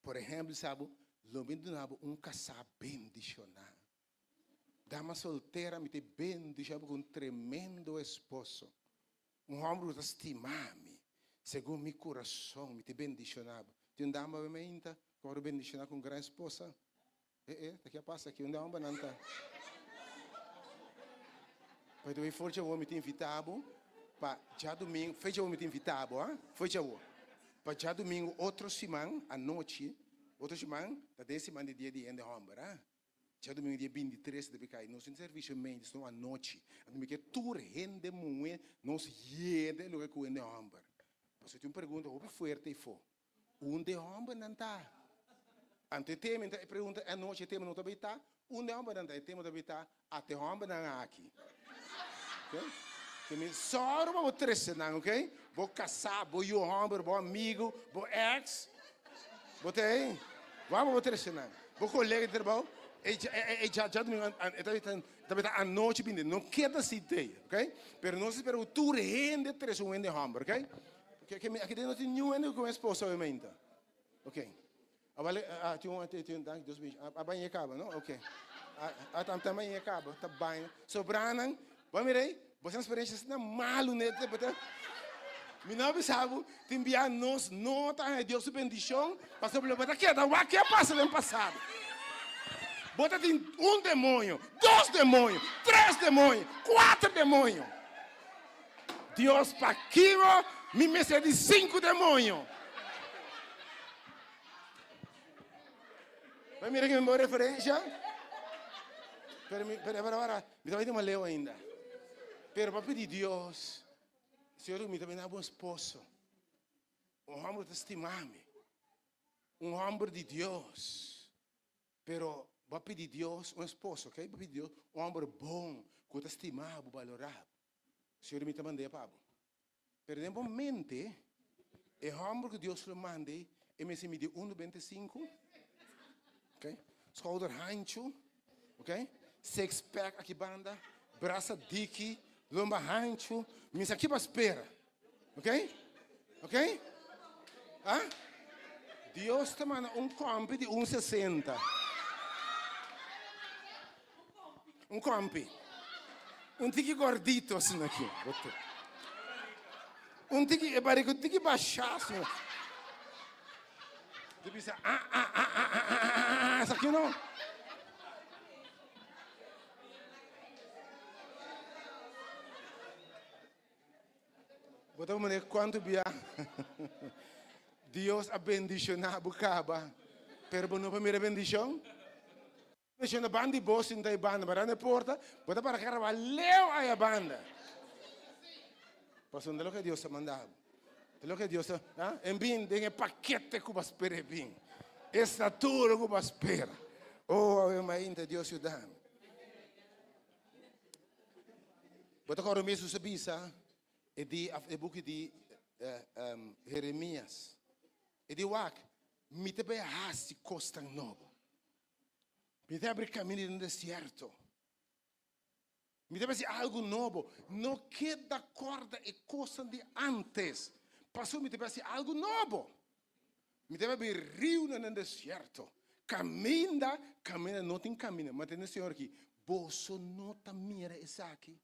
por exemplo, sabe, lo bendicionado casal bendicionado. Dama solteira me tem bendicionado com tremendo esposo. Homem que estima-me, segundo meu coração, me tem bendicionado. Tem dama obviamente, que vai bendicionar com grande esposa. Daqui a passa aqui, onde é uma nanta. Mas eu forte eu me tem invitado para já domingo, fecha eu me tem invitado, fecha eu. Para já domingo outro semana à noite, outro semana, da 10 semana de dia de ende homem, já domingo dia 23 de bicai, nós em serviço mendes não à noite, a domingo que tur rende muito, nós yende lugar que ende homem. Você tem uma pergunta, o que forte e for, onde homem não está? Ante tema pergunta à noite tema não está bem, onde homem não está? Tema está bem, até homem não aqui. Ok? Que me só vou três não, ok? Vou casar, vou ir homem, vou amigo, vou ex, botei, vamos três não, vou colega de trabalho. Já a noite bem, não queda se ideia, ok? Pero nós esperamos tu rende três um ende hamburger, ok? Porque aqui dentro tem nenhum ende com a esposa obviamente, ok? Tem Deus me, a banha acaba, não? Ok? Também acaba, tá bem. Sobranan, vamos ver, você experiência está malo né? Me não sabe, tem enviar nós nota Deus bendição, passou pelo bota que da o que passa no passado. Bota tem um demônio, 2 demônios, 3 demônios, 4 demônios. Deus para aquilo me mete de 5 demônios. Vai mirar que me boa referência. Pero, me estava uma leu ainda. Pero para pedir Deus, Senhor, me também dá um esposo. Homem de estimar-me. Homem de Deus. Pero vai pedir Deus esposo, ok? Vai pedir Deus homem bom, que te estimado, valorado. Senhor, me também mandei para pero de momento, o homem que Deus lhe mande, me se mide 1,25, ok? Schouder hancho, ok? Six pack aqui banda, braça dique, lomba hancho, me aqui para espera, ok? Ok? Deus te manda compi de 1,60. Compi. Tiki gordito assim aqui. Tiki, barrigo, tiki baixar assim. Tu pensa, essa aqui não. Botar uma quanto bia. Deus a bendicionar bucaba. Pero não para minha bendição. Se na banda boss in dai banda, mas na porta, bota para carnaval leu a banda. Passando lo que Deus te mandava. É o que Deus está. Em bem, tem paquete que você espera bem. Estatura que você espera. Oh, ainda Deus ajuda. Bota agora mesmo sabia, é de book de Jeremias. É de wak, me te bem hasti costa novo. Me te abre caminho no deserto. Me te bem algo novo. Não queda corda e coisa de antes. Passou me te bem algo novo. Me te bem rio no deserto. Caminha, não tem caminho. Mas tem o Senhor aqui. Você não tá mira isso aqui.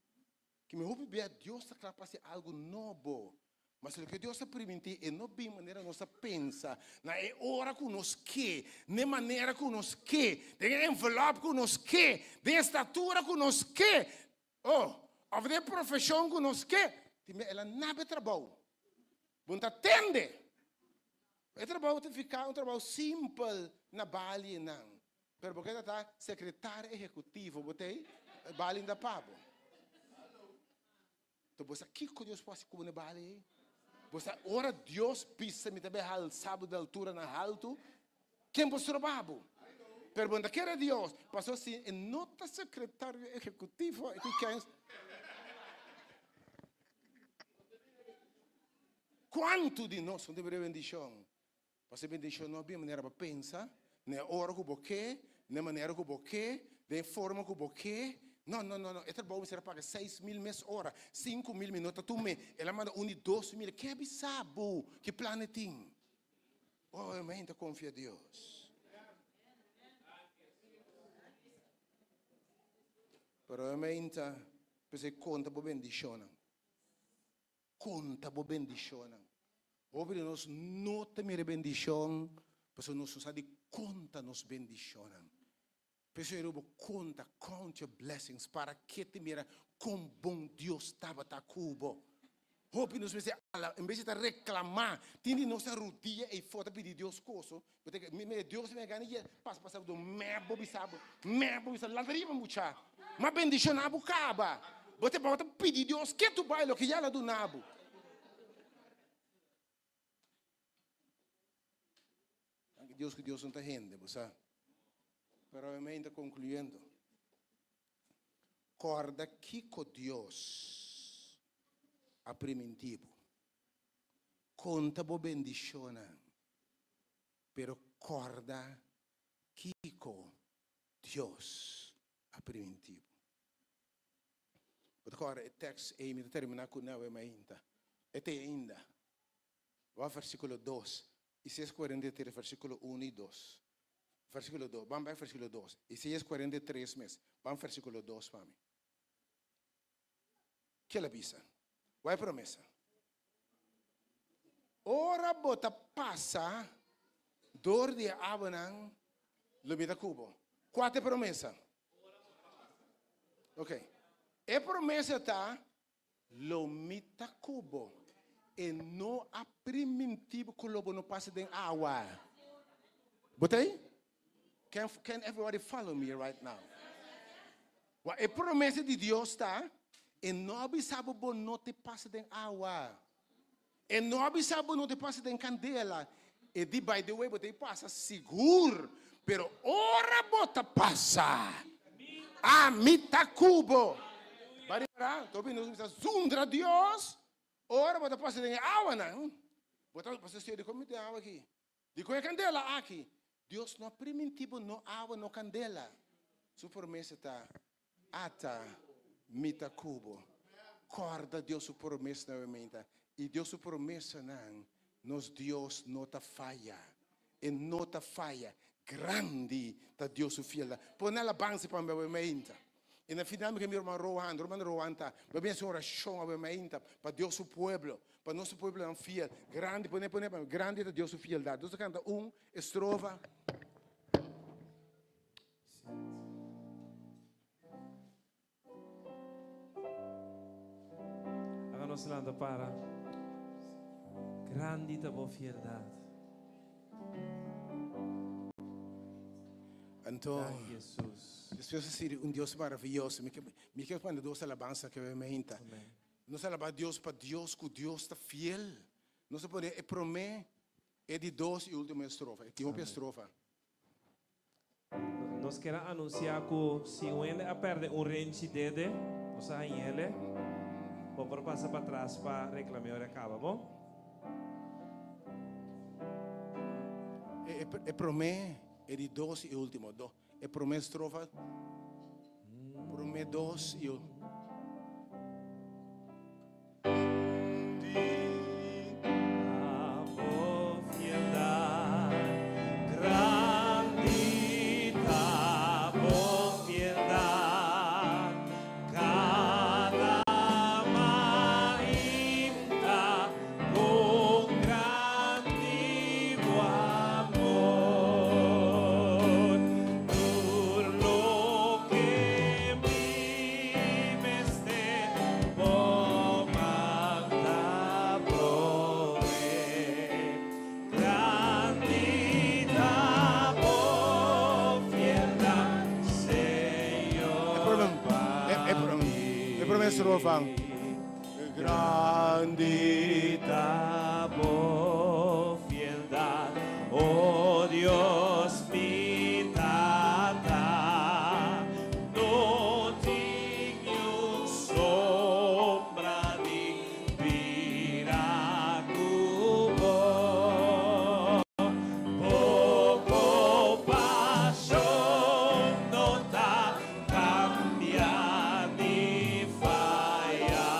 Que me ouve bem, Deus está para fazer algo novo. Mas o que Deus está permitindo é não bem maneira nossa pensa, na é hora que nós quer, nem maneira que nós quer, tem envelope que nós quer, tem estatura que nós quer, ou de profissão que nós quer, ela não é trabalho. Não atende. É trabalho de ficar um trabalho simples na Bali não. Pero porque está secretário executivo, botei Bali da Pabo. Então você aqui que Deus pode como na Bali. Você ora Deus pisa me também al sábado de altura na alto. Quem você trabalha? Pergunta que era Deus. Passou assim, em nota secretário executivo, aqui quem? Quanto de nós não deveria bendição? Você bendição não é maneira para pensar, nem hora que você, nem maneira que você, nem forma que você. Não. É trabalho você paga 6.000 mês hora, 5.000 minutos, tu me, ela manda 12.000. Que abissabo, que plano tem? Oh, eu ainda confio em Deus. Pero eu ainda pensei conta por bendição. Conta por bendição. Ouve nós nota minha bendição, porque nós sabemos conta nos bendição. Pessoal, eu conta, count your blessings para que te mira com bom Deus estava tá cubo. Hope nos vê em vez de reclamar, tem nossa rotina e foto pedir Deus coisa, porque Deus me ganha e passa do mebo bisabo, lá deriva mucha. Mas bendição na bucaba. Você pode pedir Deus que tu vai lo que já lá do nabo. Deus que Deus não está rende, você. Pero eu ainda concluindo. Corda que com Deus a primitivo. Conta bo bendição. Pero corda que com Deus a primitivo. Agora o texto é me terminar com não é ainda. Até ainda. Vai versículo 2. Isaías 43, versículo 1 e 2. Versículo 2, vamos para versículo 2. Isaías 43 meses. Vamos para versículo 2 para mim. Que ela avisa? Vai promessa. Ora bota passa, dor de abanang, lumita cubo. Quatro promessa. Ok. E promessa está, lumita cubo. E não há primitivo que o lobo não passa de água. Botei? Can everybody follow me right now? A promessa de Deus está, e não avisava bom não te passa de água. E não avisava não te passa de candela. E de by the way, você passa seguro, pero ora bota passa. A mita cubo. Vai para, tô vendo zundra Deus. Ora bota passa de água não. Bota passa de como de água aqui. De como é candela aqui. Deus não é primitivo, não água, não candela. Sua promessa está, ata, mita cubo. Corda Deus sua promessa novamente. E Deus sua promessa não, nos Deus não está falha. E não está falha. Grande está Deus sua fiel. Põe ela banse para me novamente. E no final, meu irmão Rowan está, vai bem a sua oração novamente para Deus seu povo. Para nosso povo é fiel. Grande, grande é Deus sua fieldade. Deus canta estrofa. Agora nós landa para grande da boa fieldade. Então, Jesus. Deus é Deus maravilhoso. Me quero quando Deus alabança que eu me hinta. Nós alabamos Deus para Deus que Deus está fiel. Nós podemos é promê é de 2 e última estrofa, é última estrofa. Nós queremos anunciar que se ele perde range dele, nós saímos ele, vamos passar para trás para reclamar e acaba, bom? É promê é de 2 e última, é promê estrofa, promê 2 e última. Grandita fialdad, oh Dios mi tata, no tengo sombra de piracubo, poco pasión no ta cambia ni falla.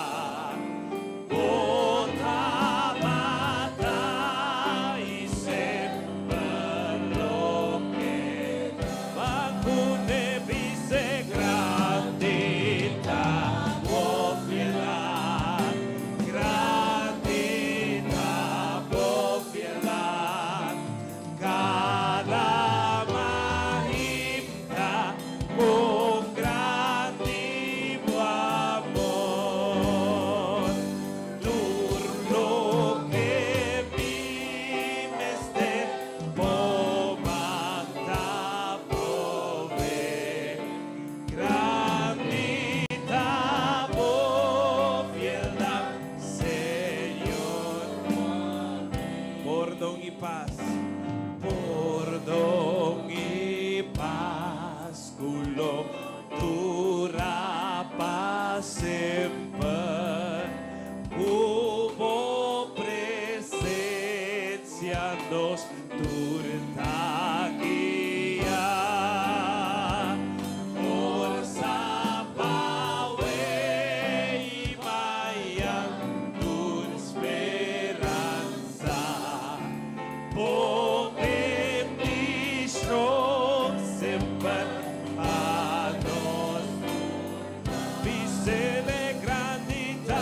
Nos turta guia, força paue e maia, tua esperança, poder Cristo sempre a nós, vicele grandita.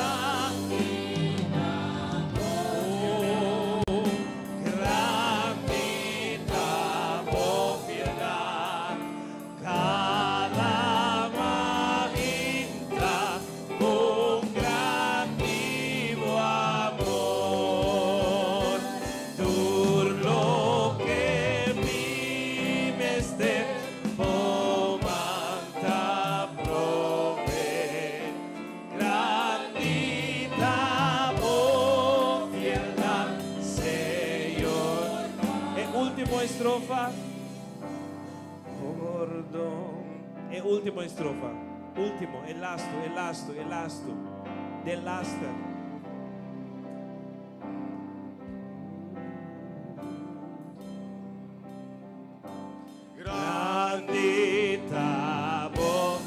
Estrofa, e última estrofa, último, elasto, del last. Grandita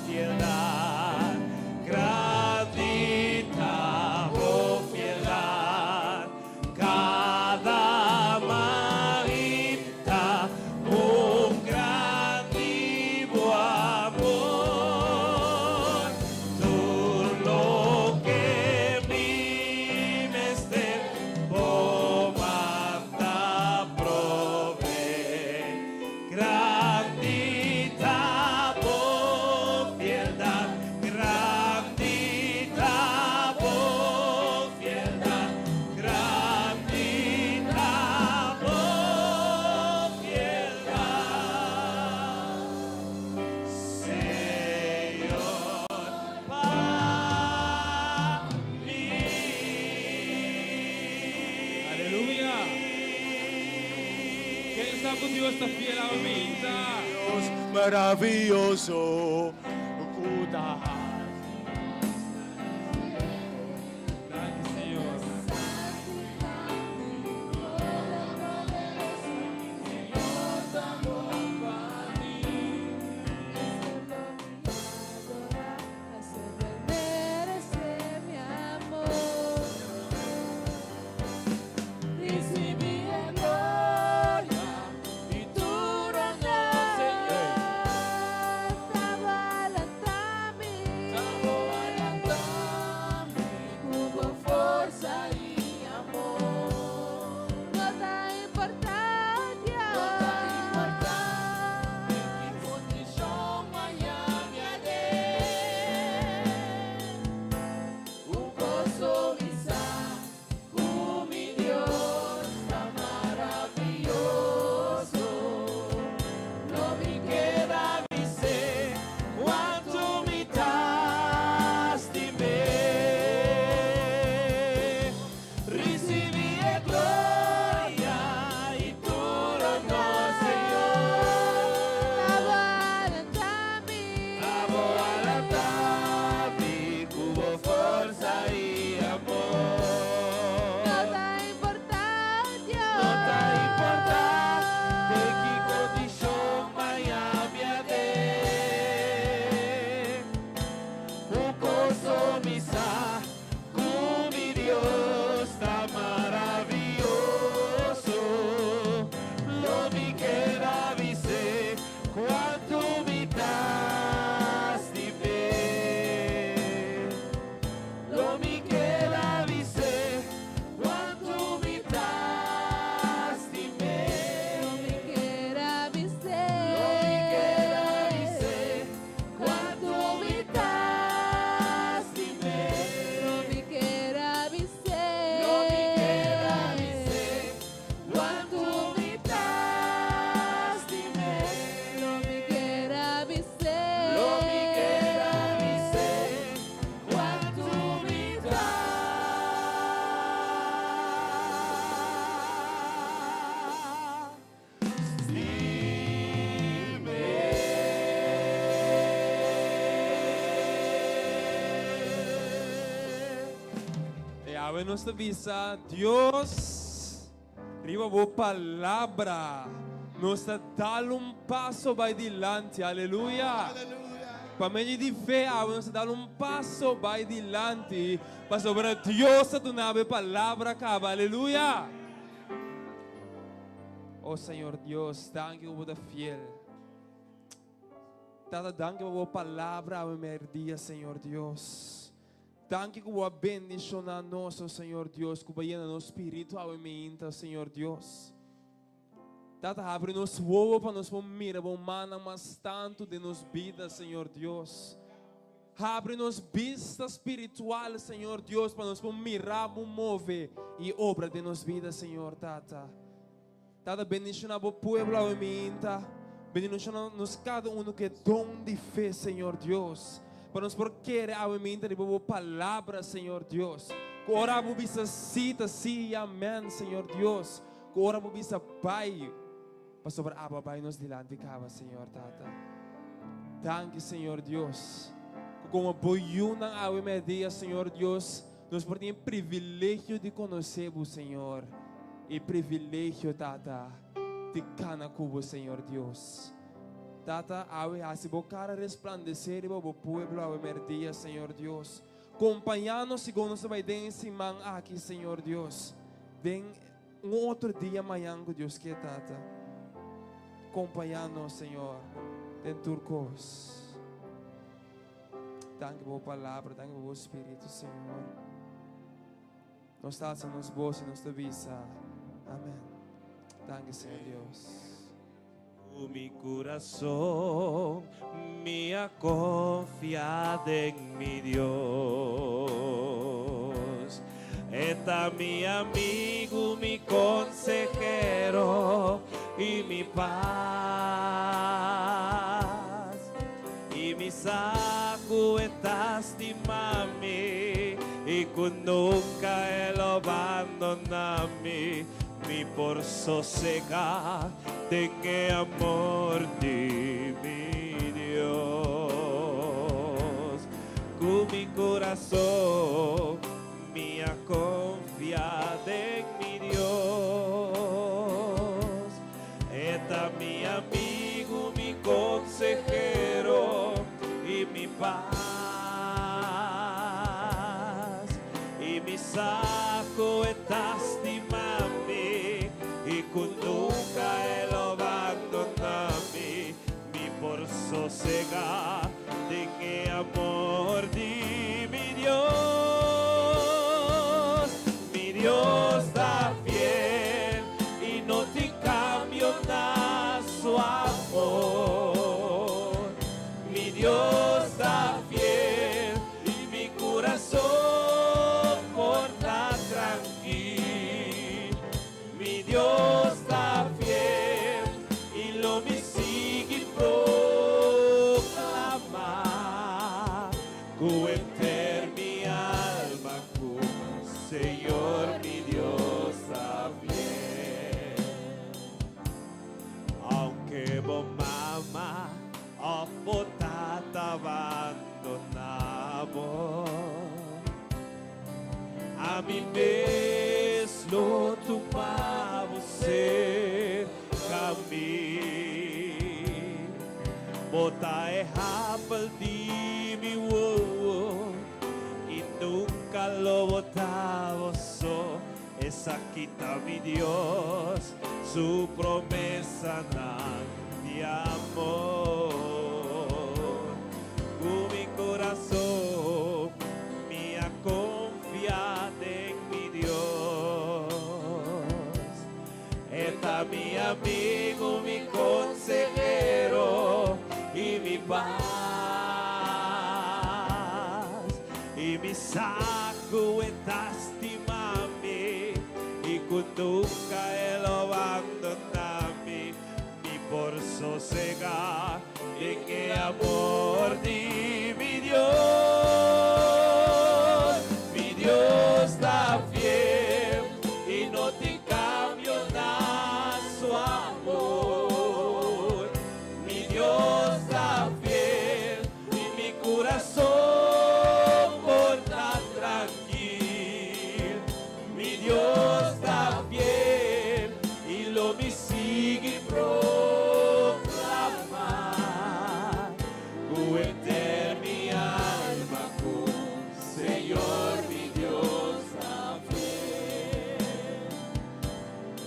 fialdad, grandita fialdad, cada amor, tú lo que vi que Dios está fiel a mí. Dios maravilloso. Gracias, Señor. Mi amor, recibí en gloria y tu honor, Señor. Trabalhando-me, com força e amor. Nota importante, que condição Miami un gozo misa, mi Dios tan maravilloso. No me queda dizer quanto me estimé. Recibi a glória e tu honor, Senhor. Trabalhando-me, com força e amor. Nota importante, que condição Miami un gozo misa, mi Dios tan maravilloso. No me queda dizer quanto me estimé. No me queda dizer quanto me estimé. No me queda dizer quanto me estimé. No me queda dizer quanto me estimé. No me queda dizer quanto me E abre nossa visa, Deus, riba boa palavra, nos está dando passo vai dilante, aleluia. Para meio de fé, abre nos está dando passo vai dilante, para sobre Deus a tu nave palavra acaba, aleluia. Oh Senhor Deus, danke por ser fiel. Tata, danke por palavra a meu dia, Senhor Deus. Danke por a bendição a nós, Senhor Deus, que vai no nosso espírito a mente, Senhor Deus. Tata, abre nos olhos para nos mirar, mana mais tanto de nos vidas, Senhor Deus. Abre nos vista espiritual, Senhor Deus, para nos mirar, mover e obra de nos vidas, Senhor Tata. Tata, bendição ao povo a mente, bendição nos cada que é dom de fé, Senhor Deus. Para nos porque a mente de boa palavra, Senhor Deus. Que ora por visa cita, sim, amém, Senhor Deus. Que ora por visa Pai, para sobre a Pai nos dilante cava, Senhor Tata. Danke, Senhor Deus. Que como boiuna a dia, Senhor Deus, nos por tem privilégio de conhecer-vos, Senhor. E privilégio, Tata, de cana com Senhor Deus. Tata, awe hasibo cara resplandecer o pueblo awe merdia, Senhor Deus. Acompanhando segundo se vai den simang aqui, Senhor Deus. Den outro dia amanhã, Deus que Tata. Acompanhando, Senhor, den turcos. Danke por palavra, danke por Espírito, Senhor. Nos taça, nos bolsos, nos visa. Amém. Danke, Senhor Deus. Mi corazón, mía confiada en mi Dios. Está mi amigo, mi consejero y mi paz. Y mi saco estás de mami y con nunca él abandonami. Mi por sosegar tenga amor de mi Dios. Con mi corazón me ha confiado en mi Dios. Está mi amigo, mi consejero y mi paz. Y mi saco estás de mami y con nunca él abandonami. Mi por sosegar de que amor de mi Dios. Mi Dios da fiel y no te cambio nada su amor. Mi Dios da fiel y mi corazón porta tranquilo. Mi Dios da fiel y lo me sigue proclamar. Cuenter mi alma con Señor mi Dios da fiel. Aunque vos mamá a potata abandonamos, a mi vez lo tomamos ser caminho. Bota é rapal de mi wo y nunca lo botamos só. Esa quita mi Dios, su promesa de amor. Con mi corazón me ha confiado en mi Dios. Está mi amigo, mi consejero y mi paz. Y mi saco estás de mami y con nunca él abandonami. Mi por sosegar de que amor de mi Dios. Mi Dios da fiel y no te cambio nada su amor. Mi Dios da fiel y mi corazón porta tranquilo. Mi Dios da fiel y lo me sigue proclamar. Cuenter mi alma con Señor mi Dios da fiel.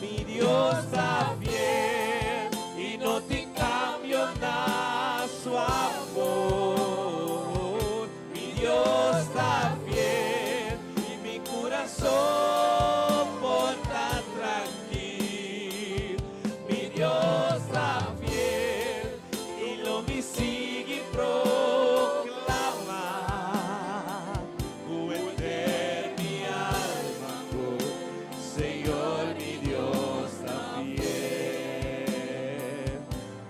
Mi Dios da fiel y no te cambio nada su amor. Mi Dios da fiel y mi corazón porta tranquilo. Mi Dios da fiel y lo me sigue proclamar. Cuenter mi alma con Señor mi Dios da fiel.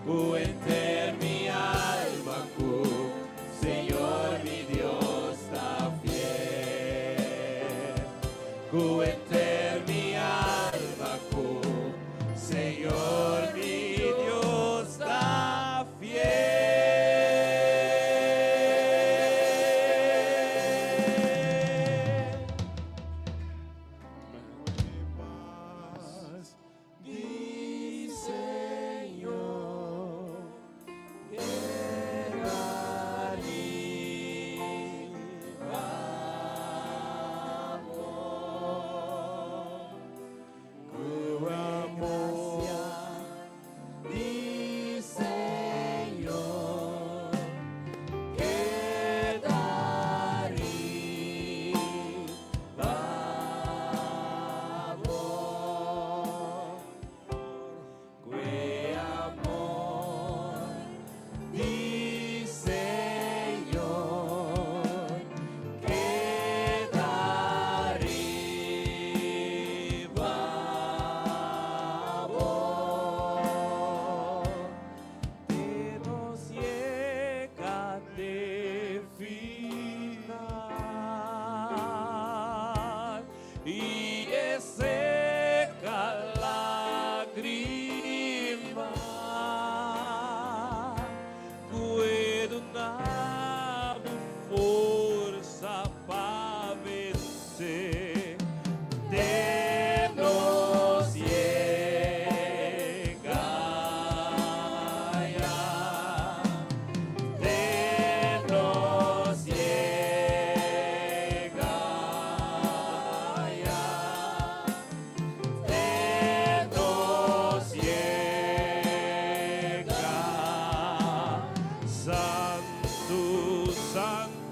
Cuenter mi alma con Señor mi Dios da fiel. Cuenter mi alma con Señor mi Dios da fiel. Paz. Mi Señor, guerra libre, amor. Santo.